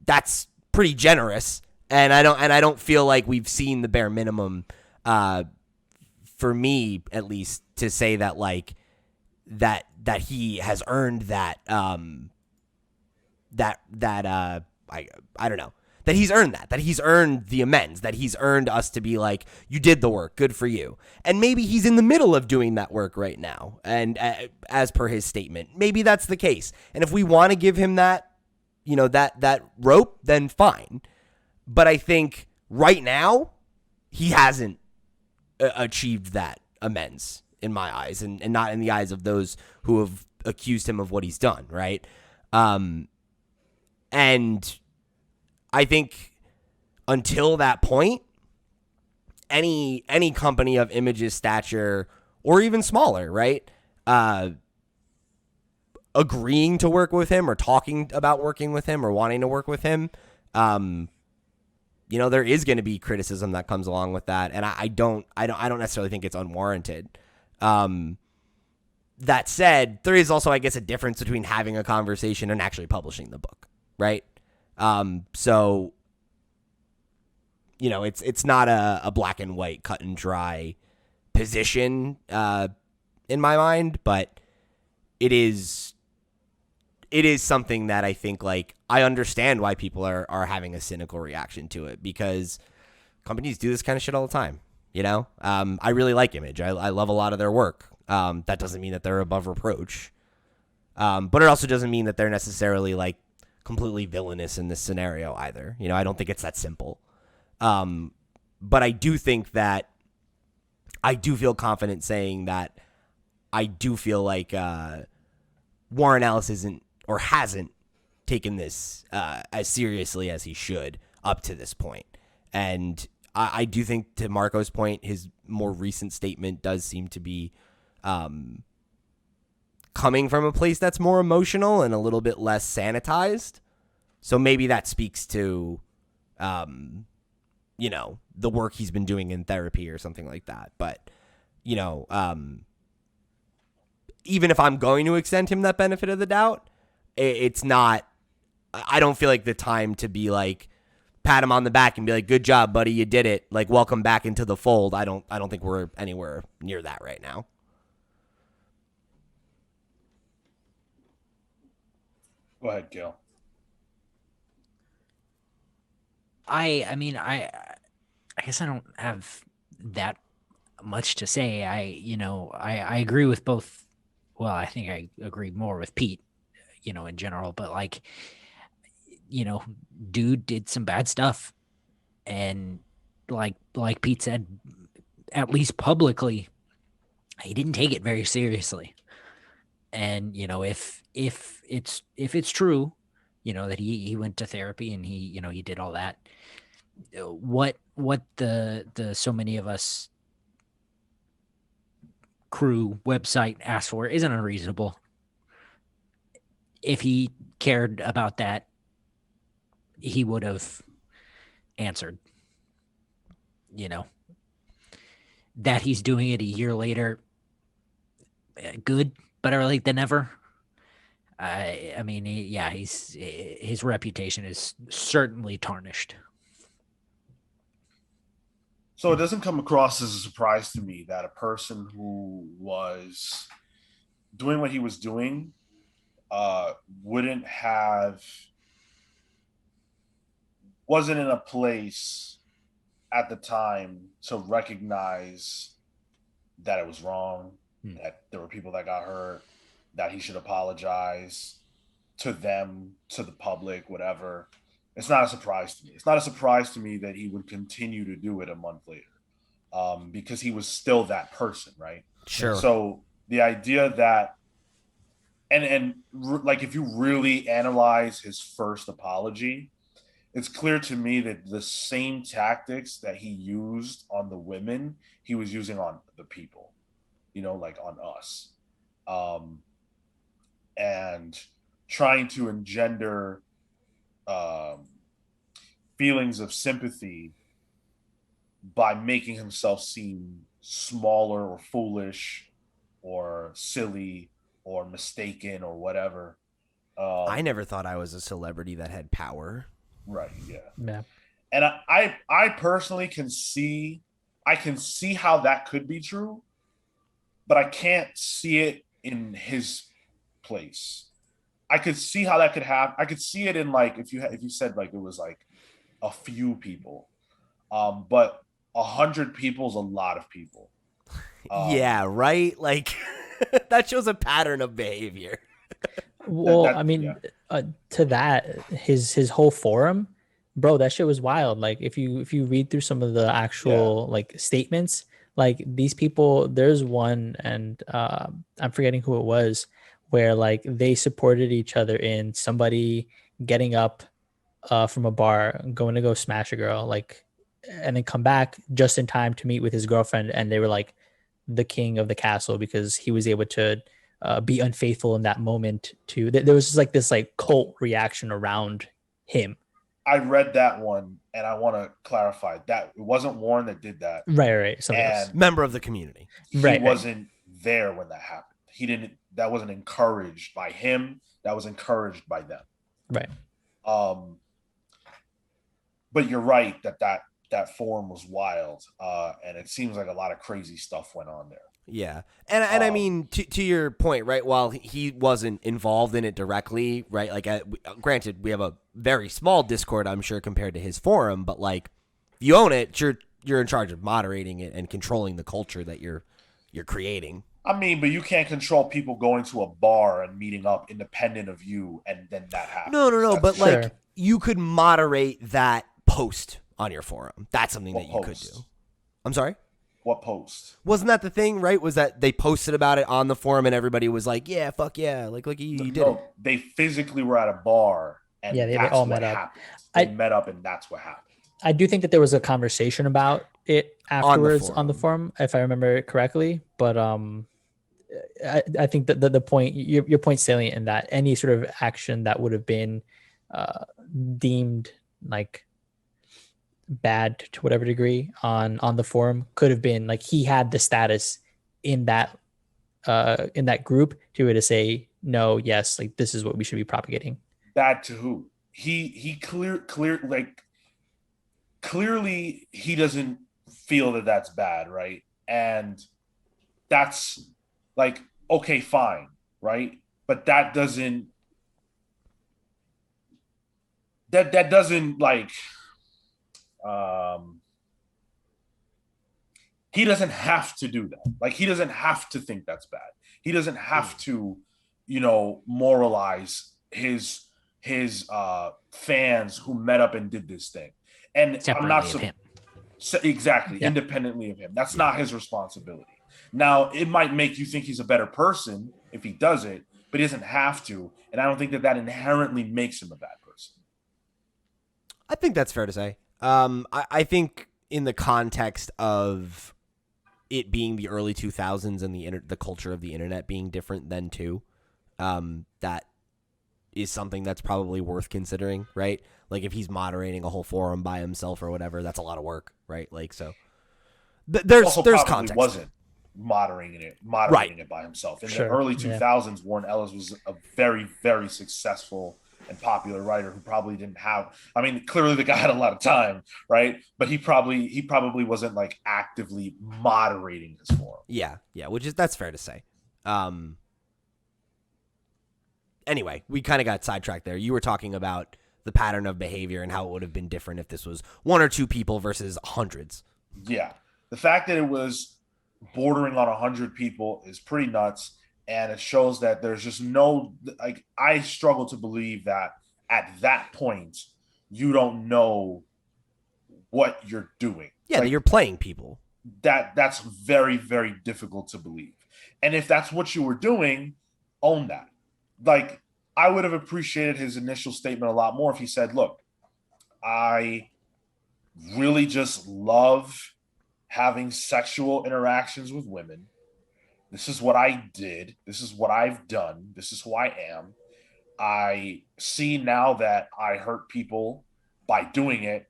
that's pretty generous. And I don't feel like we've seen the bare minimum, for me at least, to say that like that he has earned that I don't know, that he's earned that he's earned the amends, that he's earned us to be like, you did the work, good for you. And maybe he's in the middle of doing that work right now, and as per his statement, maybe that's the case. And if we want to give him that, that rope, then fine. But I think right now he hasn't achieved that amends in my eyes, and not in the eyes of those who have accused him of what he's done, right? And I think until that point, any company of Image's stature, or even smaller, right, agreeing to work with him or talking about working with him or wanting to work with him, there is going to be criticism that comes along with that, and I don't necessarily think it's unwarranted. That said, there is also, I guess, a difference between having a conversation and actually publishing the book, right? So, it's not a black and white, cut and dry position in my mind, but it is something that I think, like, I understand why people are having a cynical reaction to it, because companies do this kind of shit all the time. I really like Image. I love a lot of their work. That doesn't mean that they're above reproach. But it also doesn't mean that they're necessarily like completely villainous in this scenario either. I don't think it's that simple. But I do think that I do feel confident saying that I do feel like Warren Ellis isn't or hasn't taken this as seriously as he should up to this point. And I do think, to Marco's point, his more recent statement does seem to be coming from a place that's more emotional and a little bit less sanitized. So maybe that speaks to, the work he's been doing in therapy or something like that. But, even if I'm going to extend him that benefit of the doubt, it's not, I don't feel like the time to be like, pat him on the back and be like, good job, buddy, you did it. Like, welcome back into the fold. I don't think we're anywhere near that right now. Go ahead, Gil. I guess I don't have that much to say. I agree with both. Well, I think I agree more with Pete, in general, but like, dude did some bad stuff, and like Pete said, at least publicly, he didn't take it very seriously. And if it's true, that he went to therapy and he did all that, what the so many of us crew website asked for isn't unreasonable. If he cared about that, he would have answered. That he's doing it a year later, good, better late than never. His reputation is certainly tarnished. So it doesn't come across as a surprise to me that a person who was doing what he was doing wasn't in a place at the time to recognize that it was wrong, that there were people that got hurt, that he should apologize to them, to the public, whatever. It's not a surprise to me. It's not a surprise to me that he would continue to do it a month later, because he was still that person, right? Sure. So the idea that, and like, if you really analyze his first apology, it's clear to me that the same tactics that he used on the women, he was using on the people, like on us. Um, and trying to engender um, feelings of sympathy by making himself seem smaller or foolish or silly or mistaken or whatever. I never thought I was a celebrity that had power. Right. Yeah. Yeah. And I personally can see how that could be true, but I can't see it in his place. I could see how that could happen. I could see it in like if you said like it was like a few people, but 100 people is a lot of people. Yeah, right. Like that shows a pattern of behavior. Well, I mean, to that, his whole forum, bro, that shit was wild. Like if you read through some of the actual like statements, like these people, there's one, and I'm forgetting who it was, where like they supported each other in somebody getting up from a bar, going to go smash a girl, like, and then come back just in time to meet with his girlfriend, and they were like the king of the castle because he was able to be unfaithful in that moment. To there was just like this like cult reaction around him. I read that one, and I want to clarify that it wasn't Warren that did that. Right. Somebody else. Member of the community. He wasn't there when that happened. He didn't. That wasn't encouraged by him. That was encouraged by them. Right. But you're right that forum was wild, and it seems like a lot of crazy stuff went on there. Yeah, and I mean to your point, right? While he wasn't involved in it directly, right? Like, granted, we have a very small Discord, I'm sure, compared to his forum, but like, if you own it, you're in charge of moderating it and controlling the culture that you're creating. I mean, but you can't control people going to a bar and meeting up independent of you, and then that happens. No, but like you could moderate that post on your forum. That's something that you could do. I'm sorry? What post? Wasn't that the thing, right? Was that they posted about it on the forum and everybody was like, yeah, fuck yeah. Like you did it. They physically were at a bar and they all met up. They met up and that's what happened. I do think that there was a conversation about it afterwards on the forum, if I remember it correctly. But I think that the point, your point salient in that any sort of action that would have been deemed like bad to whatever degree on the forum could have been like he had the status in that group to be able to say no, yes, like this is what we should be propagating. Bad to who? He clearly he doesn't feel that that's bad, right? And that's like, okay, fine, right? But that doesn't like he doesn't have to do that. Like he doesn't have to think that's bad. He doesn't have to, moralize his fans who met up and did this thing. And separately I'm not of him. Exactly, yeah. Independently of him. That's not his responsibility. Now, it might make you think he's a better person if he does it, but he doesn't have to. And I don't think that inherently makes him a bad person. I think that's fair to say. I think in the context of it being the early 2000s and the culture of the internet being different then too, that is something that's probably worth considering, right? Like if he's moderating a whole forum by himself or whatever, that's a lot of work, right? Like so. There's context. Wasn't moderating it by himself in the early 2000s. Warren Ellis was a very, very successful and popular writer who probably didn't have. I mean, clearly the guy had a lot of time, right? But he probably wasn't like actively moderating his forum. Yeah, that's fair to say. Anyway, we kind of got sidetracked there. You were talking about the pattern of behavior and how it would have been different if this was one or two people versus hundreds. Yeah. The fact that it was bordering on 100 people is pretty nuts. And it shows that there's just no, like, I struggle to believe that at that point, you don't know what you're doing. Yeah, like, you're playing people. That's very, very difficult to believe. And if that's what you were doing, own that. Like, I would have appreciated his initial statement a lot more if he said, look, I really just love having sexual interactions with women. This is what I did. This is what I've done. This is who I am. I see now that I hurt people by doing it,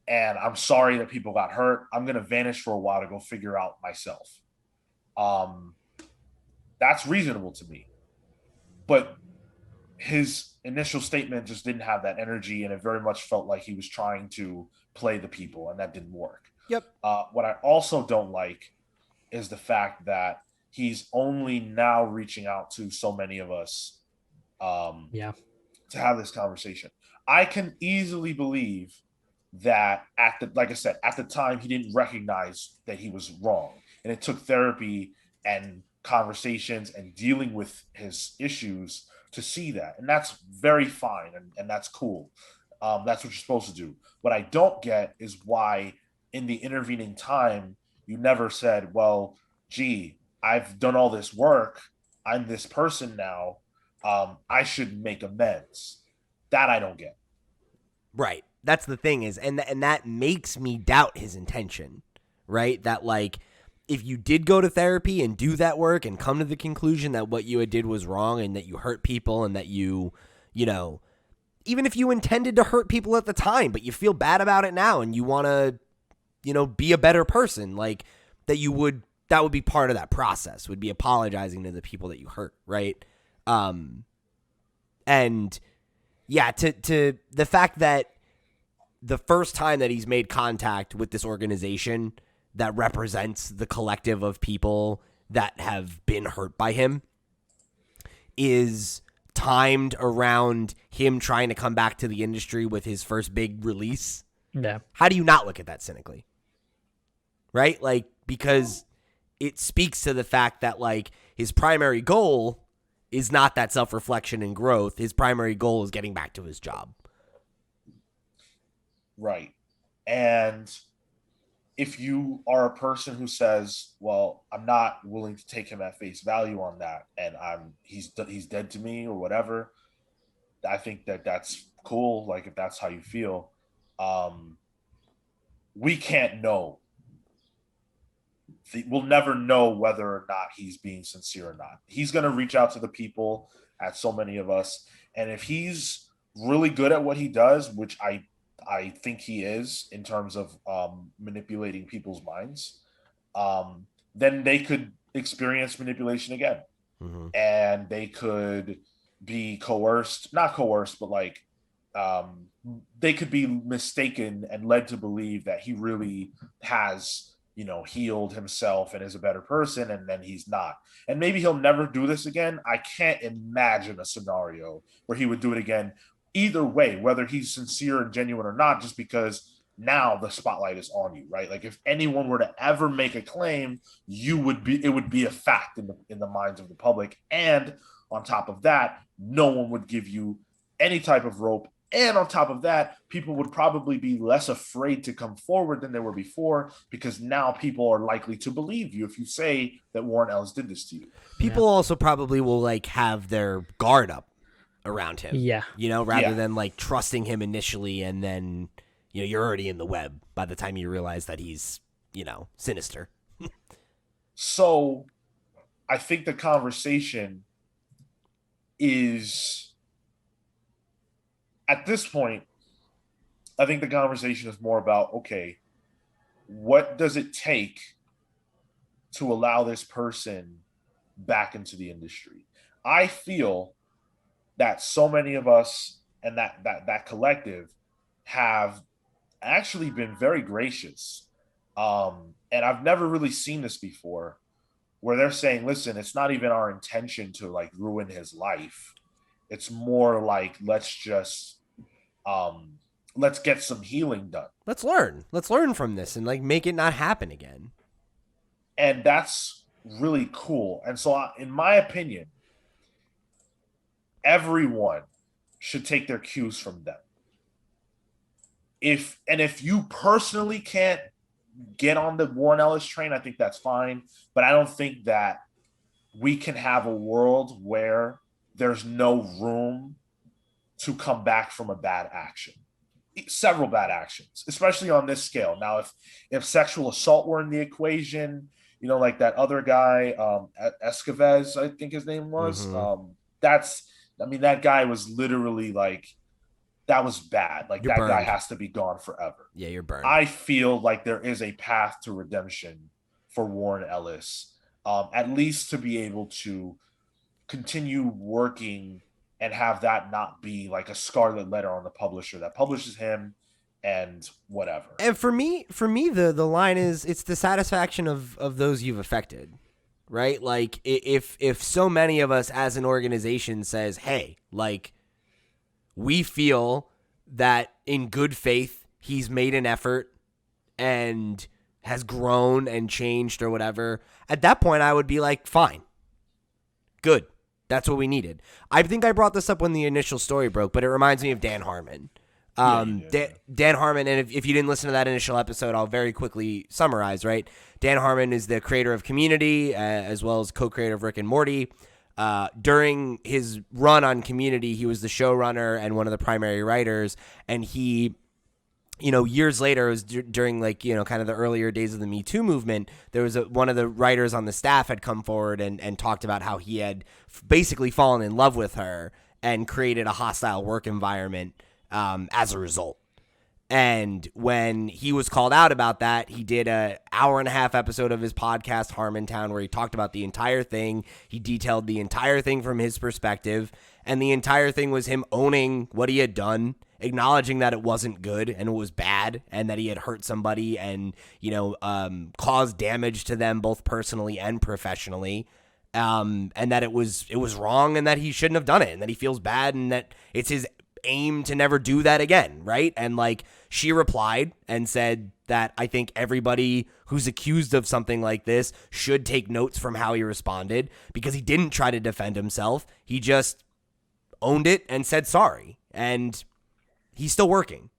and I'm sorry that people got hurt. I'm going to vanish for a while to go figure out myself. Um, that's reasonable to me. But his initial statement just didn't have that energy, and it very much felt like he was trying to play the people, and that didn't work. Yep. What I also don't like is the fact that he's only now reaching out to so many of us Yeah. to have this conversation. I can easily believe that like I said, at the time he didn't recognize that he was wrong. And it took therapy and conversations and dealing with his issues to see that. And that's very fine and that's cool. That's what you're supposed to do. What I don't get is why in the intervening time you never said, well, gee, I've done all this work. I'm this person now. I should make amends. That I don't get. Right. That's the thing is, and that makes me doubt his intention, right? That like, if you did go to therapy and do that work and come to the conclusion that what you did was wrong and that you hurt people and that you know, even if you intended to hurt people at the time, but you feel bad about it now and you want to, be a better person, like that would be part of that process, would be apologizing to the people that you hurt, right? And yeah, to the fact that the first time that he's made contact with this organization that represents the collective of people that have been hurt by him is timed around him trying to come back to the industry with his first big release. Yeah. How do you not look at that cynically? Right? Like, because it speaks to the fact that like his primary goal is not that self-reflection and growth. His primary goal is getting back to his job. Right. And if you are a person who says, well, I'm not willing to take him at face value on that, and he's dead to me or whatever, I think that's cool. Like, if that's how you feel, we can't know. We'll never know whether or not he's being sincere or not. He's going to reach out to the people, at so many of us. And if he's really good at what he does, which I think he is in terms of manipulating people's minds, then they could experience manipulation again. Mm-hmm. And they could be not coerced, but like they could be mistaken and led to believe that he really has, healed himself and is a better person, and then he's not. And maybe he'll never do this again. I can't imagine a scenario where he would do it again. Either way, whether he's sincere and genuine or not, just because now the spotlight is on you, right? Like if anyone were to ever make a claim, it would be a fact in the minds of the public. And on top of that, no one would give you any type of rope. And on top of that, people would probably be less afraid to come forward than they were before, because now people are likely to believe you if you say that Warren Ellis did this to you. People also probably will like have their guard up around him. Yeah. Rather than like trusting him initially and then, you're already in the web by the time you realize that he's, sinister. So I think the conversation is, at this point, I think the conversation is more about, okay, what does it take to allow this person back into the industry? I feel that so many of us and that collective have actually been very gracious. And I've never really seen this before, where they're saying, listen, it's not even our intention to like ruin his life. It's more like, let's get some healing done. Let's learn from this and like make it not happen again. And that's really cool. And so in my opinion, everyone should take their cues from them. If you personally can't get on the Warren Ellis train, I think that's fine. But I don't think that we can have a world where there's no room to come back from a bad action. several bad actions, especially on this scale. Now, if sexual assault were in the equation, like that other guy, Escavez, I think his name was. Mm-hmm. That guy was literally like, that was bad. Like You're that guy burned. has to be gone forever. Yeah, you're burned. I feel like there is a path to redemption for Warren Ellis, at least to be able to continue working and have that not be like a scarlet letter on the publisher that publishes him and whatever. And for me, the line is, it's the satisfaction of those you've affected, right? Like if so many of us as an organization says, hey, like, we feel that in good faith he's made an effort and has grown and changed or whatever, at that point I would be like, fine, good. That's what we needed. I think I brought this up when the initial story broke, but it reminds me of Dan Harmon. Dan Harmon, and if you didn't listen to that initial episode, I'll very quickly summarize, right? Dan Harmon is the creator of Community, as well as co-creator of Rick and Morty. During his run on Community, he was the showrunner and one of the primary writers, and he, years later, it was during kind of the earlier days of the Me Too movement, there was one of the writers on the staff had come forward and talked about how he had basically fallen in love with her and created a hostile work environment as a result. And when he was called out about that, he did an hour-and-a-half episode of his podcast, Harmontown, where he talked about the entire thing. He detailed the entire thing from his perspective, and the entire thing was him owning what he had done, acknowledging that it wasn't good and it was bad, and that he had hurt somebody and caused damage to them both personally and professionally, and that it was wrong and that he shouldn't have done it and that he feels bad and that it's his aim to never do that again, right? And she replied and said that I think everybody who's accused of something like this should take notes from how he responded, because he didn't try to defend himself. He just owned it and said sorry. And he's still working,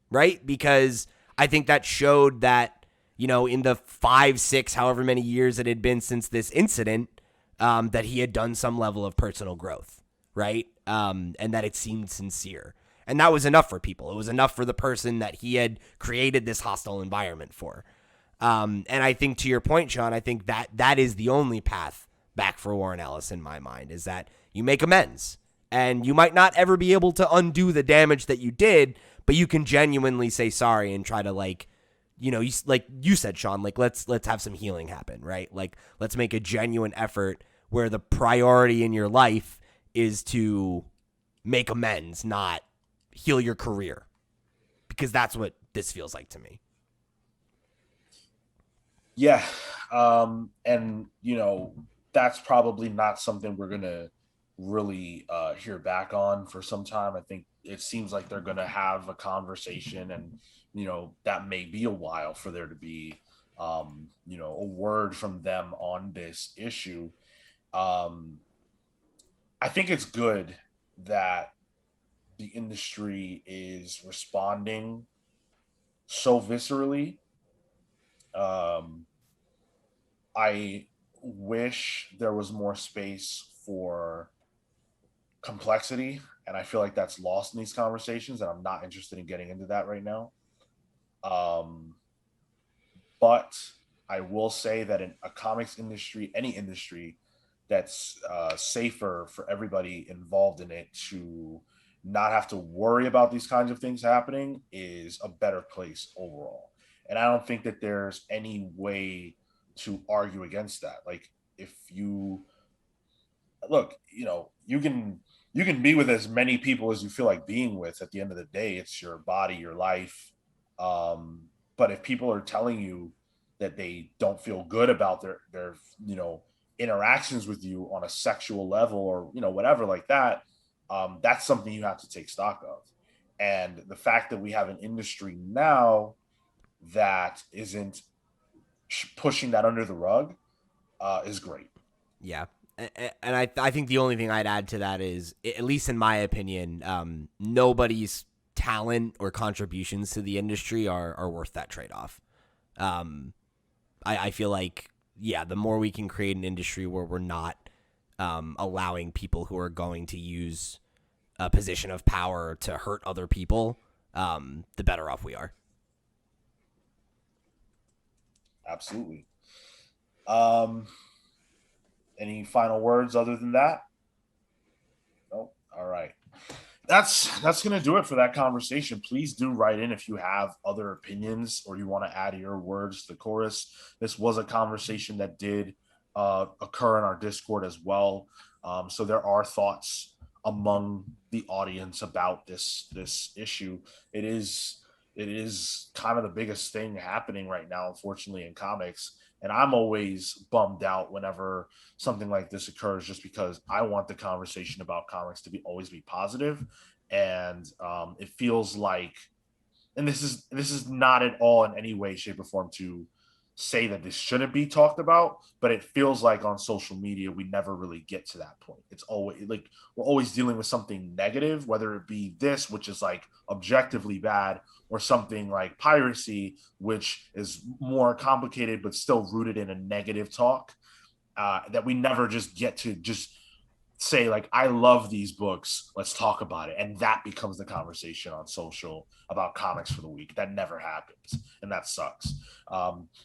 right? Because I think that showed that, in the 5, 6, however many years it had been since this incident, that he had done some level of personal growth, right? And that it seemed sincere. And that was enough for people. It was enough for the person that he had created this hostile environment for. And I think, to your point, Sean, I think that is the only path back for Warren Ellis in my mind, is that you make amends. And you might not ever be able to undo the damage that you did, but you can genuinely say sorry and try to, like you said, Sean, let's have some healing happen, right? Let's make a genuine effort where the priority in your life is to make amends, not heal your career, because that's what this feels like to me. Yeah. And that's probably not something we're going to really hear back on for some time. I think it seems like they're going to have a conversation, and, that may be a while for there to be, a word from them on this issue. I think it's good that the industry is responding so viscerally. I wish there was more space for complexity, and I feel like that's lost in these conversations, and I'm not interested in getting into that right now. But I will say that in a comics industry, any industry that's safer for everybody involved in it to not have to worry about these kinds of things happening, is a better place overall. And I don't think that there's any way to argue against that. Like, if you look, you can be with as many people as you feel like being with. At the end of the day, it's your body, your life. But if people are telling you that they don't feel good about their interactions with you on a sexual level, or whatever like that, that's something you have to take stock of. And the fact that we have an industry now that isn't pushing that under the rug is great. Yeah. And I think the only thing I'd add to that is, at least in my opinion, nobody's talent or contributions to the industry are worth that trade-off. I feel like, the more we can create an industry where we're not allowing people who are going to use a position of power to hurt other people, the better off we are. Absolutely. Any final words other than that? No. All right. That's gonna do it for that conversation. Please do write in if you have other opinions or you want to add your words to the chorus. This was a conversation that did occur in our Discord as well. So there are thoughts among the audience about this issue. It is kind of the biggest thing happening right now, unfortunately, in comics. And I'm always bummed out whenever something like this occurs, just because I want the conversation about comics to always be positive. And it feels like, and this is not at all in any way, shape, or form to say that this shouldn't be talked about, but it feels like on social media we never really get to that point. It's always like we're always dealing with something negative, whether it be this, which is like objectively bad, or something like piracy, which is more complicated but still rooted in a negative talk, that we never just get to just say like, I love these books, let's talk about it, and that becomes the conversation on social about comics for the week. That never happens, and that sucks.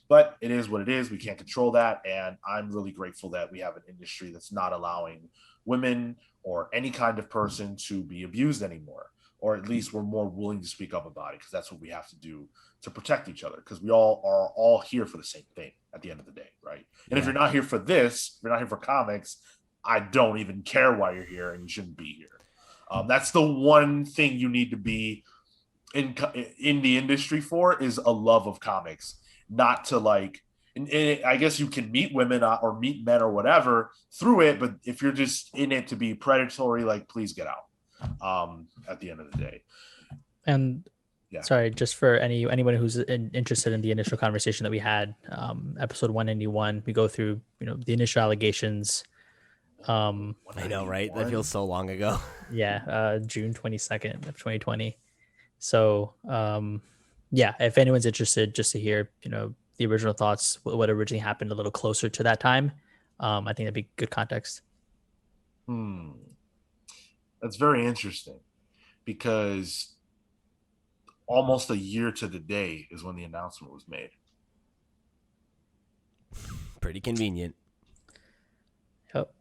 But it is what it is. We can't control that, and I'm really grateful that we have an industry that's not allowing women or any kind of person to be abused anymore, or at least we're more willing to speak up about it, because that's what we have to do to protect each other, because we all are all here for the same thing at the end of the day, right? And if you're not here for this, if you're not here for comics, I don't even care why you're here, and you shouldn't be here. That's the one thing you need to be in the industry for, is a love of comics, not to like. And I guess you can meet women or meet men or whatever through it, but if you're just in it to be predatory, like, please get out. At the end of the day. And sorry, just for anyone who's interested in the initial conversation that we had, episode 191, we go through the initial allegations. I know, right? That feels so long ago. June 22nd of 2020. So if anyone's interested, just to hear the original thoughts, what originally happened a little closer to that time, I think that'd be good context. That's very interesting, because almost a year to the day is when the announcement was made. Pretty convenient. Yep.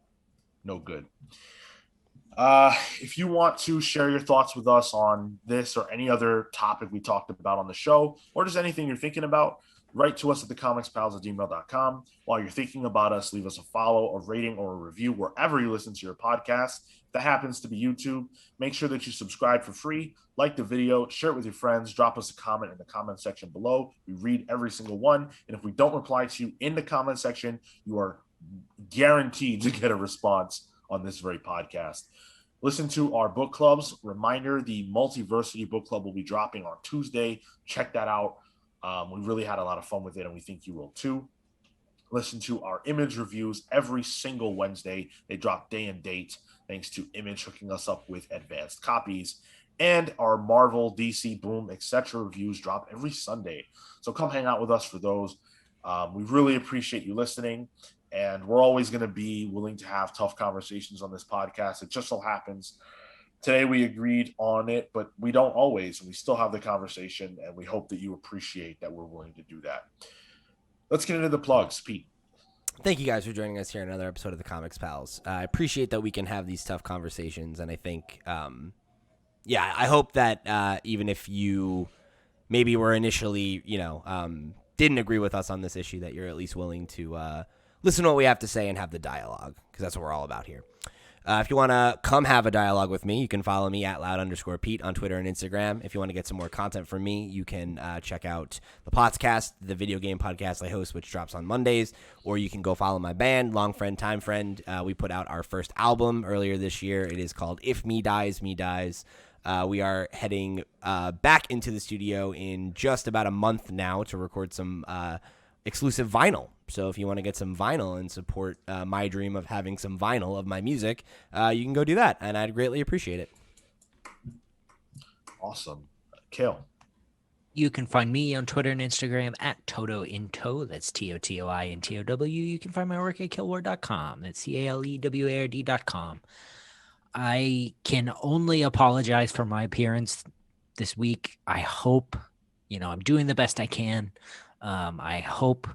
No good. If you want to share your thoughts with us on this or any other topic we talked about on the show, or just anything you're thinking about, write to us at thecomicspals@gmail.com. While you're thinking about us, leave us a follow, a rating, or a review wherever you listen to your podcast. If that happens to be YouTube, make sure that you subscribe for free, like the video, share it with your friends, drop us a comment in the comment section below. We read every single one, and if we don't reply to you in the comment section, you are guaranteed to get a response on this very podcast. Listen to our book clubs. Reminder, the Multiversity book club will be dropping on Tuesday. Check that out. We really had a lot of fun with it, and we think you will too. Listen to our Image reviews every single Wednesday. They drop day and date, thanks to Image hooking us up with advanced copies. And our Marvel, DC, Boom, etc. reviews drop every Sunday. So come hang out with us for those. We really appreciate you listening, and we're always going to be willing to have tough conversations on this podcast. It just so happens today we agreed on it, but we don't always. We still have the conversation, and we hope that you appreciate that we're willing to do that. Let's get into the plugs, Pete. Thank you guys for joining us here in another episode of the Comics Pals. I appreciate that we can have these tough conversations, and I think, I hope that even if you maybe were initially, didn't agree with us on this issue, that you're at least willing to listen to what we have to say and have the dialogue, because that's what we're all about here. If you want to come have a dialogue with me, you can follow me at @loud_Pete on Twitter and Instagram. If you want to get some more content from me, you can check out the podcast, the video game podcast I host, which drops on Mondays, or you can go follow my band, Long Friend, Time Friend. We put out our first album earlier this year. It is called If Me Dies, Me Dies. We are heading back into the studio in just about a month now to record some exclusive vinyl. So if you want to get some vinyl and support my dream of having some vinyl of my music, you can go do that, and I'd greatly appreciate it. Awesome. Kale. You can find me on Twitter and Instagram at TotoInto. That's TOTOINTOW. You can find my work at killward.com. That's CALEWARD.com. I can only apologize for my appearance this week. I hope, I'm doing the best I can. I hope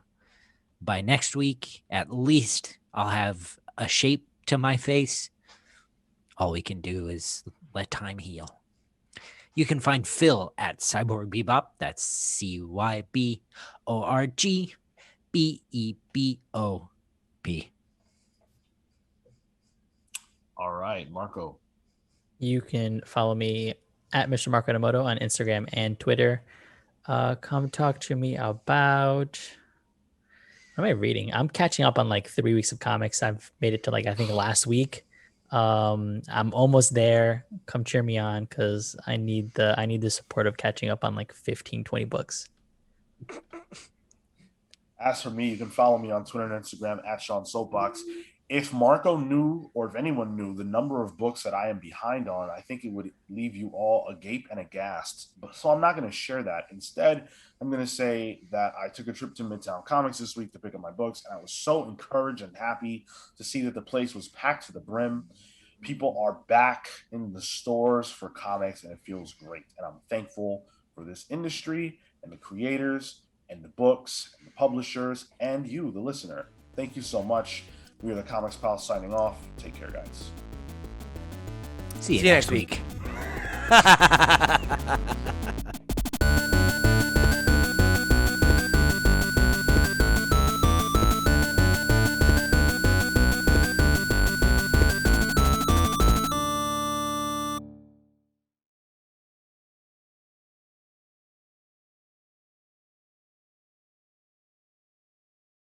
by next week, at least, I'll have a shape to my face. All we can do is let time heal. You can find Phil at Cyborg Bebop. That's CYBORGBEBOP. All right, Marco. You can follow me at Mr. Marco Emoto on Instagram and Twitter. Come talk to me about, what am I reading? I'm catching up on like 3 weeks of comics. I've made it to I think last week. I'm almost there. Come cheer me on because I need the support of catching up on like 15, 20 books. As for me, you can follow me on Twitter and Instagram at Sean Soapbox. If Marco knew, or if anyone knew, the number of books that I am behind on, I think it would leave you all agape and aghast. So I'm not going to share that. Instead, I'm going to say that I took a trip to Midtown Comics this week to pick up my books, and I was so encouraged and happy to see that the place was packed to the brim. People are back in the stores for comics, and it feels great. And I'm thankful for this industry and the creators and the books and the publishers and you, the listener. Thank you so much. We are the Comics Pals signing off. Take care, guys. See you next week.